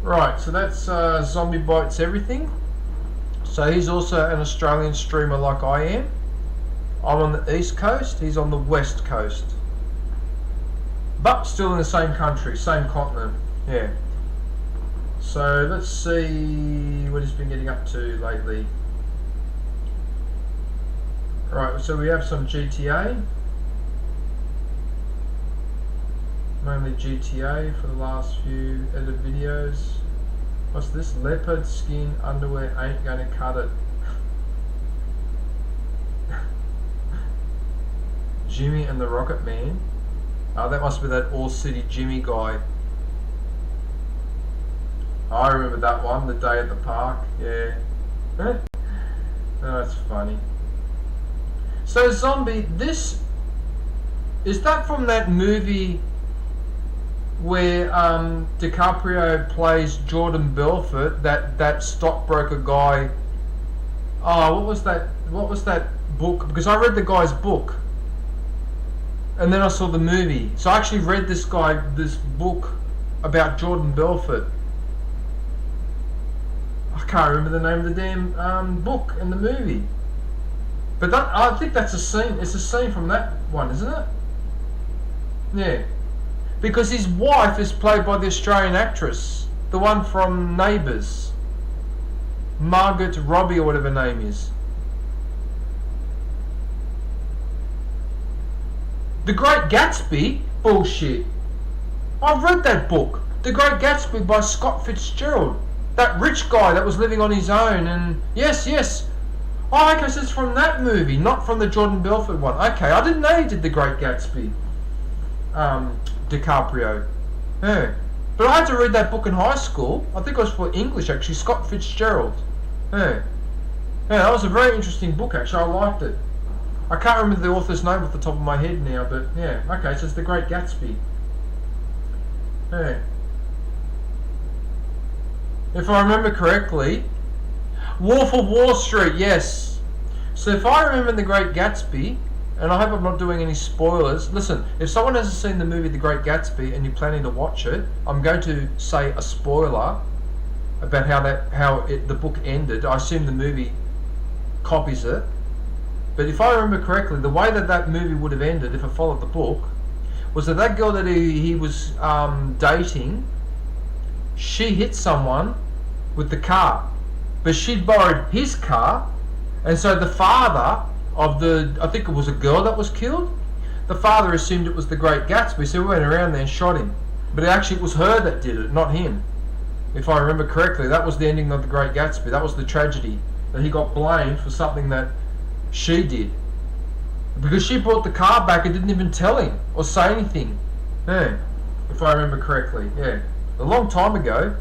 Right, so that's Zombie Bites Everything. So he's also an Australian streamer like I am. I'm on the East Coast, he's on the West Coast. But still in the same country, same continent, yeah. So let's see what he's been getting up to lately. Right, so we have some GTA. Mainly GTA for the last few edited videos. What's this? Leopard skin underwear ain't gonna cut it. Jimmy and the Rocket Man. Oh, that must be that All City Jimmy guy. I remember that one, the day at the park. Yeah. Oh, that's funny. So Zombie, this is that from that movie where DiCaprio plays Jordan Belfort, that stockbroker guy. Oh, what was that book? Because I read the guy's book, and then I saw the movie. So I actually read this book about Jordan Belfort. I can't remember the name of the damn book and the movie. But I think that's a scene. It's a scene from that one, isn't it? Yeah. Because his wife is played by the Australian actress, the one from Neighbours, Margaret Robbie or whatever her name is. The Great Gatsby? Bullshit. I've read that book, The Great Gatsby by Scott Fitzgerald. That rich guy that was living on his own, and yes. Oh, okay, so it's from that movie, not from the Jordan Belfort one. Okay, I didn't know he did The Great Gatsby. DiCaprio. Yeah. But I had to read that book in high school. I think it was for English actually, Scott Fitzgerald. Yeah. Yeah, that was a very interesting book actually, I liked it. I can't remember the author's name off the top of my head now, but yeah, okay, so it's The Great Gatsby. Yeah. If I remember correctly, Wolf of Wall Street, yes. So if I remember The Great Gatsby, and I hope I'm not doing any spoilers. Listen, if someone hasn't seen the movie The Great Gatsby and you're planning to watch it, I'm going to say a spoiler about how the book ended. I assume the movie copies it. But if I remember correctly, the way that movie would have ended, if I followed the book, was that girl that he was dating, she hit someone with the car. But she'd borrowed his car, and so the father of I think it was a girl that was killed, the father assumed it was the Great Gatsby, so he went around there and shot him. But actually it was her that did it, not him. If I remember correctly, that was the ending of the Great Gatsby. That was the tragedy, that he got blamed for something that she did. Because she brought the car back and didn't even tell him or say anything. Yeah, if I remember correctly, yeah. A long time ago.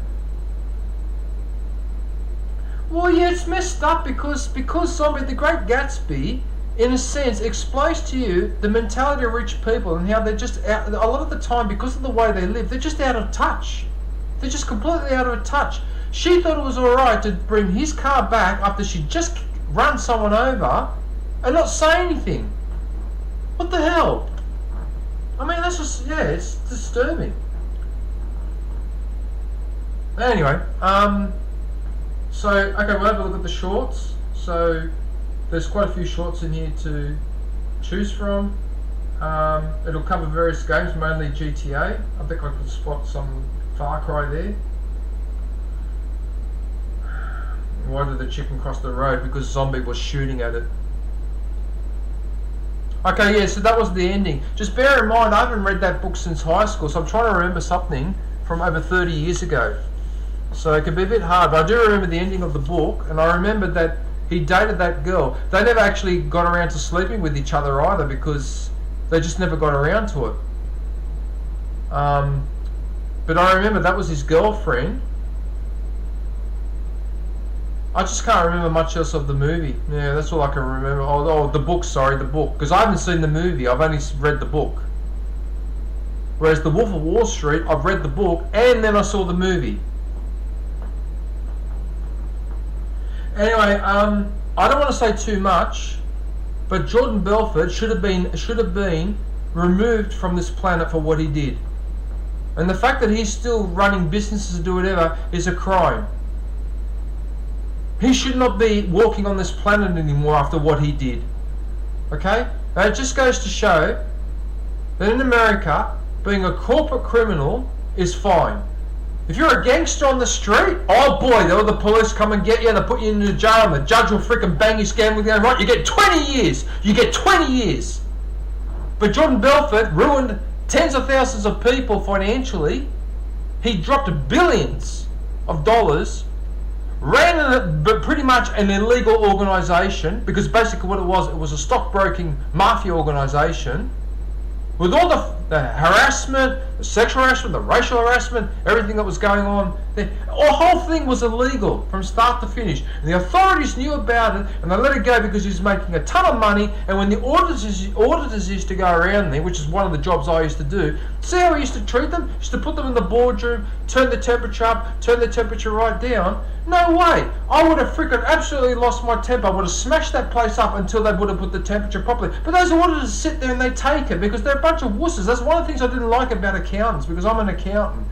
Well, yeah, it's messed up because Zombie, The Great Gatsby, in a sense, explains to you the mentality of rich people and how they're just out, a lot of the time, because of the way they live, they're just out of touch. They're just completely out of touch. She thought it was alright to bring his car back after she just run someone over and not say anything. What the hell? I mean, that's just, yeah, it's disturbing. Anyway, so, okay, we'll have a look at the shorts. So, there's quite a few shorts in here to choose from. It'll cover various games, mainly GTA. I think I could spot some Far Cry there. Why did the chicken cross the road? Because Zombie was shooting at it. Okay, yeah, so that was the ending. Just bear in mind, I haven't read that book since high school, so I'm trying to remember something from over 30 years ago. So it can be a bit hard, but I do remember the ending of the book, and I remember that he dated that girl. They never actually got around to sleeping with each other either, because they just never got around to it. But I remember that was his girlfriend. I just can't remember much else of the movie. Yeah, that's all I can remember. Oh, the book, sorry, the book. Because I haven't seen the movie, I've only read the book. Whereas The Wolf of Wall Street, I've read the book and then I saw the movie. Anyway, I don't want to say too much, but Jordan Belfort should have been removed from this planet for what he did. And the fact that he's still running businesses and do whatever is a crime. He should not be walking on this planet anymore after what he did. Okay? Now it just goes to show that in America, being a corporate criminal is fine. If you're a gangster on the street, oh boy, the police come and get you and they put you into jail and the judge will freaking bang your gambling down, right? You get 20 years! You get 20 years! But Jordan Belfort ruined tens of thousands of people financially. He dropped billions of dollars, ran pretty much an illegal organisation, because basically what it was a stockbroking mafia organisation, with all the harassment, the sexual harassment, the racial harassment, everything that was going on. The whole thing was illegal from start to finish. And the authorities knew about it and they let it go because he was making a ton of money. And when the auditors used to go around there, which is one of the jobs I used to do, see how he used to treat them? He used to put them in the boardroom, turn the temperature up, turn the temperature right down. No way! I would have freaking absolutely lost my temper. I would have smashed that place up until they would have put the temperature properly. But those auditors sit there and they take it because they're a bunch of wusses. That's one of the things I didn't like about accountants, because I'm an accountant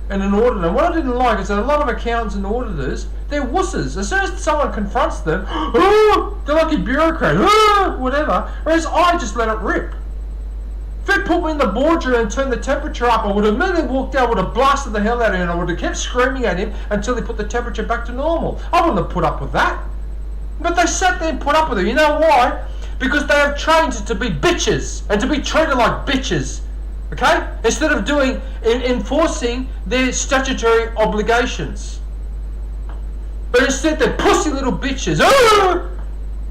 and an auditor. And what I didn't like is that a lot of accountants and auditors, they're wusses. As soon as someone confronts them, oh, they're like a bureaucrat, oh, whatever. Whereas I just let it rip. If it put me in the boardroom and turned the temperature up, I would have immediately walked out, would have blasted the hell out of him, and I would have kept screaming at him until he put the temperature back to normal. I wouldn't have put up with that. But they sat there and put up with it. You know why? Because they have trained to be bitches and to be treated like bitches. Okay? Instead of enforcing their statutory obligations. But instead they're pussy little bitches. Oh,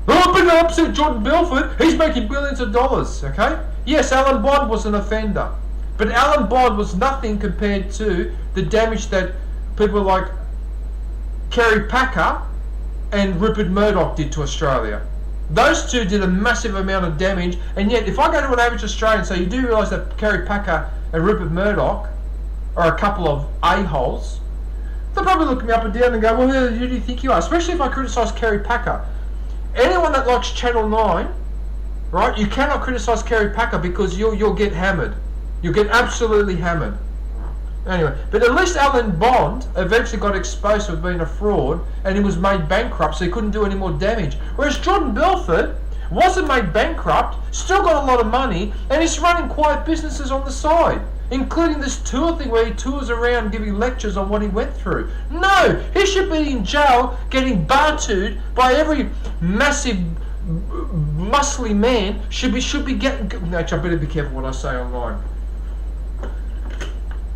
I've been upset with Jordan Belfort. He's making billions of dollars. Okay? Yes, Alan Bond was an offender. But Alan Bond was nothing compared to the damage that people like Kerry Packer and Rupert Murdoch did to Australia. Those two did a massive amount of damage, and yet if I go to an average Australian, so you do realise that Kerry Packer and Rupert Murdoch are a couple of a-holes, they'll probably look me up and down and go, well, who do you think you are? Especially if I criticise Kerry Packer. Anyone that likes Channel 9, right, you cannot criticise Kerry Packer because you'll get hammered. You'll get absolutely hammered. Anyway, but at least Alan Bond eventually got exposed for being a fraud and he was made bankrupt, so he couldn't do any more damage. Whereas Jordan Belfort wasn't made bankrupt, still got a lot of money, and he's running quiet businesses on the side, including this tour thing where he tours around giving lectures on what he went through. No, he should be in jail getting bartooed by every massive muscly man. Should be getting... Actually, I better be careful what I say online.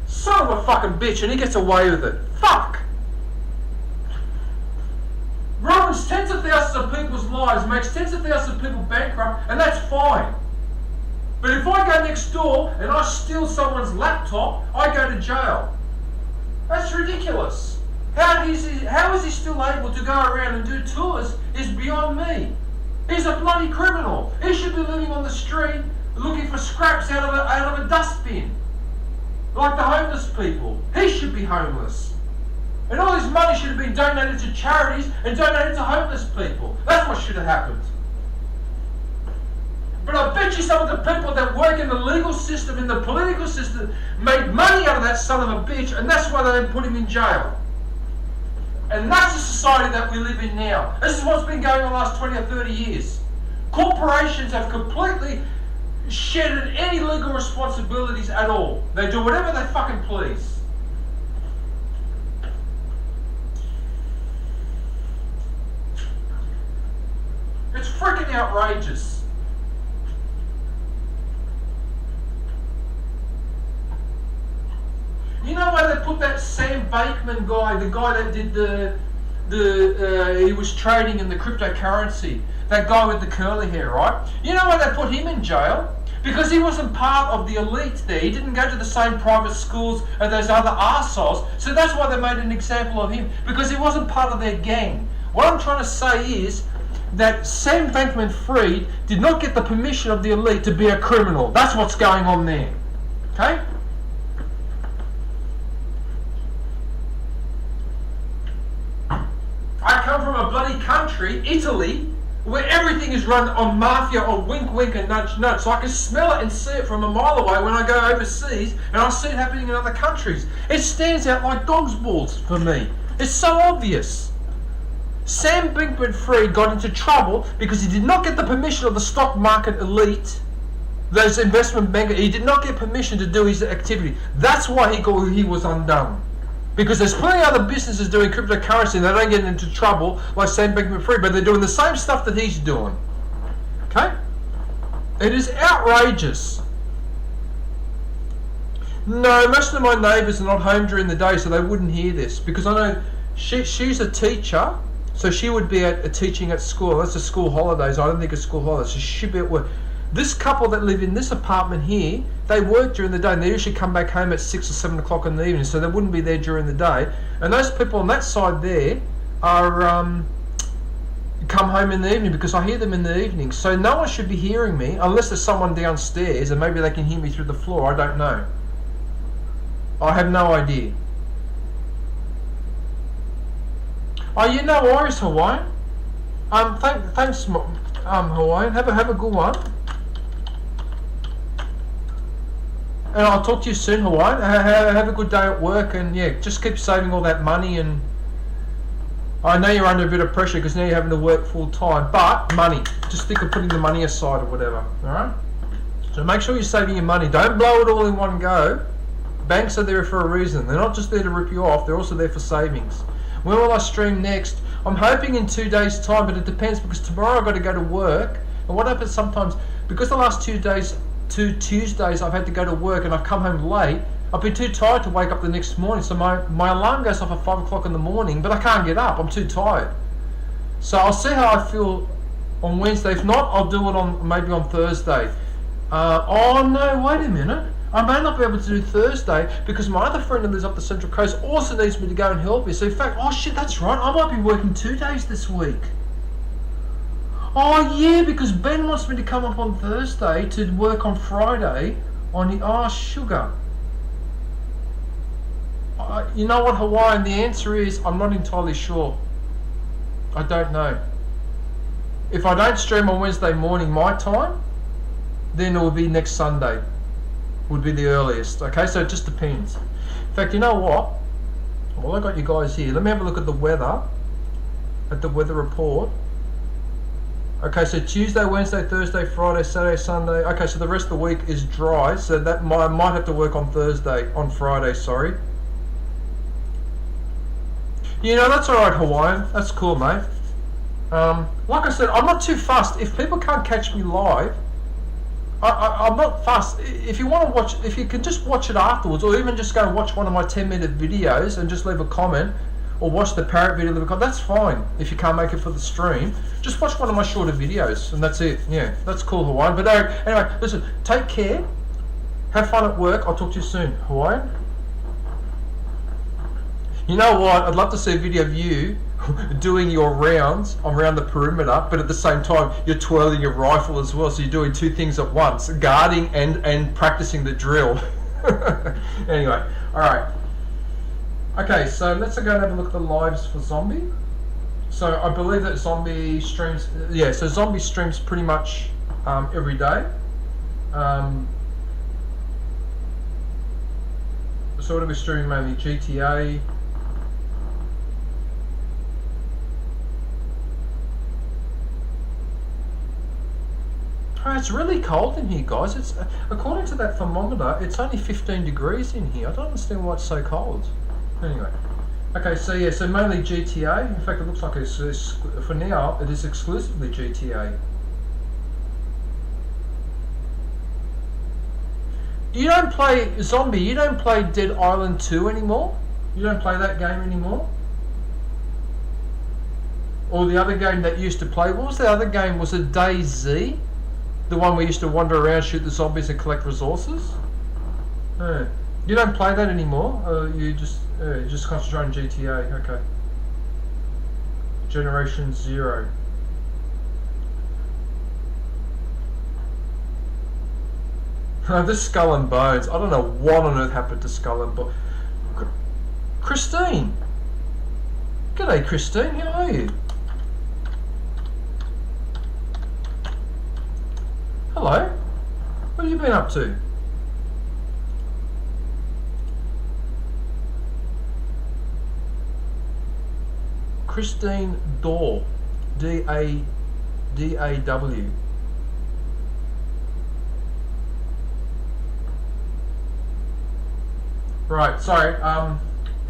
Son of a fucking bitch, and he gets away with it. Fuck! Ruins tens of thousands of people's lives, makes tens of thousands of people bankrupt, and that's fine. But if I go next door and I steal someone's laptop, I go to jail. That's ridiculous. How is he still able to go around and do tours is beyond me. He's a bloody criminal. He should be living on the street looking for scraps out of a dustbin. Like the homeless people. He should be homeless. And all his money should have been donated to charities and donated to homeless people. That's what should have happened. But I bet you some of the people that work in the legal system, in the political system, made money out of that son of a bitch, and that's why they didn't put him in jail. And that's the society that we live in now. This is what's been going on the last 20 or 30 years. Corporations have completely shedded any legal responsibilities at all. They do whatever they fucking please. It's freaking outrageous. You know why they put that Sam Bankman guy, the guy that did he was trading in the cryptocurrency, that guy with the curly hair, right? You know why they put him in jail? Because he wasn't part of the elite there. He didn't go to the same private schools as those other arseholes. So that's why they made an example of him, because he wasn't part of their gang. What I'm trying to say is that Sam Bankman-Fried did not get the permission of the elite to be a criminal. That's what's going on there. Okay? I come from a bloody country, Italy, where everything is run on mafia or wink wink and nudge nudge. So I can smell it and see it from a mile away when I go overseas, and I see it happening in other countries. It stands out like dog's balls for me. It's so obvious. Sam Bankman-Fried got into trouble because he did not get the permission of the stock market elite, those investment bankers. He did not get permission to do his activity. That's why he was undone. Because there's plenty of other businesses doing cryptocurrency and they don't get into trouble like Sam Bankman-Fried, but they're doing the same stuff that he's doing. Okay? It is outrageous. No, most of my neighbours are not home during the day, so they wouldn't hear this. Because I know she's a teacher, so she would be teaching at school. That's a school holidays. I don't think it's school holidays, so she should be at work. This couple that live in this apartment here, they work during the day and they usually come back home at 6 or 7 o'clock in the evening, so they wouldn't be there during the day. And those people on that side there are come home in the evening because I hear them in the evening. So no one should be hearing me unless there's someone downstairs and maybe they can hear me through the floor. I don't know. I have no idea. Oh, you know Iris Hawaiian? Thanks, Hawaiian. Have a good one. And I'll talk to you soon, Hawaiian. Have a good day at work, and yeah, just keep saving all that money. And I know you're under a bit of pressure because now you're having to work full time, but money. Just think of putting the money aside or whatever. All right. So make sure you're saving your money. Don't blow it all in one go. Banks are there for a reason. They're not just there to rip you off. They're also there for savings. When will I stream next? I'm hoping in 2 days' time, but it depends because tomorrow I've got to go to work. And what happens sometimes, because the last 2 Tuesdays I've had to go to work and I've come home late, I've been too tired to wake up the next morning. So my alarm goes off at 5 o'clock in the morning, but I can't get up. I'm too tired. So I'll see how I feel on Wednesday. If not, I'll do it maybe on Thursday. Oh no, wait a minute. I may not be able to do Thursday because my other friend that lives up the Central Coast also needs me to go and help me. So in fact, oh shit, that's right. I might be working 2 days this week. Oh yeah, because Ben wants me to come up on Thursday to work on Friday on the... Oh, sugar. You know what, Hawaiian? The answer is I'm not entirely sure. I don't know. If I don't stream on Wednesday morning my time, then it will be next Sunday. Would be the earliest. Okay, so it just depends. In fact, you know what? Well, I got you guys here. Let me have a look at the weather. At the weather report. Okay, so Tuesday, Wednesday, Thursday, Friday, Saturday, Sunday. Okay, so the rest of the week is dry. So that might have to work on Friday, sorry. You know, that's alright, Hawaiian. That's cool, mate. Like I said, I'm not too fussed. If people can't catch me live, I'm not fussed. If you want to watch, if you can just watch it afterwards, or even just go and watch one of my 10-minute videos and just leave a comment, or watch the parrot video, leave a comment, that's fine. If you can't make it for the stream, just watch one of my shorter videos, and that's it. Yeah, that's cool, Hawaiian. But anyway, listen, take care. Have fun at work. I'll talk to you soon, Hawaiian. You know what? I'd love to see a video of you doing your rounds around the perimeter, but at the same time you're twirling your rifle as well, so you're doing two things at once, guarding and practicing the drill. Anyway, alright. Okay, so let's go and have a look at the lives for Zombie. So I believe that Zombie streams, yeah, so Zombie streams pretty much every day. So what are we streaming mainly? GTA. Oh, it's really cold in here, guys. It's according to that thermometer, it's only 15 degrees in here. I don't understand why it's so cold. Anyway, okay, so yeah, so mainly GTA. In fact, it looks like it's for now it is exclusively GTA. You don't play Zombie. You don't play Dead Island 2 anymore. You don't play that game anymore. Or the other game that you used to play. What was the other game? Was it DayZ? The one we used to wander around, shoot the zombies and collect resources? No. You don't play that anymore? You just concentrate on GTA, okay. Generation 0. This Skull and Bones. I don't know what on earth happened to Skull and Bones. Christine! G'day, Christine. How are you? Hello. What have you been up to? Christine Daw. D-A-W. Right, sorry, how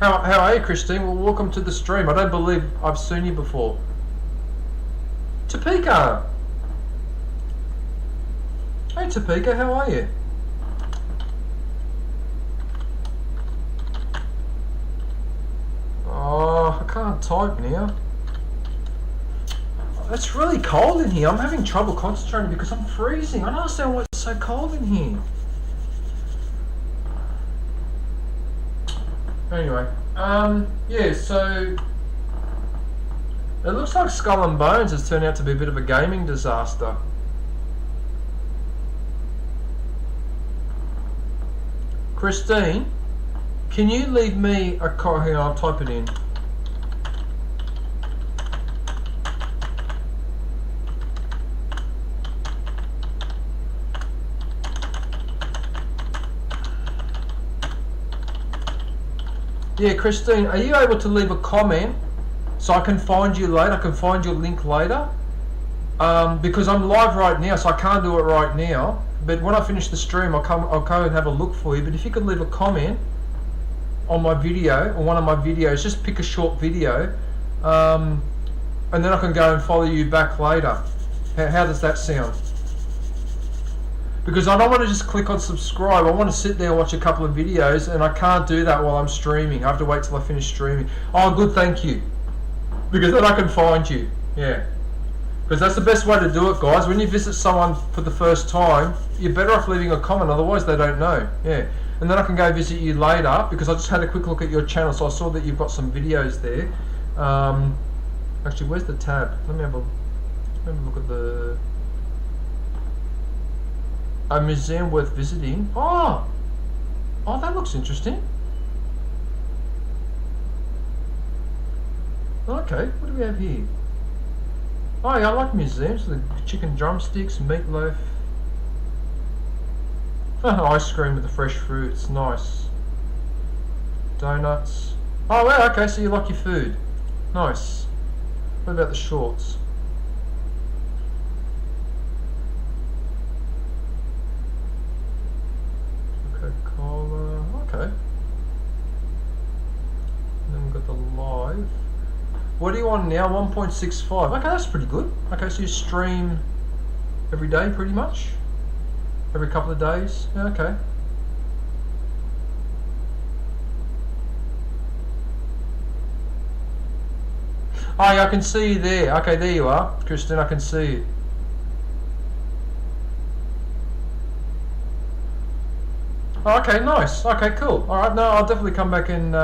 are you, Christine? Well, welcome to the stream. I don't believe I've seen you before. Topeka! Hey, Topeka, how are you? Oh, I can't type now. It's really cold in here. I'm having trouble concentrating because I'm freezing. I don't understand why it's so cold in here. Anyway, yeah, so it looks like Skull and Bones has turned out to be a bit of a gaming disaster. Christine, can you leave me a copy? Here, I'll type it in. Yeah, Christine, are you able to leave a comment so I can find you later? I can find your link later. Because I'm live right now, so I can't do it right now. But when I finish the stream, I'll come and have a look for you. But if you could leave a comment on my video, or one of my videos, just pick a short video, and then I can go and follow you back later. How does that sound? Because I don't want to just click on subscribe. I want to sit there and watch a couple of videos, and I can't do that while I'm streaming. I have to wait till I finish streaming. Oh, good, thank you. Because then I can find you. Yeah. Because that's the best way to do it, guys. When you visit someone for the first time, you're better off leaving a comment, otherwise they don't know. Yeah. And then I can go visit you later, because I just had a quick look at your channel, so I saw that you've got some videos there. Actually, where's the tab? Let me have a look at the... A museum worth visiting. Oh, that looks interesting. Okay, what do we have here? Oh yeah, I like museums. The chicken drumsticks, meatloaf, ice cream with the fresh fruits. Nice. Donuts. Oh wow, okay, so you like your food. Nice. What about the shorts? Coca-Cola. Okay. And then we've got the live. What are you on now? 1.65. Okay, that's pretty good. Okay, so you stream every day pretty much? Every couple of days? Yeah, okay. Oh yeah, I can see you there. Okay, there you are. Kristen, I can see you. Oh, okay, nice. Okay, cool. Alright, no, I'll definitely come back and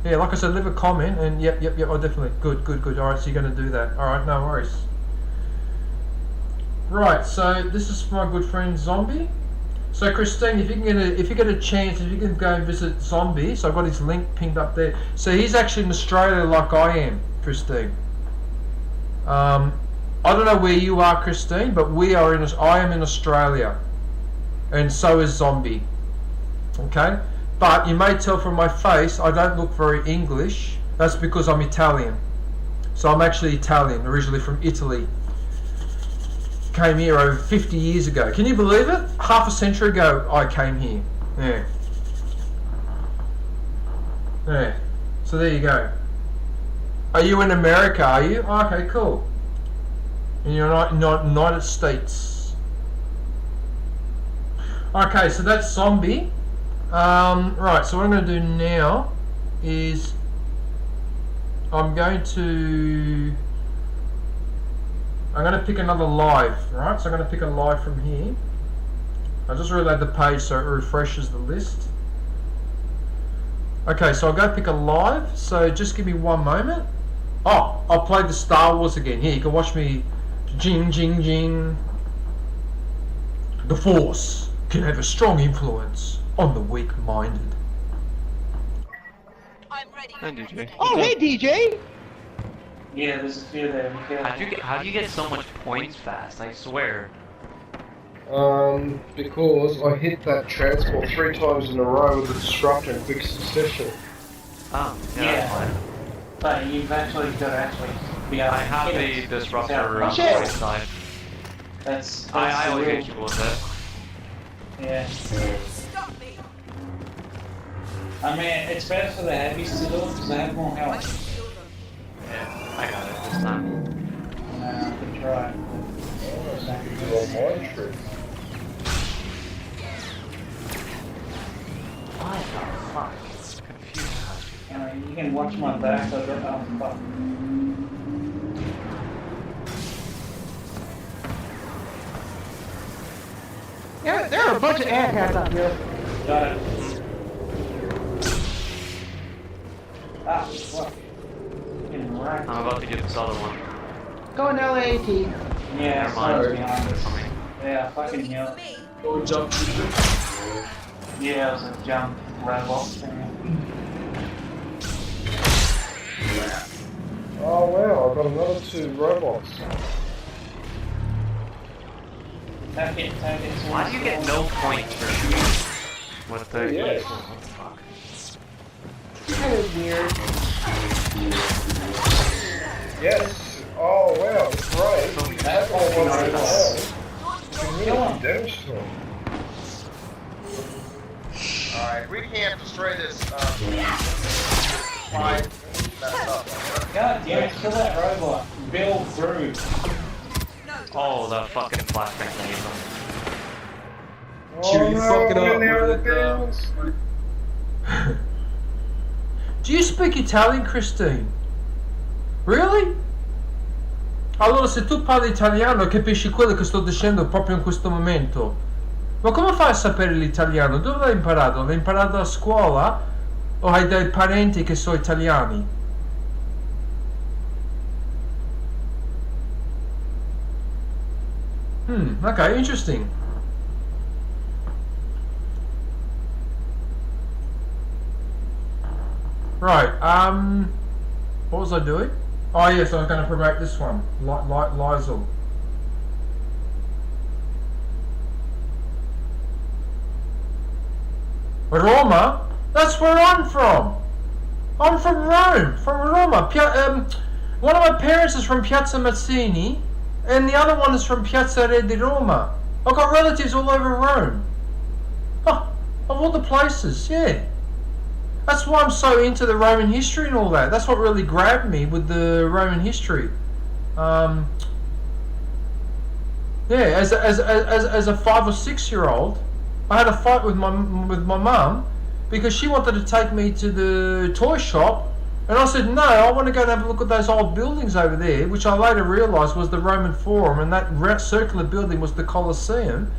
yeah, like I said, leave a comment and yep, I'll definitely. Good. Alright, so you're gonna do that. Alright, no worries. Right, so this is my good friend Zombie. So Christine, if you get a chance, if you can go and visit Zombie, so I've got his link pinned up there. So he's actually in Australia like I am, Christine. I don't know where you are, Christine, but I am in Australia. And so is Zombie. Okay? But you may tell from my face I don't look very English. That's because I'm Italian. So I'm actually Italian, originally from Italy. Came here over 50 years ago. Can you believe it? Half a century ago I came here. Yeah. Yeah. So there you go. Are you in America, are you? Oh, okay, cool. In the United States. Okay, so that's Zombie. Right, so what I'm going to do now is I'm going to pick another live, right? So I'm going to pick a live from here. I just reload the page so it refreshes the list. Okay, so I'll go pick a live, so just give me one moment. Oh, I'll play the Star Wars again. Here, you can watch me. Jing, jing, jing. The Force can have a strong influence on the weak-minded. I'm ready. Hi, DJ. Oh, hey, DJ. Yeah, there's a few there. Be careful. How do you get so much points fast? I swear. Because I hit that transport 3 times in a row with the disruptor in quick succession. Oh, yeah, Yeah. that's fine. But you've actually got to actually be able I to have hit the it disruptor without- on the Shit. right side. That's I the always rule. get you with it. Yeah. Stop me. I mean, it's better for the heavies to do it because they have more I health. can kill them. Yeah, I got it this time. I could try. Mind trick. What the fuck? It's confusing. You can watch my back. I don't know. Fuck. Yeah, there are a bunch of asshats up here. Got it. Ah, fuck. Getting racked. I'm about to get this other one. Going LAT. Yeah, Never sorry, mind. behind us. Coming. Yeah, fucking For hell. me. Yeah, it was a jump robot thing. Oh wow, I've got another 2 robots. Take it. Why do you get no points for shooting with the Yes. What the fuck? Kind of weird. Yes! Oh wow, it's great. That's all fucking one nice. You can really do damage to them. Alright, we can't destroy this, fine. Messed up. God damn it, kill that robot. Bill through. No. Oh, the fucking flashbang thing. Oh you no, fuck it I'm up in the with it, buildings. Do you speak Italian, Christine? Really? Allora, se tu parli italiano, capisci quello che sto dicendo proprio in questo momento. Ma come fai a sapere l'italiano? Dove l'hai imparato? L'hai imparato a scuola? O hai dei parenti che sono italiani? Okay, interesting. Right, what was I doing? Oh yes, I was going to promote this one, Lysol. Roma? That's where I'm from. I'm from Rome, from Roma. One of my parents is from Piazza Mazzini, and the other one is from Piazza Re di Roma. I've got relatives all over Rome. Oh, of all the places, yeah. That's why I'm so into the Roman history and all that. That's what really grabbed me with the Roman history. Yeah, as a 5 or 6 year old, I had a fight with my mum because she wanted to take me to the toy shop, and I said no. I want to go and have a look at those old buildings over there, which I later realised was the Roman Forum, and that circular building was the Colosseum.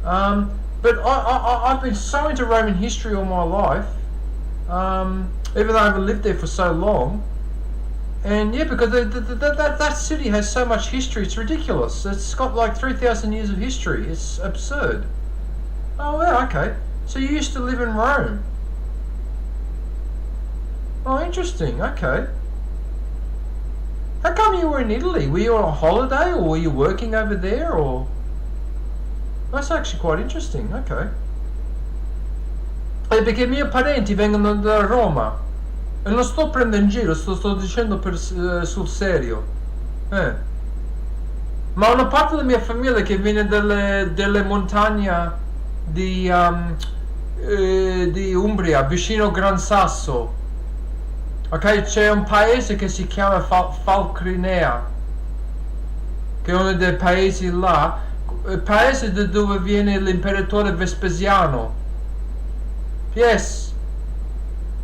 But I've been so into Roman history all my life. Even though I haven't lived there for so long, and yeah, because that city has so much history, it's ridiculous. It's got like 3,000 years of history. It's absurd. Oh yeah, okay. So you used to live in Rome? Oh, interesting. Okay. How come you were in Italy? Were you on a holiday, or were you working over there, or? That's actually quite interesting. Okay. Perché i miei parenti vengono da Roma e non sto prendendo in giro, sto dicendo sul serio. Ma una parte della mia famiglia che viene delle montagne di Umbria, vicino Gran Sasso. Ok, c'è un paese che si chiama Falcrinea, che è uno dei paesi là, il paese da dove viene l'imperatore Vespasiano. Yes.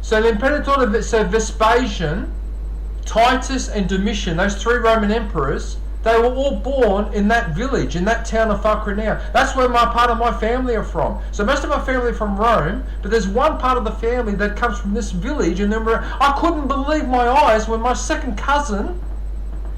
So the Imperator, so Vespasian, Titus and Domitian, those 3 Roman emperors, they were all born in that village, in that town of Facrinea. That's where part of my family are from. So most of my family are from Rome, but there's one part of the family that comes from this village. And then I couldn't believe my eyes when my second cousin,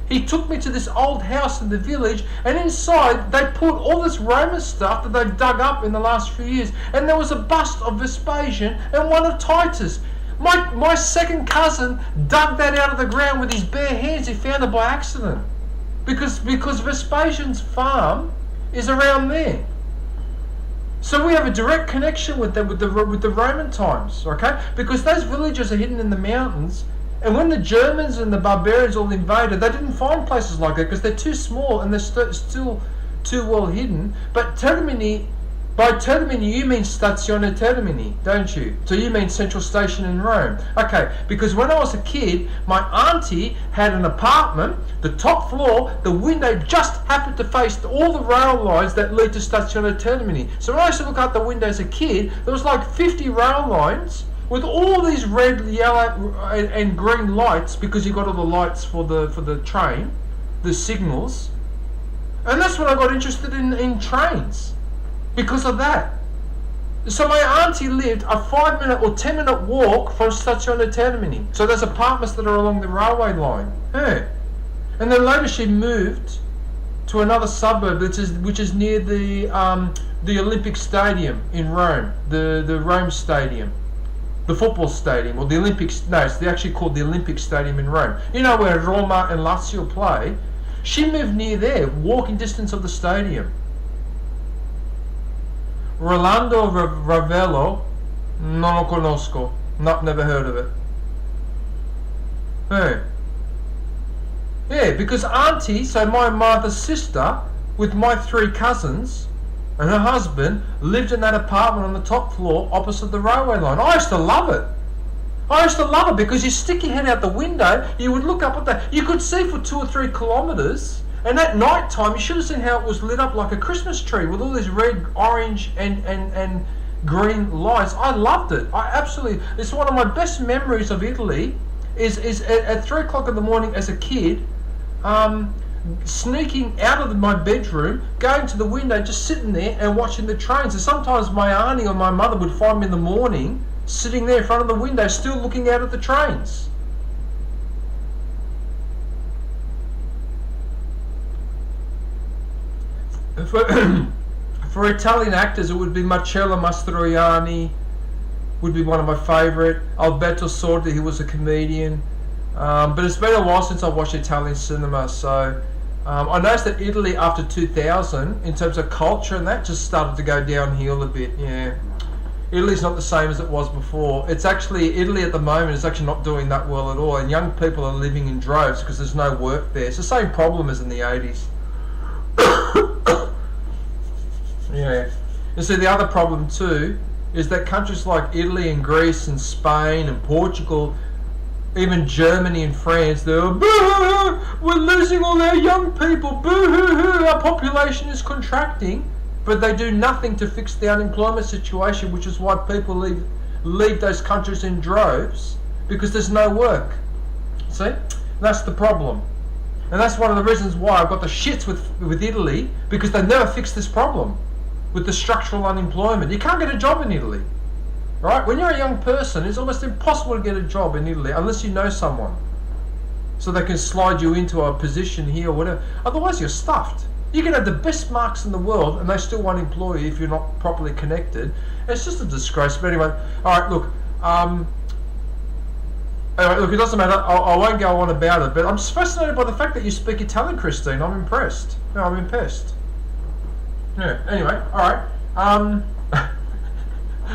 he took me to this old house in the village, and inside they put all this Roman stuff that they've dug up in the last few years. And there was a bust of Vespasian and one of Titus. My second cousin dug that out of the ground with his bare hands. He found it by accident. Because Vespasian's farm is around there. So we have a direct connection with them, with the Roman times, okay? Because those villages are hidden in the mountains, and when the Germans and the barbarians all invaded, they didn't find places like that because they're too small and they're still too well hidden. But Termini, by Termini you mean Stazione Termini, don't you? So you mean Central Station in Rome. Okay, because when I was a kid, my auntie had an apartment, the top floor, the window just happened to face all the rail lines that lead to Stazione Termini. So when I used to look out the window as a kid, there was like 50 rail lines with all these red, yellow and green lights, because you got all the lights for the train, the signals. And that's when I got interested in trains. Because of that. So my auntie lived a 5-minute or 10-minute walk from Stazione Termini. So there's apartments that are along the railway line. Yeah. And then later she moved to another suburb which is near the Olympic Stadium in Rome, the Rome Stadium, the football stadium, or the Olympics. No, it's actually called the Olympic Stadium in Rome. You know where Roma and Lazio play? She moved near there, walking distance of the stadium. Rolando Ravello, non lo conosco, never heard of it. Hey. Yeah, because auntie, so my mother's sister, with my 3 cousins and her husband, lived in that apartment on the top floor opposite the railway line. I used to love it. I used to love it because you stick your head out the window, you would look up at that, you could see for 2 or 3 kilometres. And at night time, you should have seen how it was lit up like a Christmas tree with all these red, orange, and green lights. I loved it. I absolutely. It's one of my best memories of Italy. Is at 3 o'clock in the morning as a kid, sneaking out of my bedroom, going to the window, just sitting there and watching the trains. And sometimes my auntie or my mother would find me in the morning sitting there in front of the window, still looking out at the trains. For Italian actors, it would be Marcello Mastroianni, would be one of my favourite. Alberto Sordi, he was a comedian. But it's been a while since I watched Italian cinema, so I noticed that Italy after 2000, in terms of culture and that, just started to go downhill a bit. Yeah, Italy's not the same as it was before. It's actually, Italy at the moment is actually not doing that well at all, and young people are living in droves because there's no work there. It's the same problem as in the 80s. Yeah, and see the other problem too is that countries like Italy and Greece and Spain and Portugal, even Germany and France, they're boo-hoo-hoo, we're losing all our young people, boo-hoo-hoo, our population is contracting, but they do nothing to fix the unemployment situation, which is why people leave those countries in droves, because there's no work. See, that's the problem. And that's one of the reasons why I've got the shits with Italy, because they never fixed this problem with the structural unemployment. You can't get a job in Italy, right? When you're a young person, it's almost impossible to get a job in Italy unless you know someone, so they can slide you into a position here or whatever. Otherwise, you're stuffed. You can have the best marks in the world and they still won't employ you if you're not properly connected. It's just a disgrace. But anyway, all right, look. Anyway, look, it doesn't matter. I won't go on about it, but I'm just fascinated by the fact that you speak Italian, Christine. I'm impressed. No, I'm impressed. Yeah, anyway, alright.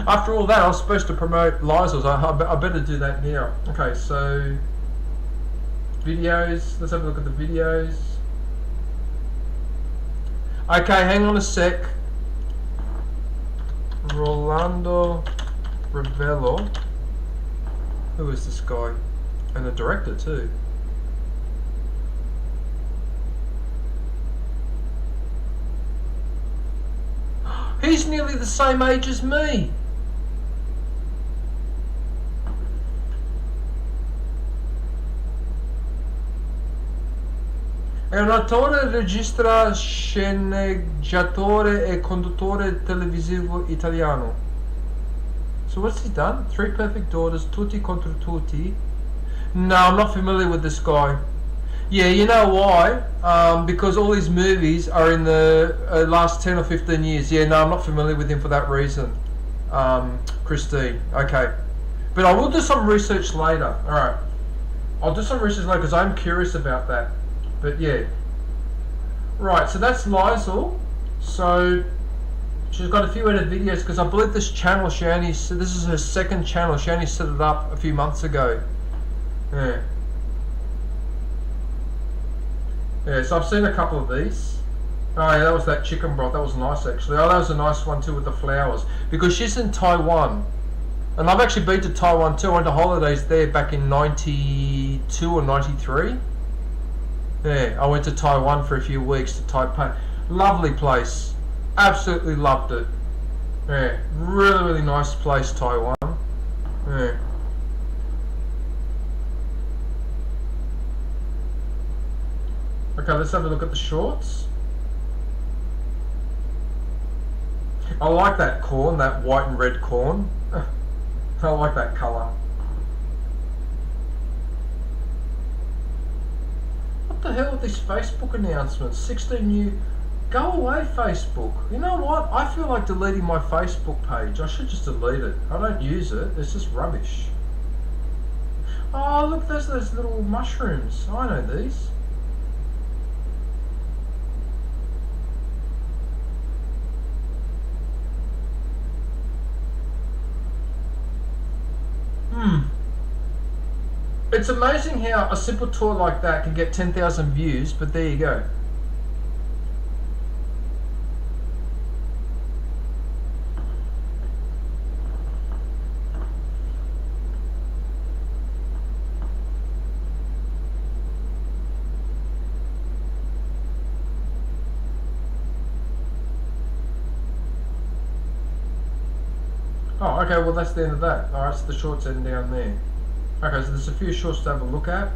After all that, I was supposed to promote Lysol's. I better do that now. Okay, so videos. Let's have a look at the videos. Okay, hang on a sec. Rolando Ravello. Who is this guy? And the director too. He's nearly the same age as me. È un attore, regista, sceneggiatore e conduttore televisivo italiano. So what's he done? Three Perfect Daughters, Tutti contro Tutti. No, I'm not familiar with this guy. Yeah, you know why? Because all his movies are in the last 10 or 15 years. Yeah, no, I'm not familiar with him for that reason. Christine, okay. But I will do some research later. Alright. I'll do some research later because I'm curious about that. But yeah. Right, so that's Lizel. So she's got a few edit videos because I believe this channel, this is her second channel. She only set it up a few months ago. Yeah. Yeah, so I've seen a couple of these. Oh yeah, that was that chicken broth. That was nice actually. Oh, that was a nice one too with the flowers. Because she's in Taiwan. And I've actually been to Taiwan too. I went to holidays there back in 92 or 93. Yeah, I went to Taiwan for a few weeks to Taipei. Lovely place. Absolutely loved it. Yeah, really, really nice place, Taiwan. Yeah. Okay, let's have a look at the shorts. I like that corn, that white and red corn. I like that colour. What the hell with these Facebook announcements? 16 new... Go away, Facebook. You know what? I feel like deleting my Facebook page. I should just delete it. I don't use it. It's just rubbish. Oh, look, there's those little mushrooms. I know these. It's amazing how a simple tour like that can get 10,000 views, but there you go. Oh, okay, well that's the end of that. Alright, so the shorts end down there. Okay, so there's a few shorts to have a look at.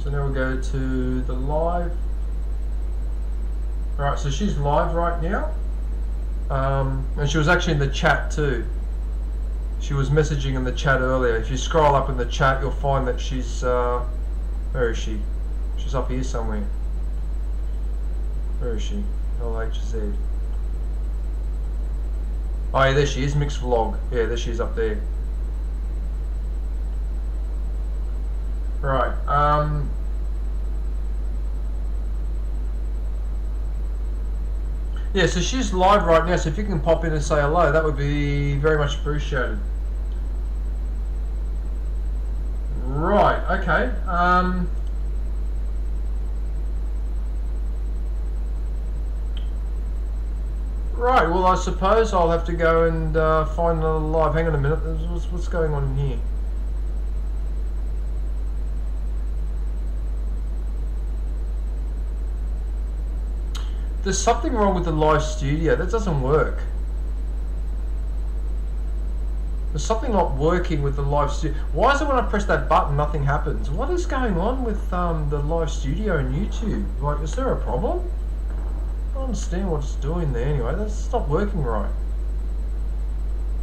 So now we'll go to the live. Alright, so she's live right now. And she was actually in the chat too. She was messaging in the chat earlier. If you scroll up in the chat, you'll find that she's... where is she? She's up here somewhere. Where is she? LHZ. Oh yeah, there she is, mixed vlog. Yeah, there she is up there. Right, yeah, so she's live right now, so if you can pop in and say hello, that would be very much appreciated. Right, okay, right, well I suppose I'll have to go and find another live. Hang on a minute, what's going on here? There's something wrong with the live studio, that doesn't work. There's something not working with the live studio. Why is it when I press that button nothing happens? What is going on with the live studio and YouTube? Like, is there a problem? I don't understand what it's doing there anyway. That's not working right.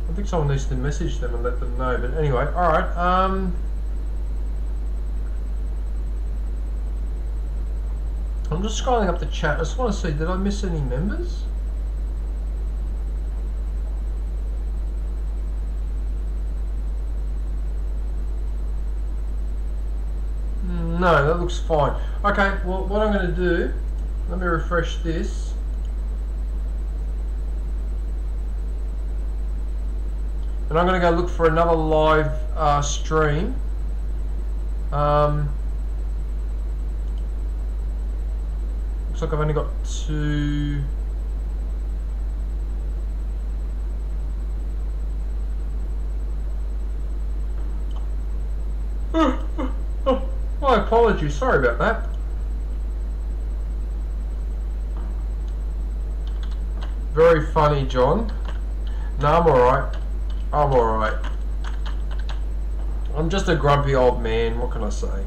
I think someone needs to message them and let them know. But anyway, alright. I'm just scrolling up the chat. I just want to see, did I miss any members? No, that looks fine. Okay, well, what I'm going to do, let me refresh this. And I'm going to go look for another live stream. Looks like I've only got 2. My apologies, sorry about that. Very funny, John. No, I'm alright. I'm alright. I'm just a grumpy old man, what can I say?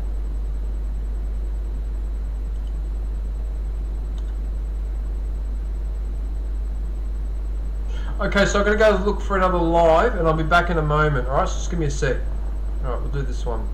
Okay, so I'm going to go look for another live, and I'll be back in a moment, alright? So just give me a sec. Alright, we'll do this one.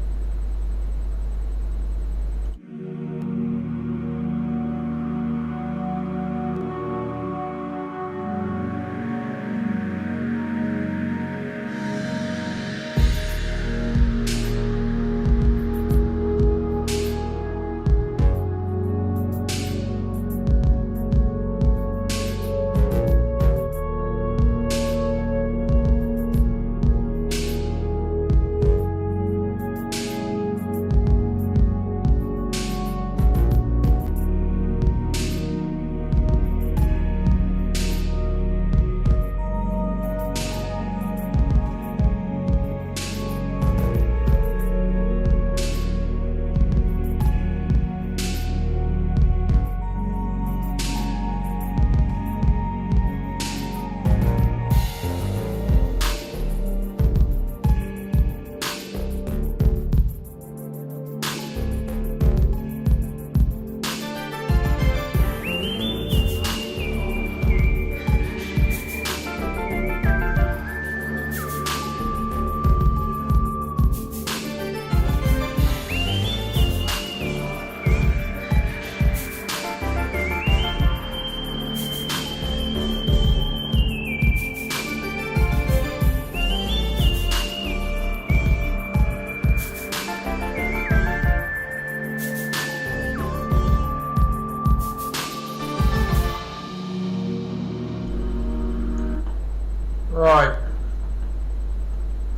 Right.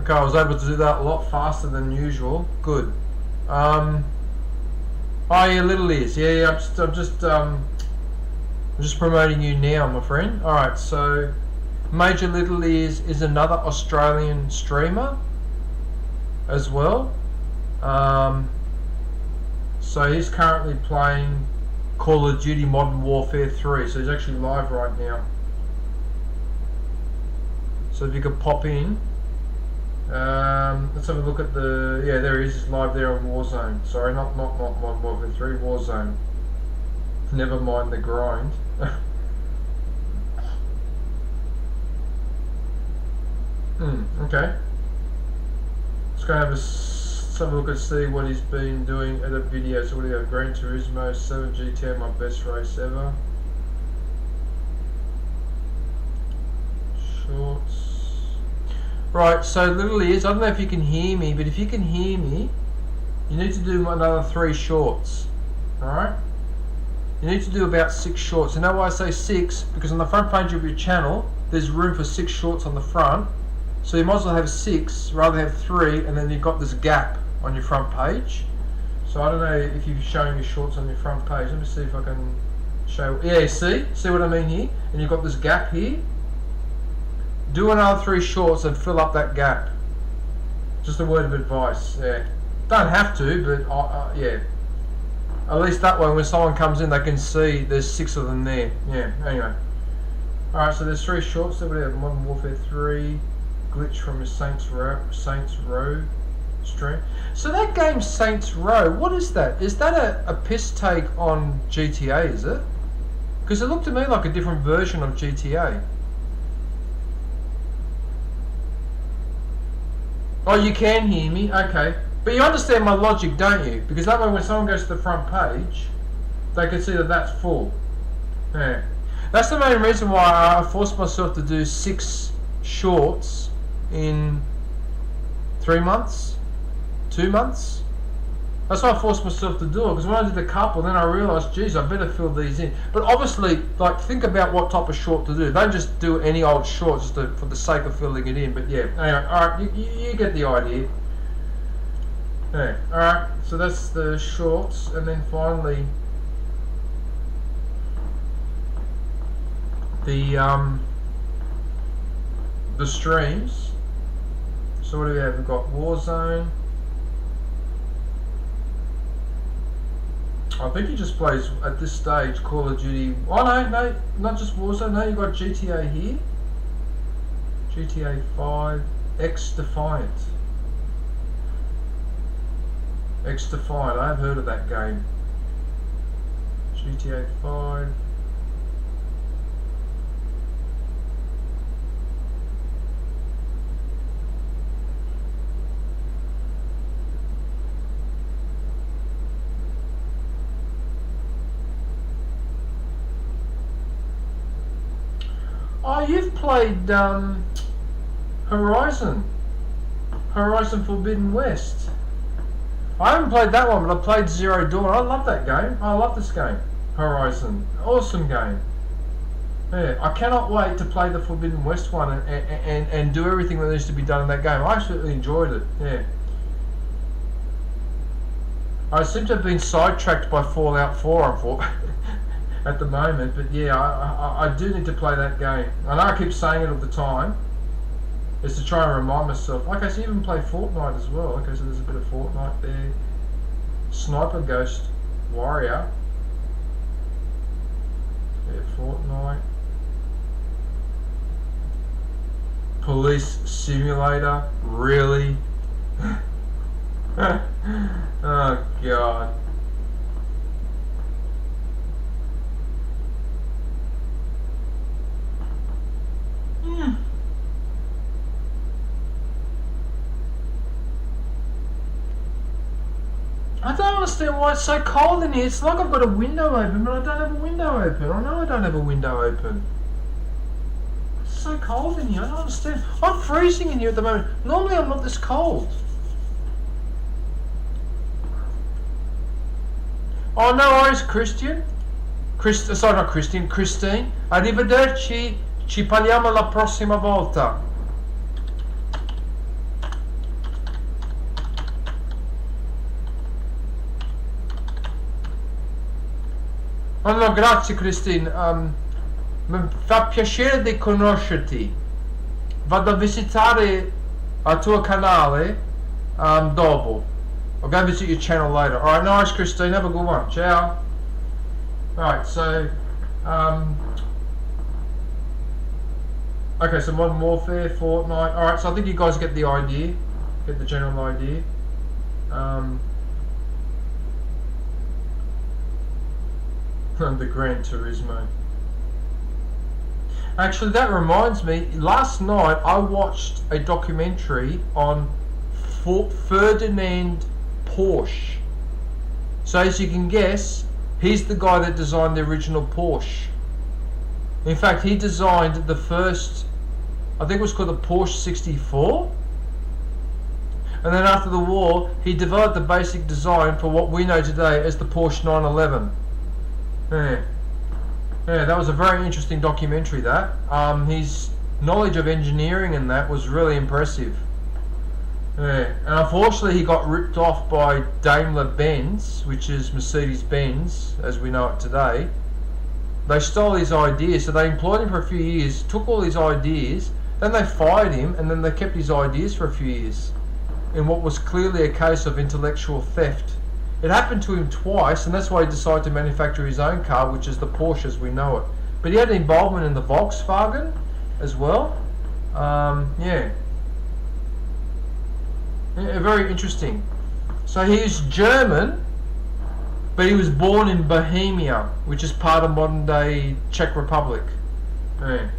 Okay, I was able to do that a lot faster than usual. Good. Oh yeah, Little Ears. Yeah, I'm just promoting you now, my friend. All right, so Major Little Ears is another Australian streamer as well. So he's currently playing Call of Duty Modern Warfare 3. So he's actually live right now. So if you could pop in, let's have a look at the, yeah, there he is, live there on Warzone. Sorry, not Modern Warfare 3, Warzone. Never mind the grind. Okay. Let's go let's have a look and see what he's been doing at a video. So what do you have? Gran Turismo 7 GTO, my best race ever. Shorts. Right, so Little Ears, I don't know if you can hear me, but if you can hear me, you need to do another 3 shorts. Alright? You need to do about 6 shorts. You know why I say 6? Because on the front page of your channel, there's room for 6 shorts on the front. So you might as well have 6, rather have 3, and then you've got this gap on your front page. So I don't know if you're showing your shorts on your front page. Let me see if I can show. Yeah, see what I mean here? And you've got this gap here. Do another 3 shorts and fill up that gap. Just a word of advice. Yeah, don't have to, but yeah. At least that way, when someone comes in, they can see there's 6 of them there. Yeah. Anyway. All right. So there's 3 shorts. So we have Modern Warfare 3, glitch from a Saints Row stream. So that game Saints Row, what is that? Is that a piss take on GTA? Is it? Because it looked to me like a different version of GTA. Oh, you can hear me? Okay. But you understand my logic, don't you? Because that way when someone goes to the front page, they can see that that's full. Yeah. That's the main reason why I forced myself to do 6 shorts in 3 months? 2 months? That's why I forced myself to do it, because when I did a couple, then I realised, geez, I better fill these in. But obviously, like, think about what type of short to do. Don't just do any old short just for the sake of filling it in. But yeah, anyway, alright, you get the idea. Yeah, alright, so that's the shorts, and then finally, the streams. So what do we have? We've got Warzone. I think he just plays, at this stage, Call of Duty. Oh no, not just Warzone, no, you've got GTA here. GTA 5, X Defiant. X-Defiant, I have heard of that game. GTA 5. Oh, you've played Horizon Forbidden West. I haven't played that one, but I played Zero Dawn. I love that game. I love this game. Horizon. Awesome game. Yeah, I cannot wait to play the Forbidden West one and do everything that needs to be done in that game. I absolutely enjoyed it. Yeah. I seem to have been sidetracked by Fallout 4 at the moment, but yeah, I do need to play that game. I know I keep saying it all the time. Is to try and remind myself. Okay, so you even play Fortnite as well. Okay, so there's a bit of Fortnite there. Sniper Ghost Warrior. Yeah, Fortnite. Police Simulator. Really? Oh god. I don't understand why it's so cold in here. It's like I've got a window open, but I don't have a window open. I know I don't have a window open. It's so cold in here. I don't understand. I'm freezing in here at the moment. Normally I'm not this cold. Oh, no worries, Christian. Sorry, not Christian. Christine. Arrivederci. Ci parliamo la prossima volta. Oh no, grazie Christine, mi fa piacere di conoscerti. Vado a visitare il tuo canale dopo. I'll go visit your channel later. Alright, nice Christine, have a good one. Ciao. Alright, so okay, so Modern Warfare, Fortnite. Alright, so I think you guys get the idea. Get the general idea. The Gran Turismo. Actually, that reminds me, last night I watched a documentary on Ferdinand Porsche. So as you can guess, he's the guy that designed the original Porsche. In fact, he designed the first, I think it was called the Porsche 64. And then after the war, he developed the basic design for what we know today as the Porsche 911. Yeah, that was a very interesting documentary. That his knowledge of engineering and that was really impressive. Yeah, and unfortunately he got ripped off by Daimler-Benz, which is Mercedes-Benz as we know it today. They stole his ideas, so they employed him for a few years, took all his ideas, then they fired him, and then they kept his ideas for a few years, in what was clearly a case of intellectual theft. It happened to him twice, and that's why he decided to manufacture his own car, which is the Porsche as we know it. But he had involvement in the Volkswagen as well. Yeah, very interesting. So he is German, but he was born in Bohemia, which is part of modern-day Czech Republic. Yeah,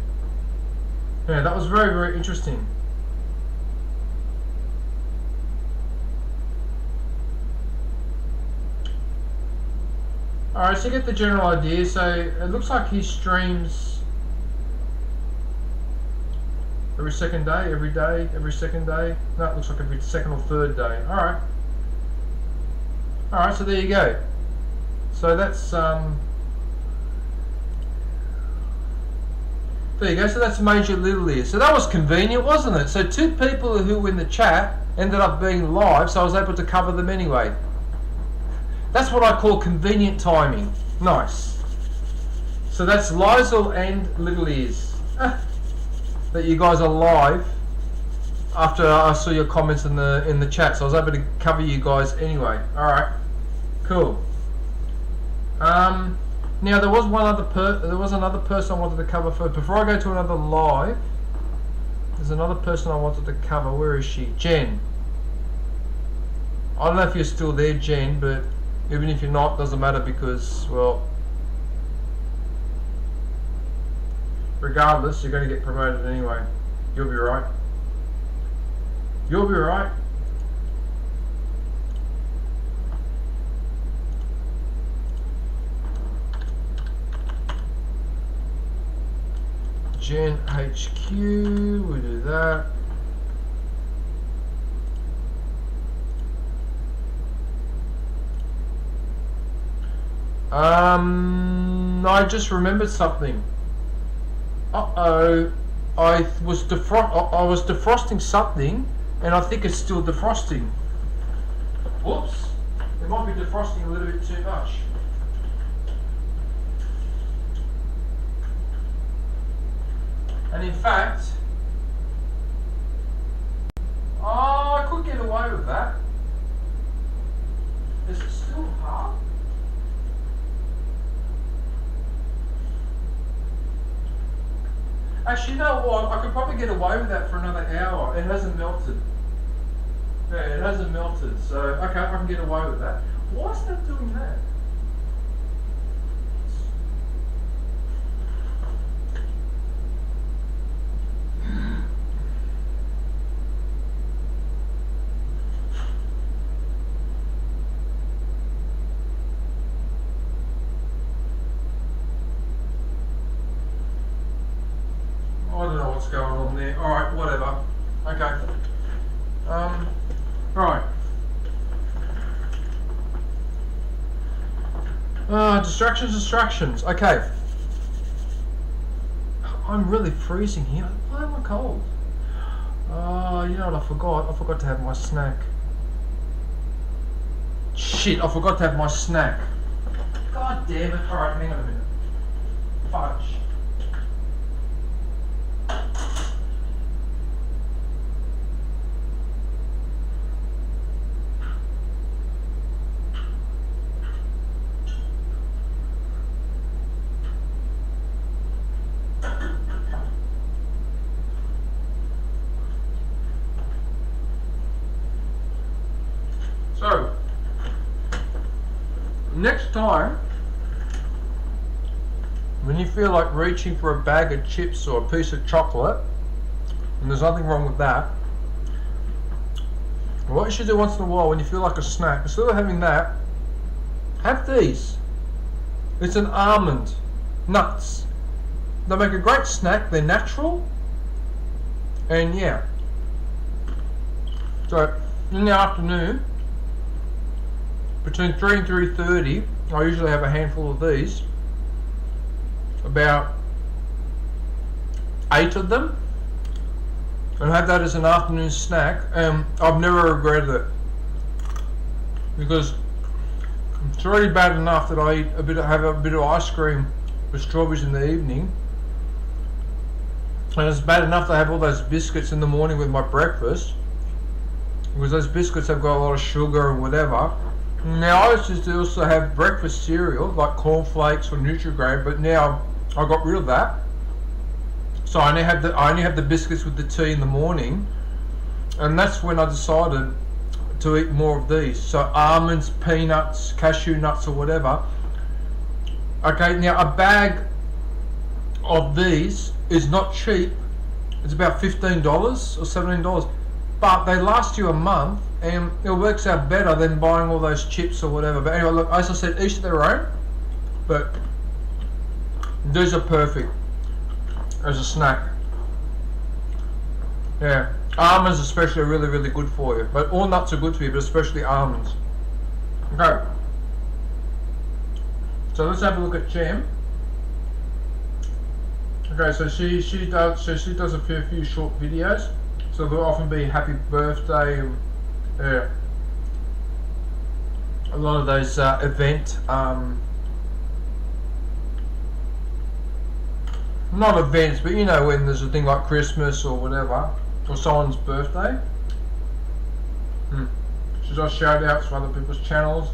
that was very, very interesting. Alright, so you get the general idea. So it looks like he streams every second day, every second day. No, it looks like every second or third day. Alright, so there you go. So that's there you go, so that's Major Little Ears. So that was convenient, wasn't it? So two people who were in the chat ended up being live, so I was able to cover them anyway. That's what I call convenient timing. Nice. So that's Lizel and Little Ears. That you guys are live after I saw your comments in the chat, so I was able to cover you guys anyway. Alright. Cool. Now there was another person I wanted to cover first. Before I go to another live, there's another person I wanted to cover. Where is she? Jen. I don't know if you're still there, Jen, but even if you're not, doesn't matter because, well, regardless, you're going to get promoted anyway. You'll be right. You'll be right. Gen HQ, we do that. I just remembered something. Uh-oh. I was defrosting something, and I think it's still defrosting. Whoops. It might be defrosting a little bit too much. And in fact, I could get away with that. Is it still hard? Actually, you know what? I could probably get away with that for another hour. It hasn't melted. Yeah, it hasn't melted. So, okay, I can get away with that. Why is that doing that? I don't know what's going on there. Alright, whatever. Okay. Right. Distractions. Okay. I'm really freezing here. Why am I cold? You know what I forgot? I forgot to have my snack. Shit, I forgot to have my snack. God damn it. Alright, hang on a minute. Fudge. So, next time, when you feel like reaching for a bag of chips or a piece of chocolate, and there's nothing wrong with that, what you should do once in a while when you feel like a snack, instead of having that, have these. It's an almond, nuts. They make a great snack, they're natural, and yeah. So, in the afternoon, between 3 and 3:30, I usually have a handful of these. About 8 of them. And have that as an afternoon snack. I've never regretted it. Because it's already bad enough that I have a bit of ice cream with strawberries in the evening. And it's bad enough that I have all those biscuits in the morning with my breakfast. Because those biscuits have got a lot of sugar and whatever. Now I used to also have breakfast cereal like cornflakes or Nutri-Grain, but now I got rid of that. So I only have the biscuits with the tea in the morning, and that's when I decided to eat more of these. So almonds, peanuts, cashew nuts, or whatever. Okay, now a bag of these is not cheap. It's about $15 or $17, but they last you a month. And it works out better than buying all those chips or whatever. But anyway, look, as I said, each to their own. But these are perfect as a snack. Yeah, almonds especially are really, really good for you. But all nuts are good for you, but especially almonds. Okay. So let's have a look at Cham. Okay, so she does a fair few short videos. So there'll often be happy birthday. Yeah. A lot of those event, not events, but you know when there's a thing like Christmas or whatever, or someone's birthday. She does shout outs for other people's channels.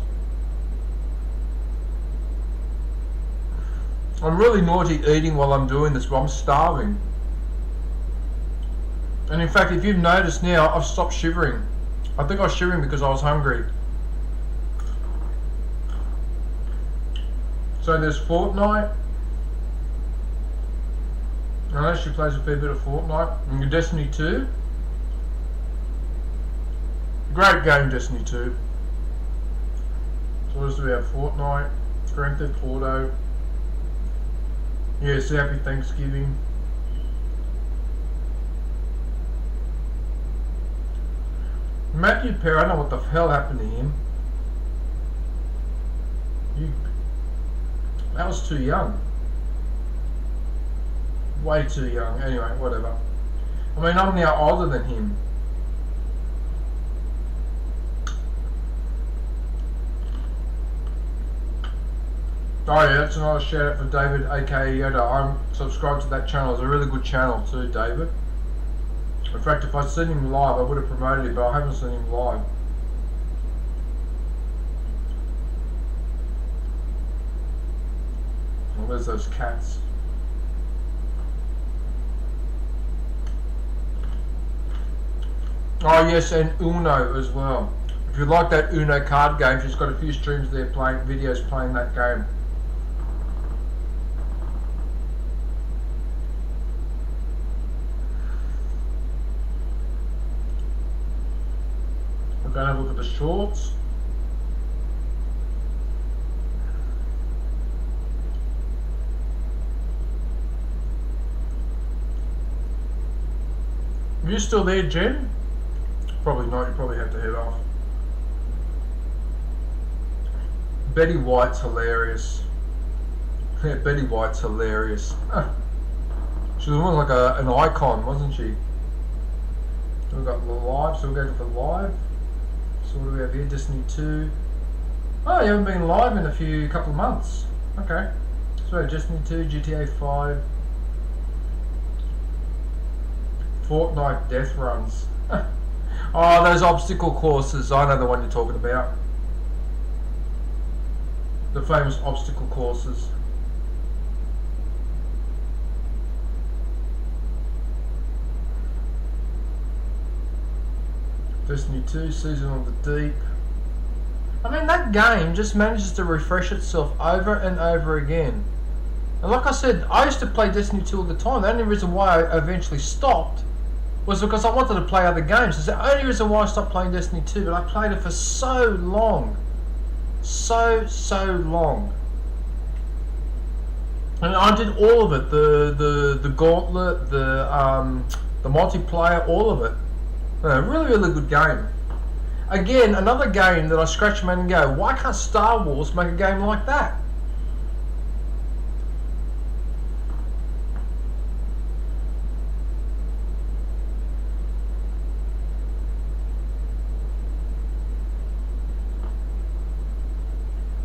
I'm really naughty eating while I'm doing this, but I'm starving. And in fact, if you've noticed now, I've stopped shivering. I think I was shivering because I was hungry. So there's Fortnite. I know she plays a fair bit of Fortnite. And Destiny 2. Great game, Destiny 2. So what else do we have? Fortnite, Grand Theft Auto. Yes, Happy Thanksgiving. Matthew Perry, I don't know what the hell happened to him. That was too young. Way too young. Anyway, whatever. I mean, I'm now older than him. Oh yeah, that's another shout out for David, aka Yoda. I'm subscribed to that channel. It's a really good channel too, David. In fact, if I'd seen him live, I would have promoted him, but I haven't seen him live. Well, there's those cats. Oh yes, and Uno as well. If you like that Uno card game, she's got a few streams there playing videos playing that game. We're going to have a look at the shorts. Are you still there, Jen? Probably not, you probably have to head off. Betty White's hilarious. Yeah, Betty White's hilarious. She was almost like an icon, wasn't she? We've got the live, so we'll go to the live. So what do we have here? Destiny 2. Oh, you haven't been live in a couple of months. Okay. So Destiny 2, GTA 5. Fortnite death runs. Oh, those obstacle courses. I know the one you're talking about. The famous obstacle courses. Destiny 2, Season of the Deep. I mean, that game just manages to refresh itself over and over again. And like I said, I used to play Destiny 2 all the time. The only reason why I eventually stopped was because I wanted to play other games. It's the only reason why I stopped playing Destiny 2, but I played it for so long. So long. And I did all of it. The gauntlet, the multiplayer, all of it. Really good game. Again, another game that I scratch my head and go, why can't Star Wars make a game like that?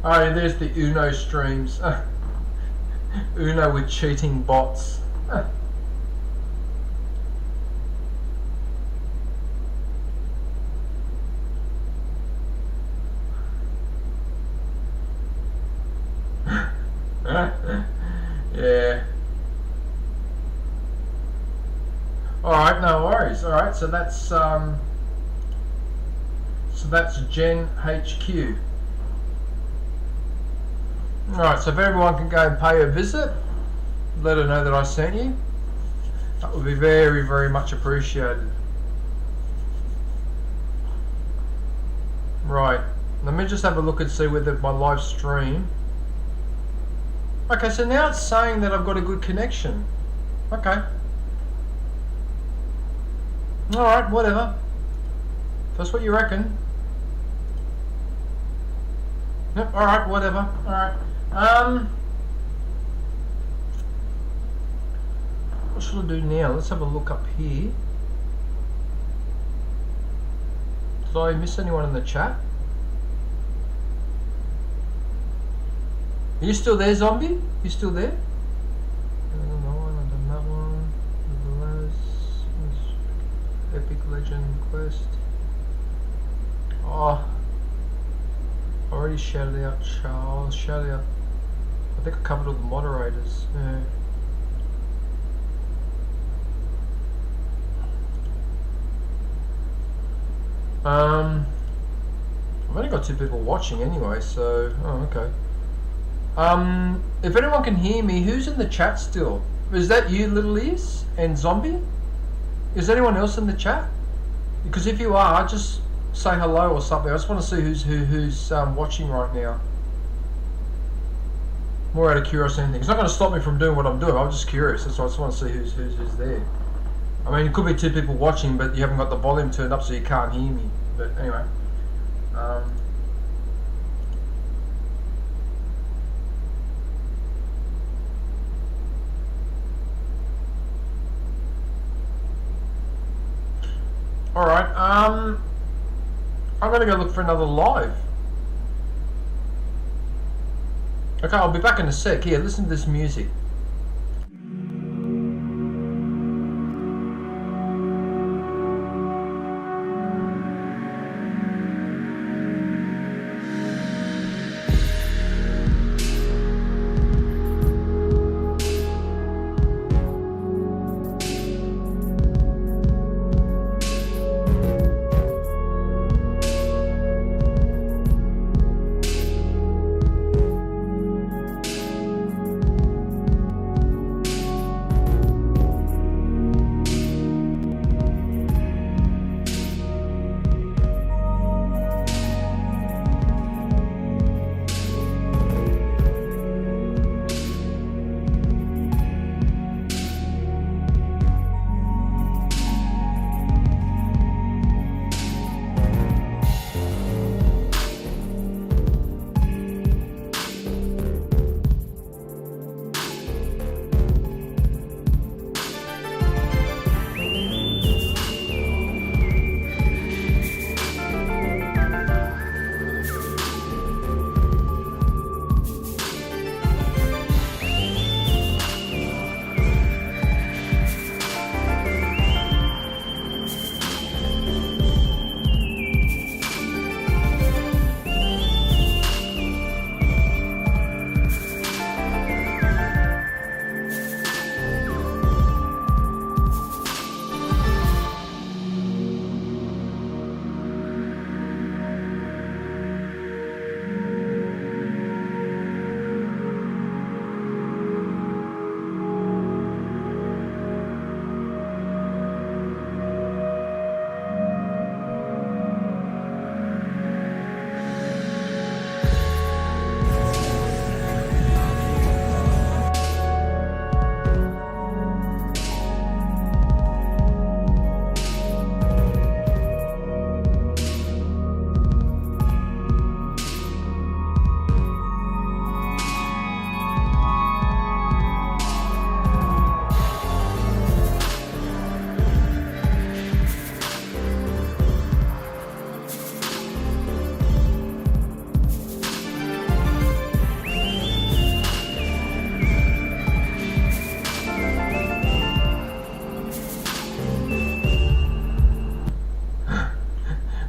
Oh, there's the Uno streams. Uno with cheating bots. Yeah. Alright, no worries. Alright, so that's Gen HQ. Alright, so if everyone can go and pay a visit, let her know that I sent you. That would be very much appreciated. Right, let me just have a look and see whether my live stream. Okay, so now it's saying that I've got a good connection. Okay. Alright, whatever. If that's what you reckon. Yep, alright, whatever. Alright. What should I do now? Let's have a look up here. Did I miss anyone in the chat? Are you still there, Zombie? You still there? I don't know, I've done that one. Epic Legend Quest. Oh, I already shouted out Charles. Shouted out. I think I covered all the moderators. Yeah. I've only got 2 people watching anyway, so oh okay. If anyone can hear me, who's in the chat still? Is that you, Little Ears and Zombie? Is anyone else in the chat? Because if you are, just say hello or something. I just want to see who's watching right now. More out of curiosity. It's not going to stop me from doing what I'm doing. I'm just curious. That's why I just want to see who's there. I mean, it could be 2 people watching, but you haven't got the volume turned up, so you can't hear me. But anyway. Alright, I'm gonna go look for another live. Okay, I'll be back in a sec. Here, listen to this music.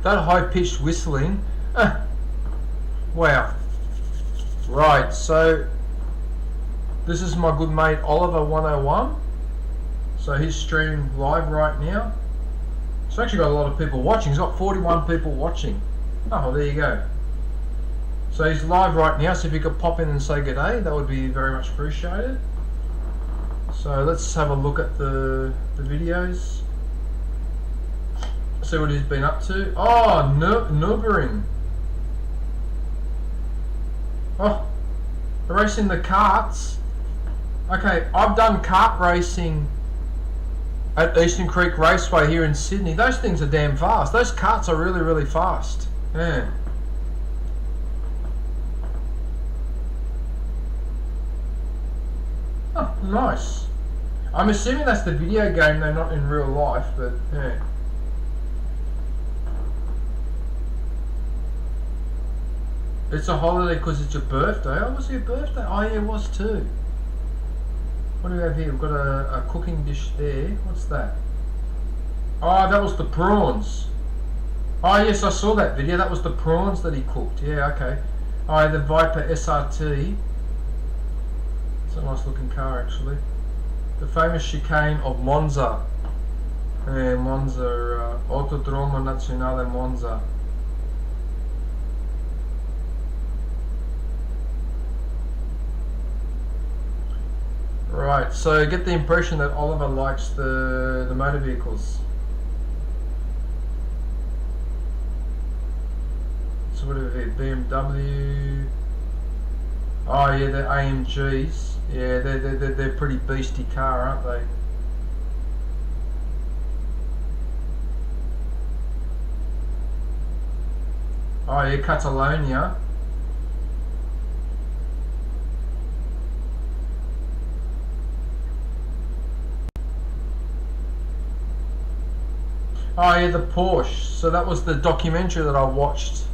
That high-pitched whistling. Wow. Right, so this is my good mate Oliver 101. So he's streaming live right now. It's actually got a lot of people watching. He's got 41 people watching. Oh, well, there you go. So he's live right now, so if you could pop in and say good day, that would be very much appreciated. So let's have a look at the videos. See what he's been up to. Oh, Nürburgring. Oh, racing the karts. Okay, I've done kart racing at Eastern Creek Raceway here in Sydney. Those things are damn fast. Those karts are really, really fast. Yeah. Oh, nice. I'm assuming that's the video game though, not in real life, but yeah. It's a holiday because it's your birthday. Oh, was it your birthday? Oh, yeah, it was too. What do we have here? We've got a cooking dish there. What's that? Oh, that was the prawns. Oh, yes, I saw that video. That was the prawns that he cooked. Yeah, okay. Oh, the Viper SRT. It's a nice looking car, actually. The famous chicane of Monza. Yeah, Monza. Autodromo Nazionale Monza. Right, so get the impression that Oliver likes the motor vehicles. So what have we got? BMW. Oh yeah, they're AMGs. Yeah, they're pretty beastie car, aren't they? Oh yeah, Catalonia. Oh yeah, the Porsche. So that was the documentary that I watched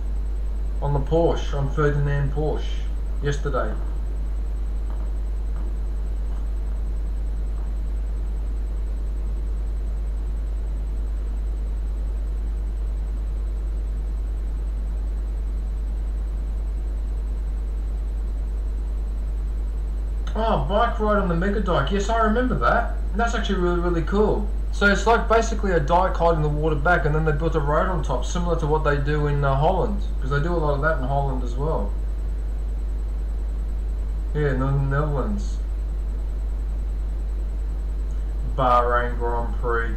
on the Porsche, on Ferdinand Porsche, yesterday. Oh, bike ride on the Mega Dike. Yes, I remember that. That's actually really, really cool. So it's like basically a dike holding the water back, and then they built a road on top, similar to what they do in Holland, because they do a lot of that in Holland as well. Yeah, in the Netherlands. Bahrain Grand Prix.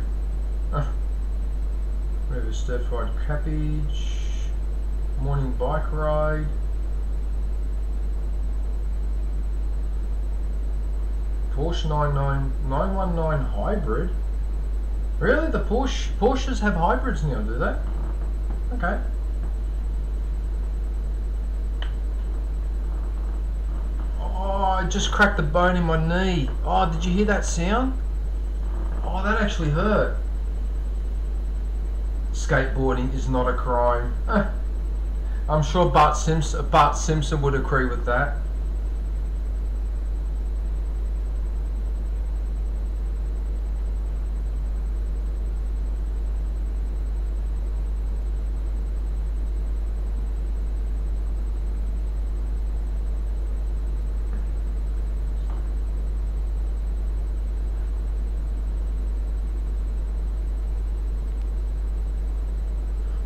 River Stirfied Cabbage. Morning bike ride. Porsche 919 hybrid. Really? The Porsches have hybrids now, do they? Okay. Oh, I just cracked the bone in my knee. Oh, did you hear that sound? Oh, that actually hurt. Skateboarding is not a crime. I'm sure Bart Simpson would agree with that.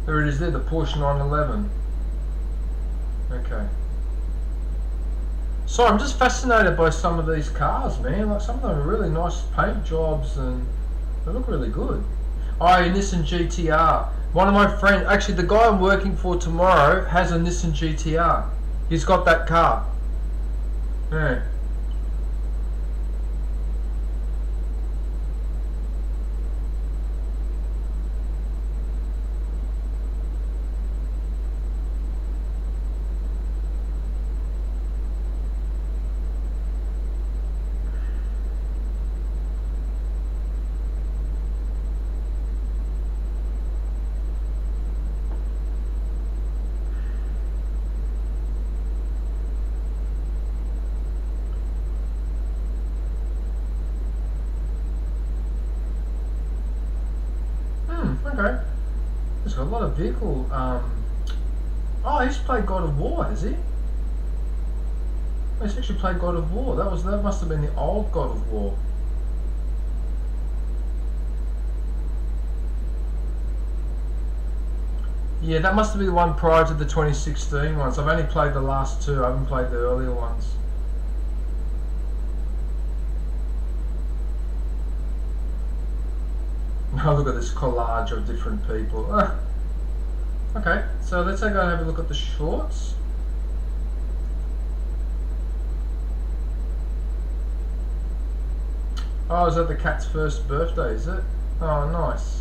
There it is there, the Porsche 911. Okay. So I'm just fascinated by some of these cars, man. Like some of them are really nice paint jobs and they look really good. Oh, a Nissan GTR. One of my friends, actually the guy I'm working for tomorrow has a Nissan GTR. He's got that car. Yeah. Okay. There's got a lot of vehicle. Oh, he's played God of War, has he? He's actually played God of War. That must have been the old God of War. Yeah, that must have been the one prior to the 2016 ones. I've only played the last two. I haven't played the earlier ones. Oh, look at this collage of different people. Okay, so let's go and have a look at the shorts. Oh, is that the cat's first birthday, is it? Oh, nice.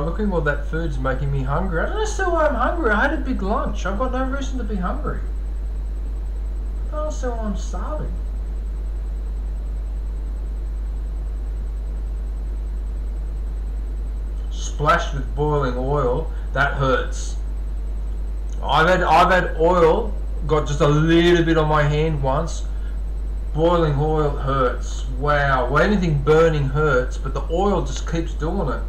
Looking at all that food's making me hungry. I don't understand why I'm hungry. I had a big lunch. I've got no reason to be hungry. I don't understand why I'm starving. Splashed with boiling oil. That hurts. I've had oil. Got just a little bit on my hand once. Boiling oil hurts. Wow. Well, anything burning hurts, but the oil just keeps doing it.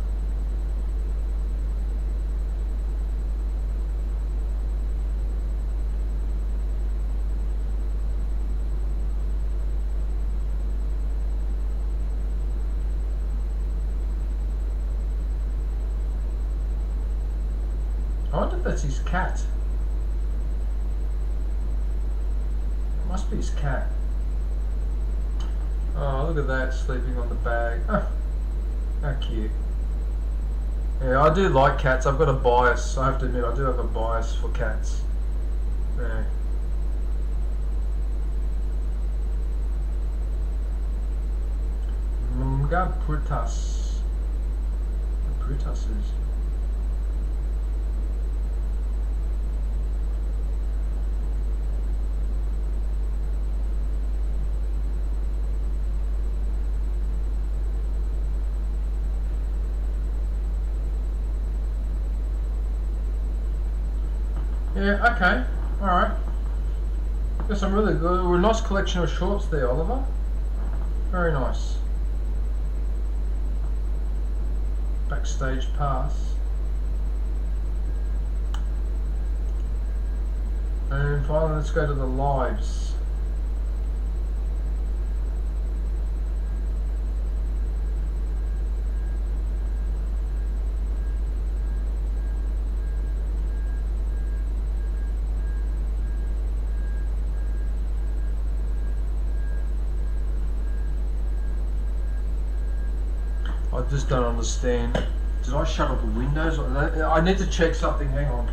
I wonder if that's his cat. It must be his cat. Oh, look at that, sleeping on the bag. Oh, how cute. Yeah, I do like cats. I've got a bias. I have to admit, I do have a bias for cats. Yeah. Mga Prutas. The Prutases. Yeah, okay, alright. Got some really good, a nice collection of shorts there, Oliver. Very nice. Backstage pass. And finally, let's go to the lives. I just don't understand. Did I shut all the windows? I need to check something, hang on.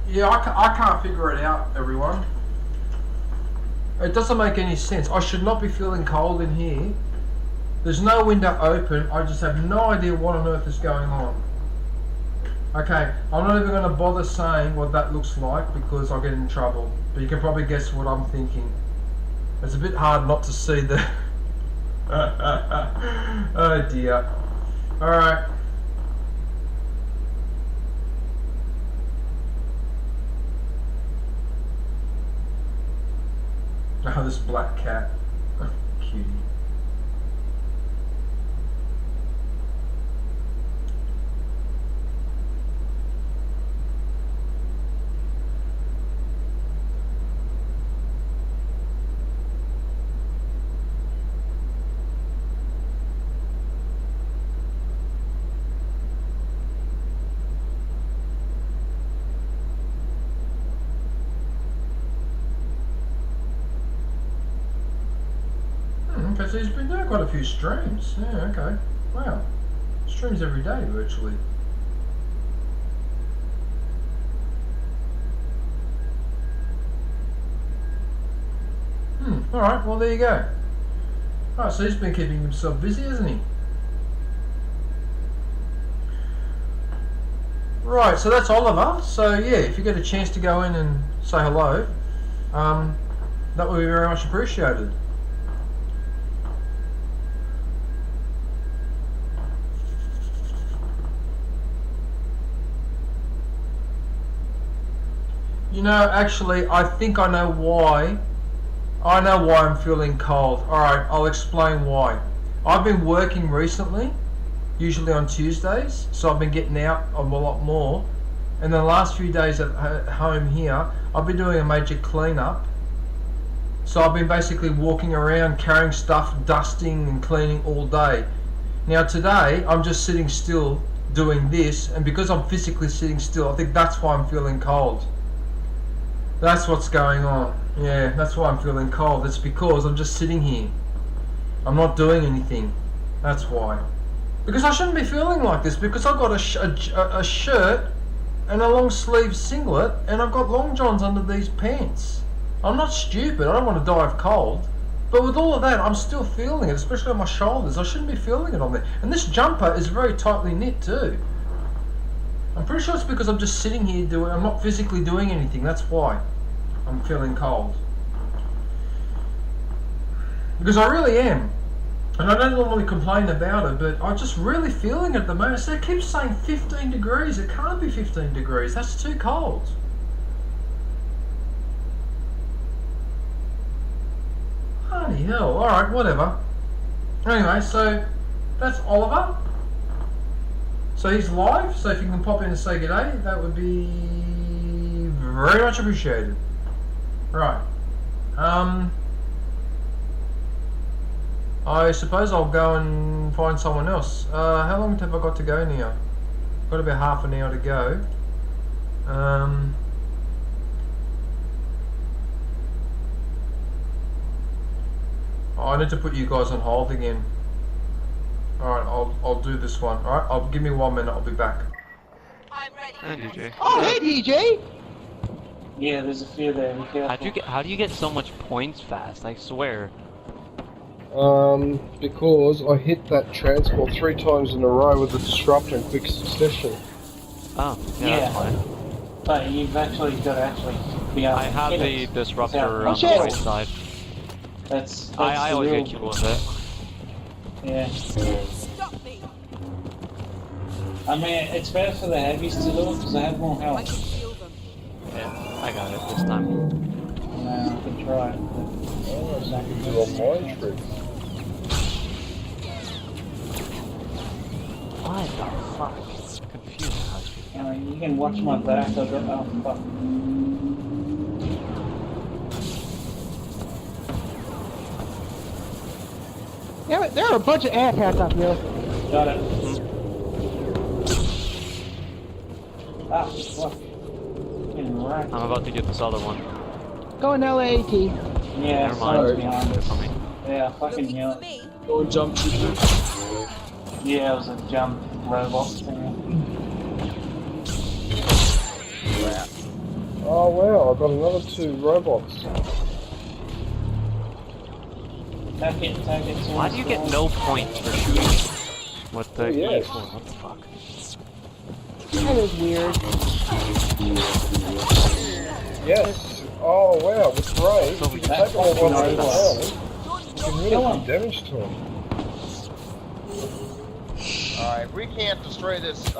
Yeah, I can't figure it out, everyone. It doesn't make any sense. I should not be feeling cold in here. There's no window open. I just have no idea what on earth is going on. Okay, I'm not even going to bother saying what that looks like because I'll get in trouble. But you can probably guess what I'm thinking. It's a bit hard not to see the... Oh dear. Alright. Oh, this black cat. Cutie. Okay, so he's been doing quite a few streams. Yeah, okay. Wow. Streams every day, virtually. Alright, well there you go. Alright, so he's been keeping himself busy, hasn't he? Right, so that's Oliver. So yeah, if you get a chance to go in and say hello, that would be very much appreciated. You know, actually, I think I know why. I know why I'm feeling cold. Alright, I'll explain why. I've been working recently, usually on Tuesdays, so I've been getting out a lot more. And the last few days at home here, I've been doing a major cleanup. So I've been basically walking around, carrying stuff, dusting and cleaning all day. Now today, I'm just sitting still doing this, and because I'm physically sitting still, I think that's why I'm feeling cold. That's what's going on. Yeah, that's why I'm feeling cold. It's because I'm just sitting here. I'm not doing anything. That's why. Because I shouldn't be feeling like this, because I've got a shirt and a long sleeve singlet and I've got long johns under these pants. I'm not stupid. I don't want to die of cold. But with all of that, I'm still feeling it, especially on my shoulders. I shouldn't be feeling it on there. And this jumper is very tightly knit too. I'm pretty sure it's because I'm just sitting here I'm not physically doing anything. That's why I'm feeling cold. Because I really am. And I don't normally complain about it, but I'm just really feeling it at the moment. So it keeps saying 15 degrees. It can't be 15 degrees. That's too cold. Bloody hell. Alright, whatever. Anyway, so that's Oliver. So he's live, so if you can pop in and say g'day, that would be very much appreciated. Right. I suppose I'll go and find someone else. How long have I got to go now? Got about half an hour to go. Oh, I need to put you guys on hold again. Alright, I'll do this one. Alright, give me 1 minute, I'll be back. I'm ready. Hey, DJ. Oh, hey, DJ! Yeah, there's a few there. Be careful. How do you get so much points fast? I swear. Because I hit that transport 3 times in a row with the disruptor in quick succession. Oh, yeah, that's fine. But you've actually got to be able I to have hit the it. disruptor Oh, on the shit. right side. That's I the always real- get killed with it. Yeah. Stop me. I mean, it's better for the heavies to do it because they have more I health. can feel them. Yeah, I got it this time. No, I could try it. Oh, so you can do a mind trick. What the fuck? It's confusing how to I mean, you can watch my back. I've got fuck. Yeah, there are a bunch of asshats up here. Got it. Ah, fuck. Getting wrecked. I'm about to get this other one. Going LAAT. Yeah, Never someone's mind. behind us. For me. Yeah, fucking Looking knew for it. me. Yeah, it was a jump robot thing. Oh wow, I've got another 2 robots. Take it. Why do you get no points for shooting with the yes. E4? What the fuck? That is weird. Yes. Oh wow, with Ray, So you can that take them all fucking one at a robot. time. You can really Kill do him. damage to them. Alright, we can't destroy this, 5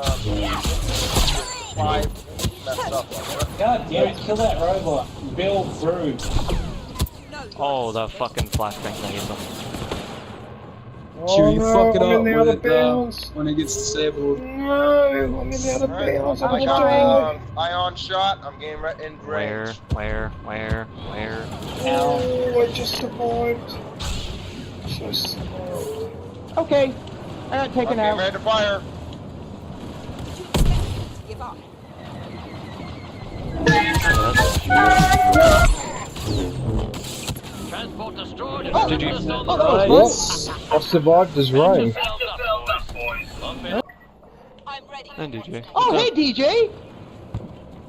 messed up like that. God damn it, kill that robot. Build through. No. Oh, the fucking flashbangs, I hate them. Oh Should we no, fuck it I'm up in the other with bounds. when it gets disabled? No, I'm in the other bounds. I I'm got trying. ion shot. I'm getting in range. Where? Ow. Oh, I just survived. Just survived. Okay. I got I'm taken getting out. ready to fire. Too expensive to give up. Transport destroyed. Oh, Did you- Just on the Oh, that right. was Well, I survived as Ray. I'm ready. And DJ. Oh, hey, DJ!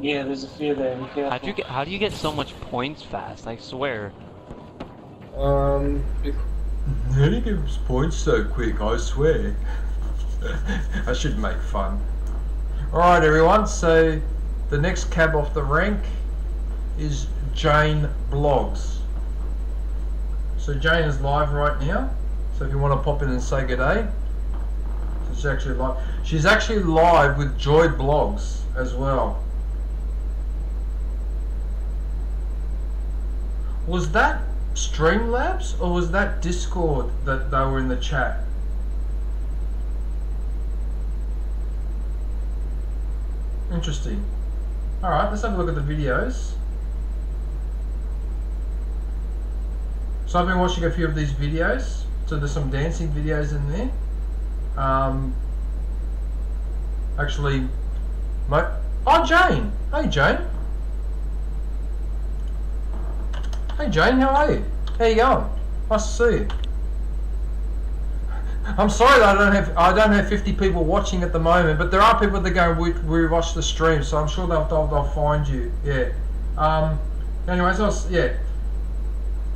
Yeah, there's a few there. Be careful. How do you get so much points fast? I swear. How do you get points so quick, I swear? I should make fun. Alright everyone, so the next cab off the rank is Jane Blogs. So Jane is live right now, so if you want to pop in and say g'day. She's actually live with Joy Blogs as well. Was that Streamlabs or was that Discord that they were in the chat? Interesting. Alright, let's have a look at the videos. So I've been watching a few of these videos. So there's some dancing videos in there. Actually, oh Jane! Hey Jane! Hey Jane, how are you? How you going? Nice to see you. I'm sorry that I don't have 50 people watching at the moment, but there are people that go we watch the stream, so I'm sure they'll find you. Yeah. Anyways,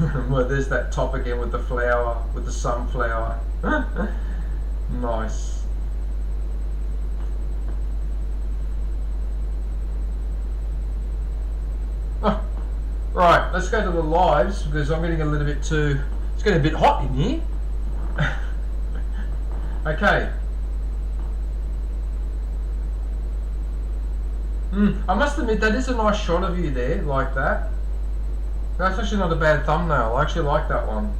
Well, there's that top again with the flower, with the sunflower. Nice. Oh, right, let's go to the lives because I'm getting a little bit too. It's getting a bit hot in here. Okay. I must admit that is a nice shot of you there, like that. That's actually not a bad thumbnail. I actually like that one.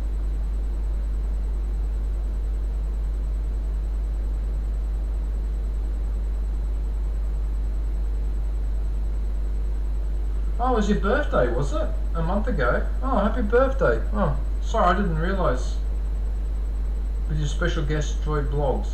Oh, it was your birthday, was it? A month ago? Oh, happy birthday. Oh, sorry, I didn't realise. With your special guest, Joy Blogs.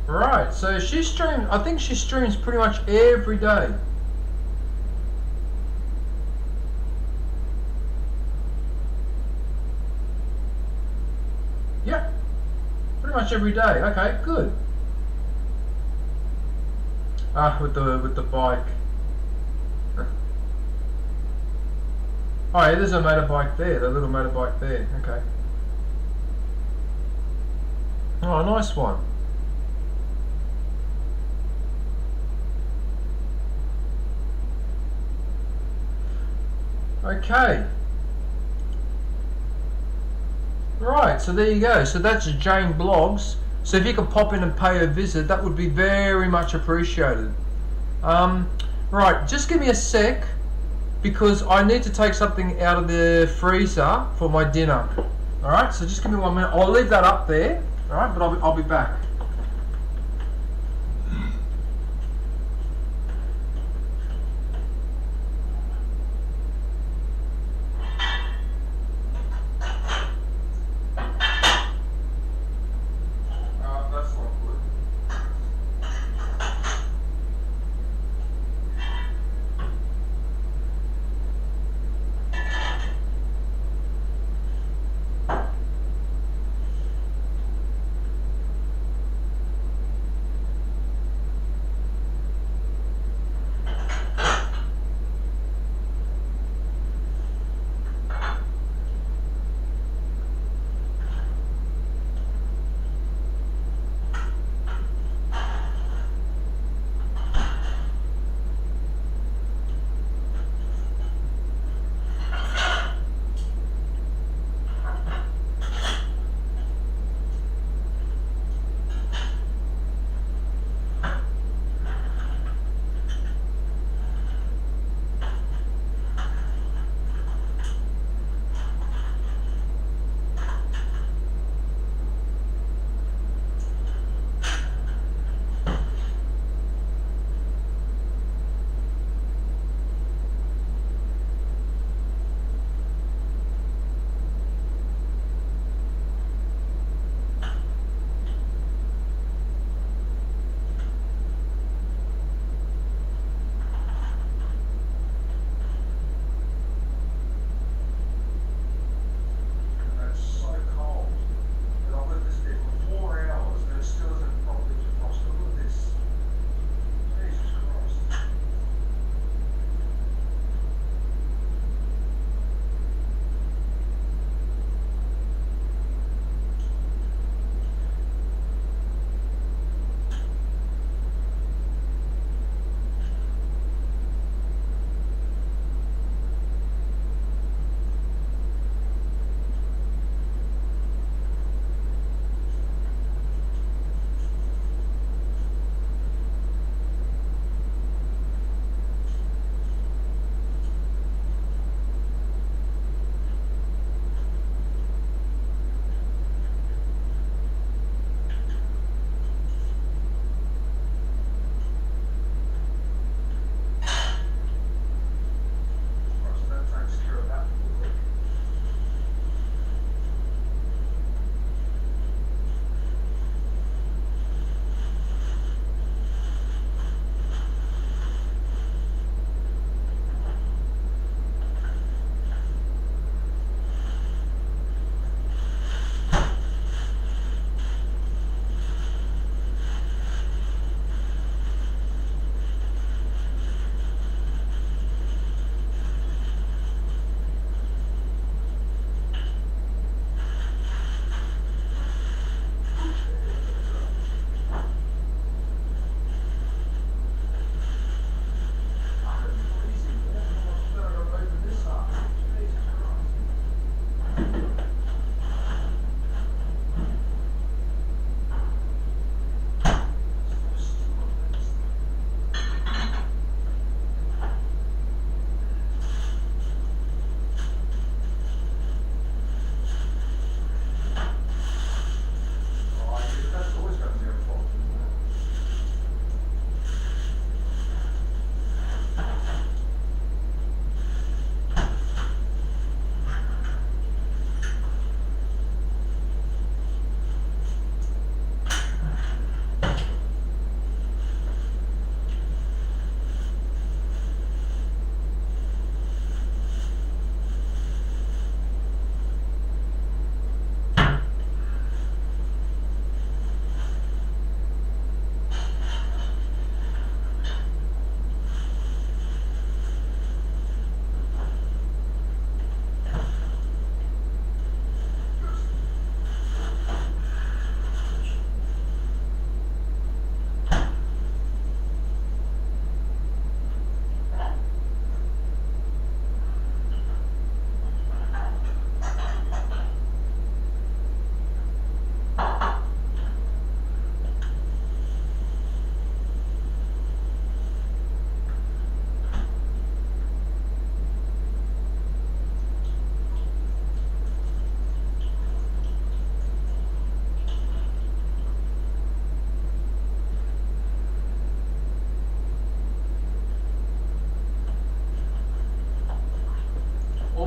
Right, so she streams, I think she streams pretty much every day. Yeah, pretty much every day. Okay, good. Ah, with the bike. Oh yeah, there's a motorbike there, the little motorbike there. Okay. Oh, nice one. Okay. Right, so there you go. So that's Jane Blogs. So if you could pop in and pay a visit, that would be very much appreciated. Right, just give me a sec because I need to take something out of the freezer for my dinner. Alright, so just give me 1 minute. I'll leave that up there. Alright, but I'll be back.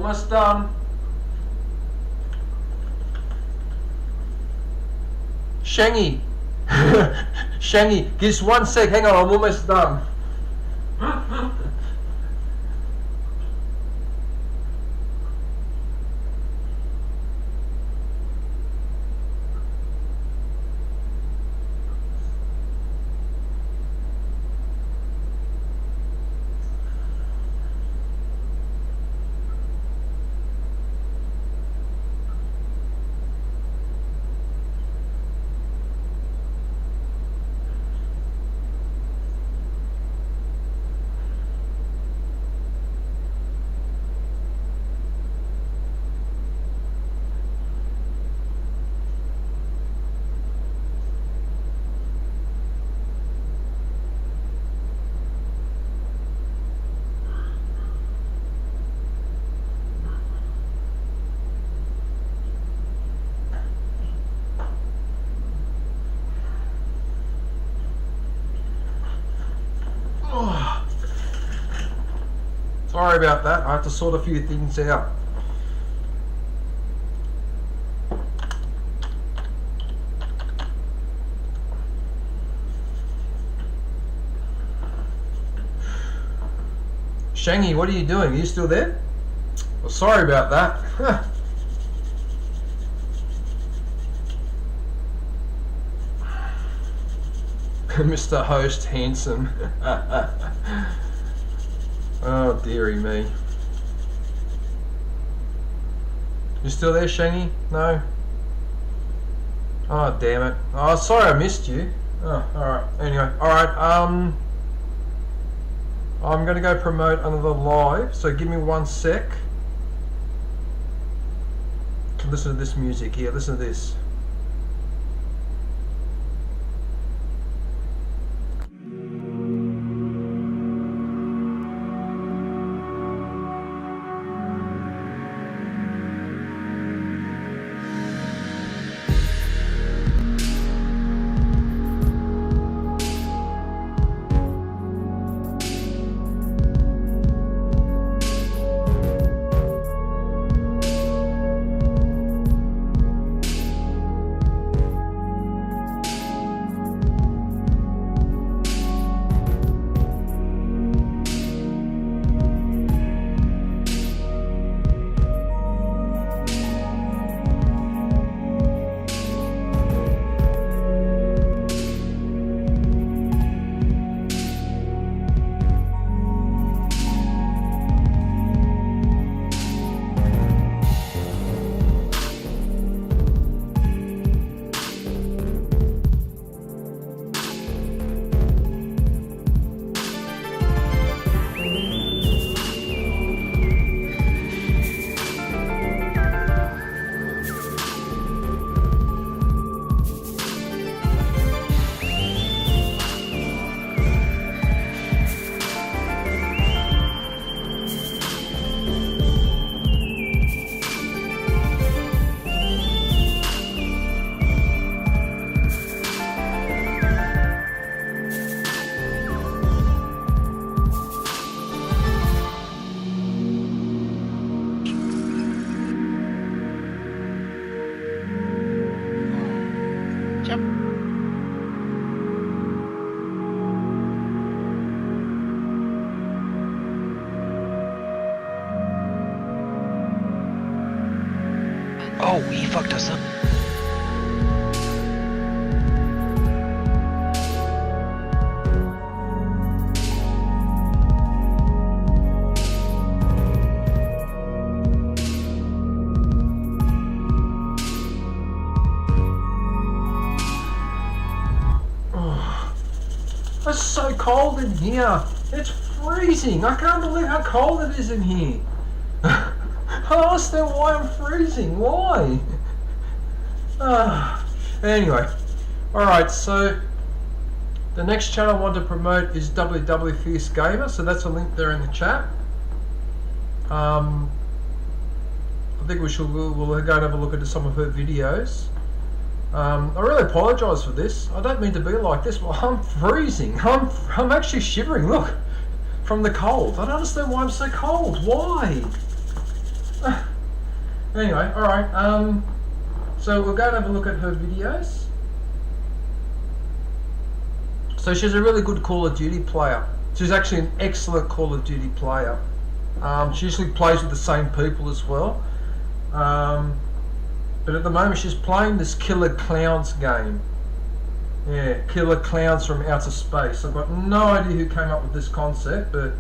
Almost done. Shangy. Shangy, just 1 sec. Hang on, I'm almost done. Sorry about that. I have to sort a few things out. Shangy, what are you doing? Are you still there? Well, sorry about that. Mr. Host Handsome. Oh, dearie me. You still there, Shangy? No? Oh, damn it. Oh, sorry I missed you. Oh, alright. Anyway, alright, I'm gonna go promote another live, so give me 1 sec. Listen to this music here, listen to this. Oh, he fucked us up. It's so cold in here. It's freezing. I can't believe how cold it is in here. I don't understand why I'm freezing. Why? Anyway. Alright, so the next channel I want to promote is WW Fierce Gamer, so that's a link there in the chat. I think we'll go and have a look at some of her videos. I really apologise for this. I don't mean to be like this. Well, I'm freezing. I'm actually shivering. Look, from the cold. I don't understand why I'm so cold. Why? Anyway, alright, so we'll go and have a look at her videos. So she's a really good Call of Duty player. She's actually an excellent Call of Duty player. She usually plays with the same people as well. But at the moment she's playing this Killer Clowns game. Yeah, Killer Clowns from Outer Space. I've got no idea who came up with this concept, but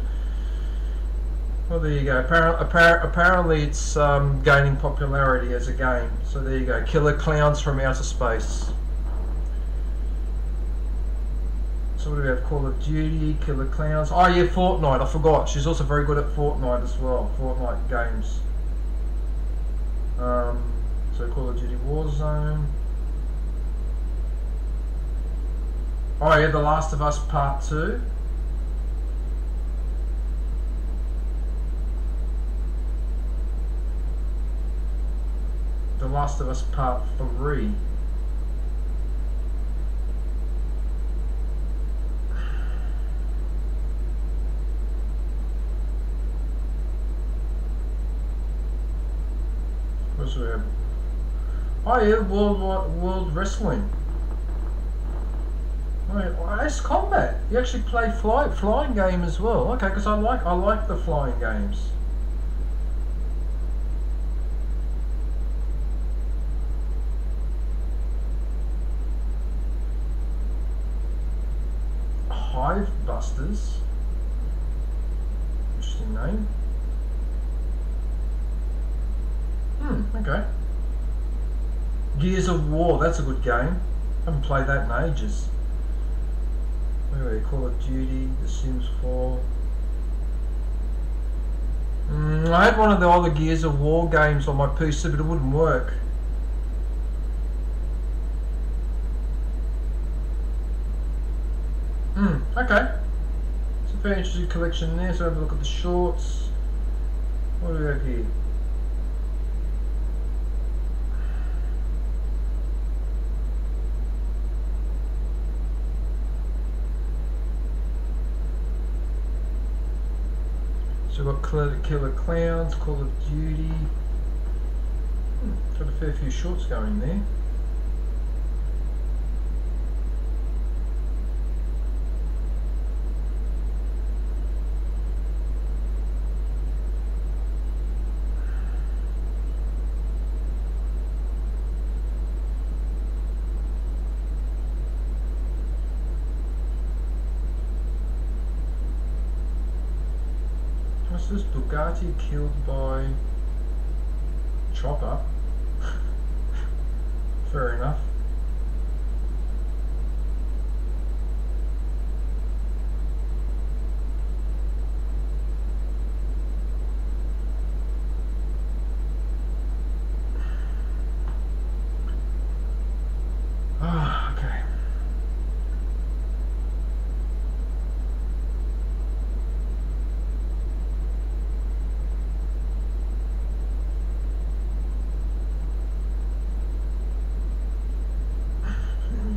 well, there you go. Apparently it's gaining popularity as a game. So there you go, Killer Clowns from Outer Space. So what do we have? Call of Duty, Killer Clowns. Oh yeah, Fortnite, I forgot. She's also very good at Fortnite as well. Fortnite games. So Call of Duty Warzone. Oh yeah, The Last of Us Part 2. The Last of Us Part 3. What's we have? Oh yeah, World Wrestling. Right, well, Ace Combat. You actually play flying game as well. Okay, because I like the flying games. Hive Busters. Interesting name. Okay. Gears of War, that's a good game. Haven't played that in ages. Anyway, Call of Duty, The Sims 4. I had one of the other Gears of War games on my PC, but it wouldn't work. Okay. It's a very interesting collection there, so have a look at the shorts. What do we have here? So we've got Killer Clowns, Call of Duty. Got a fair few shorts going there. What's this? Bugatti killed by Chopper. Fair enough. Okay.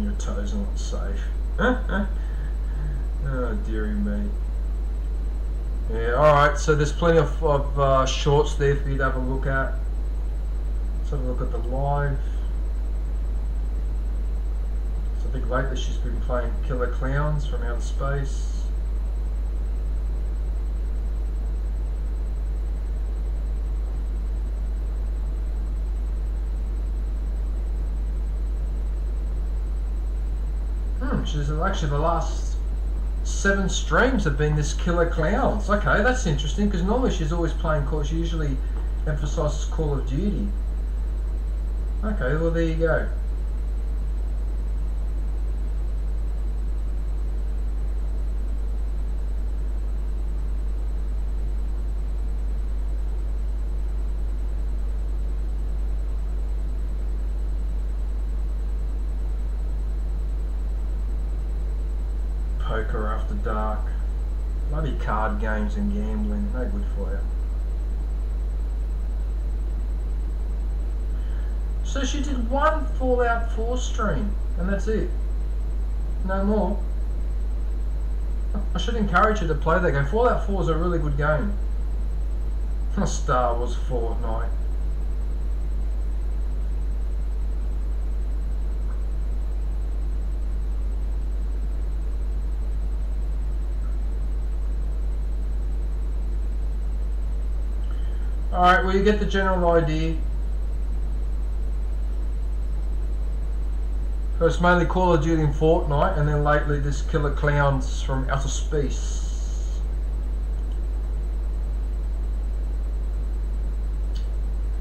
Your toes are not safe. Oh dearie me. Yeah, alright, so there's plenty of shorts there for you to have a look at. Let's have a look at the live. So I think lately she's been playing Killer Clowns from Outer Space. She's actually the last 7 streams have been this Killer Clowns. Okay, that's interesting because normally she's always playing she usually emphasises Call of Duty. Okay, well there you go. Poker After Dark. Bloody card games and gambling, no good for you. So she did one Fallout 4 stream, and that's it. No more. I should encourage her to play that game. Fallout 4 is a really good game. Star Wars Fortnite. Alright, well you get the general idea. So it's mainly Call of Duty and Fortnite, and then lately this Killer Clowns from Outer Space.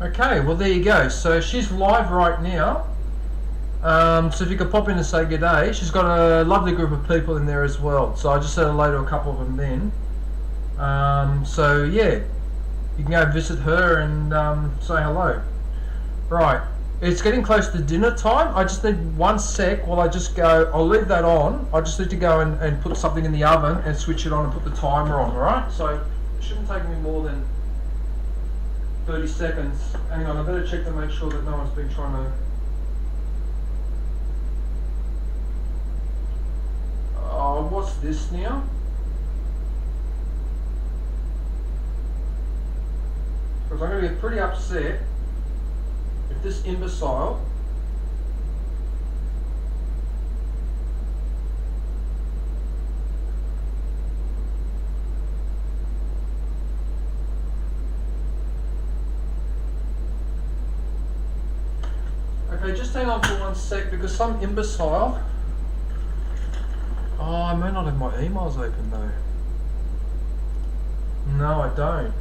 Okay, well there you go. So she's live right now. So if you could pop in and say good day. She's got a lovely group of people in there as well. So I just said hello to a couple of them then. So yeah, you can go visit her and say hello. Right, it's getting close to dinner time. I just need 1 sec while I just go. I'll leave that on. I just need to go and put something in the oven and switch it on and put the timer on. Alright, so it shouldn't take me more than 30 seconds. Hang on, I better check to make sure that no one's been trying to. Oh, what's this now? Because I'm going to get pretty upset if this imbecile Okay, just hang on for 1 sec because some imbecile. Oh, I may not have my emails open though. No, I don't.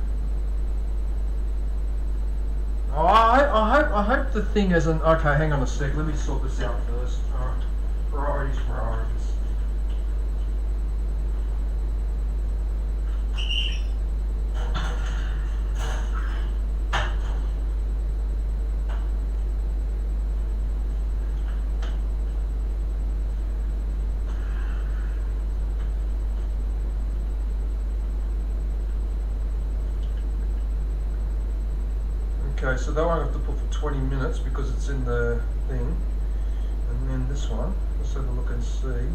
Oh, I hope the thing isn't. Okay, hang on a sec. Let me sort this out first. Alright. Priorities. Okay, so that one I have to put for 20 minutes because it's in the thing. And then this one, let's have a look and see.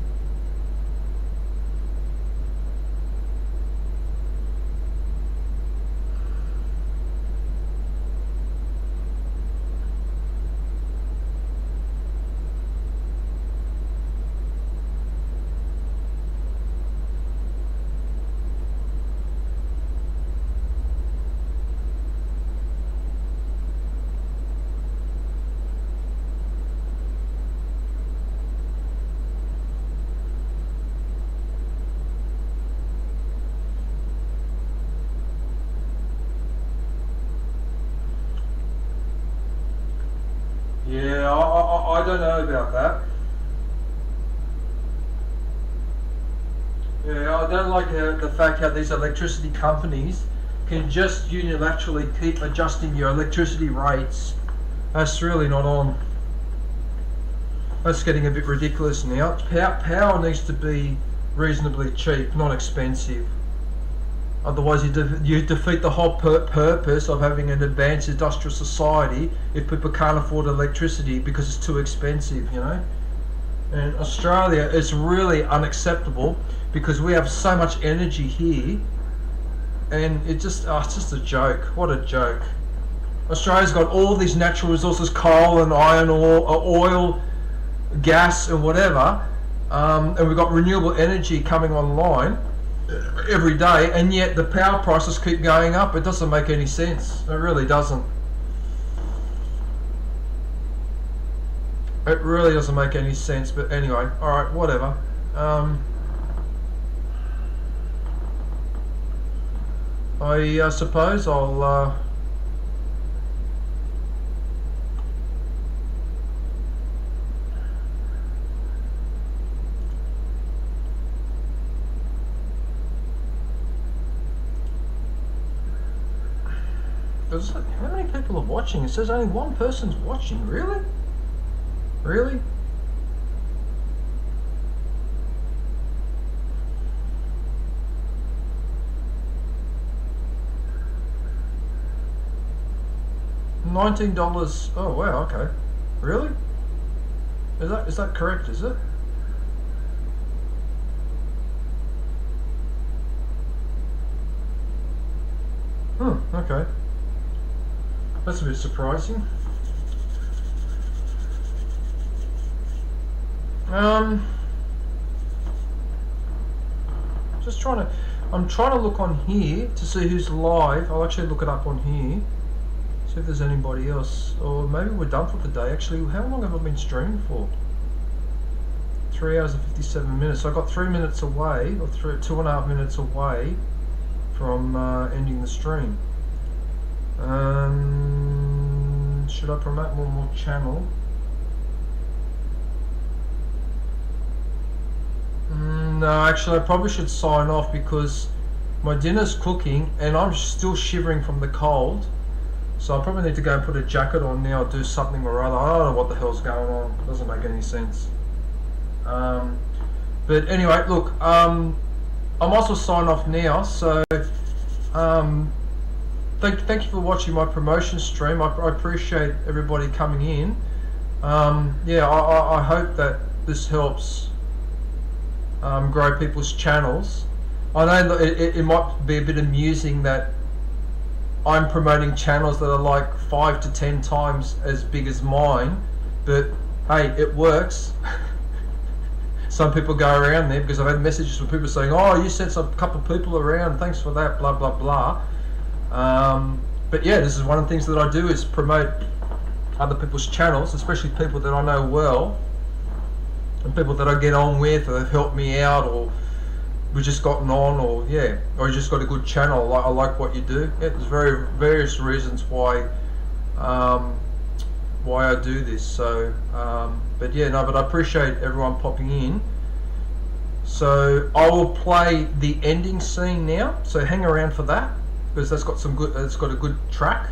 Yeah, I don't know about that. Yeah, I don't like the fact how these electricity companies can just unilaterally keep adjusting your electricity rates. That's really not on. That's getting a bit ridiculous now. Power needs to be reasonably cheap, not expensive. Otherwise you defeat the whole purpose of having an advanced industrial society if people can't afford electricity because it's too expensive, you know. And Australia is really unacceptable because we have so much energy here and it's just a joke. What a joke. Australia's got all these natural resources, coal and iron ore, oil, gas and whatever, and we've got renewable energy coming online every day, and yet the power prices keep going up. It doesn't make any sense. It really doesn't. It really doesn't make any sense. But anyway, alright, whatever. I suppose I'll how many people are watching? It says only one person's watching. Really? Really? $19. Oh wow, okay. Really? Is that correct, is it? Okay. That's a bit surprising. Just trying to. I'm trying to look on here to see who's live. I'll actually look it up on here. See if there's anybody else. Or maybe we're done for the day. Actually, how long have I been streaming for? 3 hours and 57 minutes. So I got 3 minutes away, or 2.5 minutes away from ending the stream. Should I promote one more channel? No, actually I probably should sign off because my dinner's cooking and I'm still shivering from the cold. So I probably need to go and put a jacket on now or do something or other. I don't know what the hell's going on. It doesn't make any sense. But anyway, look, I'm also signing off now. So thank you for watching my promotion stream. I appreciate everybody coming in. Yeah, I hope that this helps grow people's channels. I know it might be a bit amusing that I'm promoting channels that are like 5 to 10 times as big as mine, but hey, it works. Some people go around there because I've had messages from people saying, oh, you sent a couple of people around, thanks for that, blah blah blah. But yeah, this is one of the things that I do is promote other people's channels, especially people that I know well and people that I get on with or have helped me out, or we've just gotten on, or yeah, or you just got a good channel. I like what you do. Yeah, there's various reasons why I do this. So but yeah, no, but I appreciate everyone popping in. So I will play the ending scene now, so hang around for that because that's got some good, it's got a good track.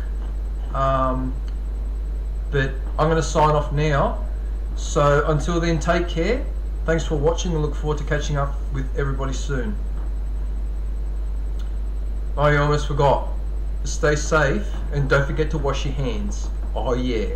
But I'm going to sign off now. So until then, take care. Thanks for watching and look forward to catching up with everybody soon. Oh, I almost forgot. Stay safe and don't forget to wash your hands. Oh yeah.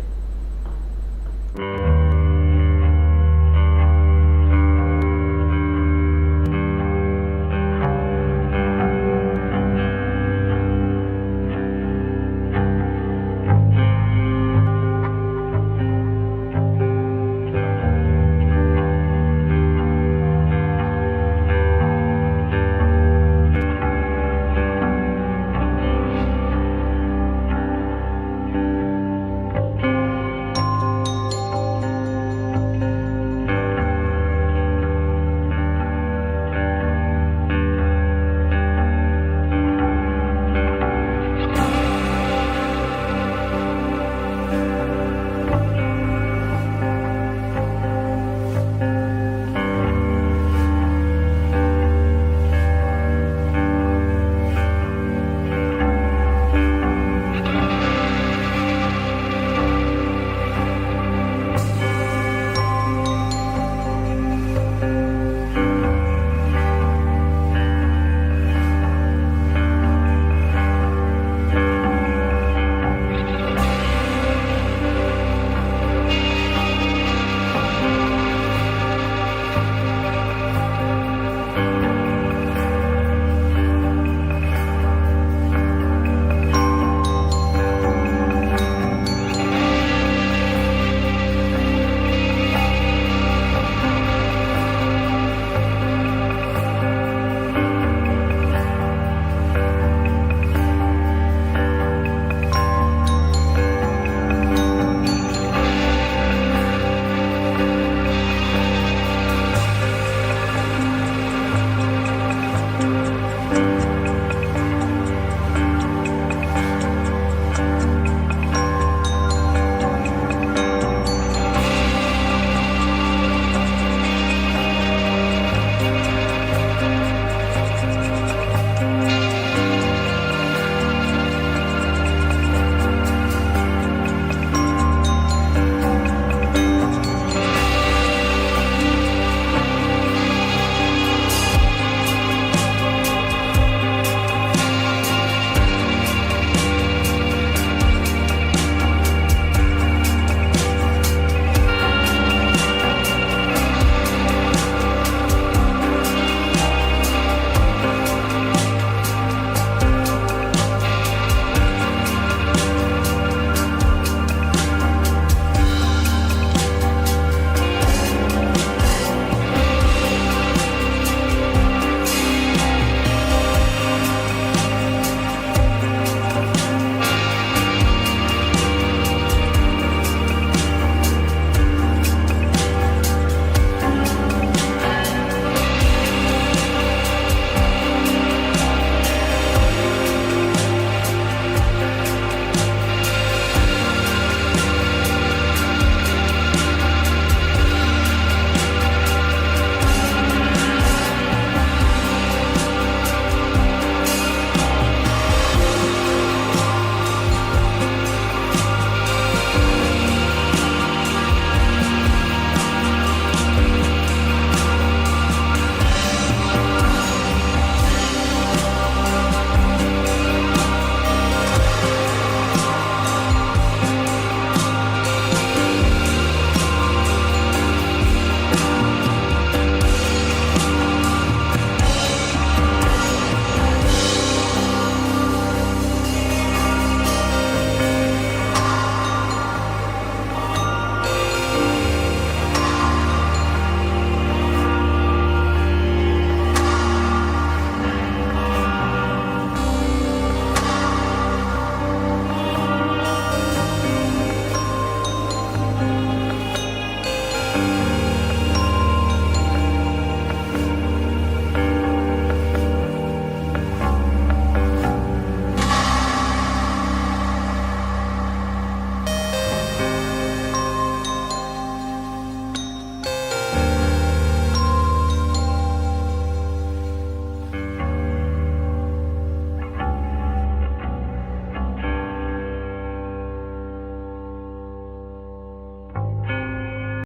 Bye.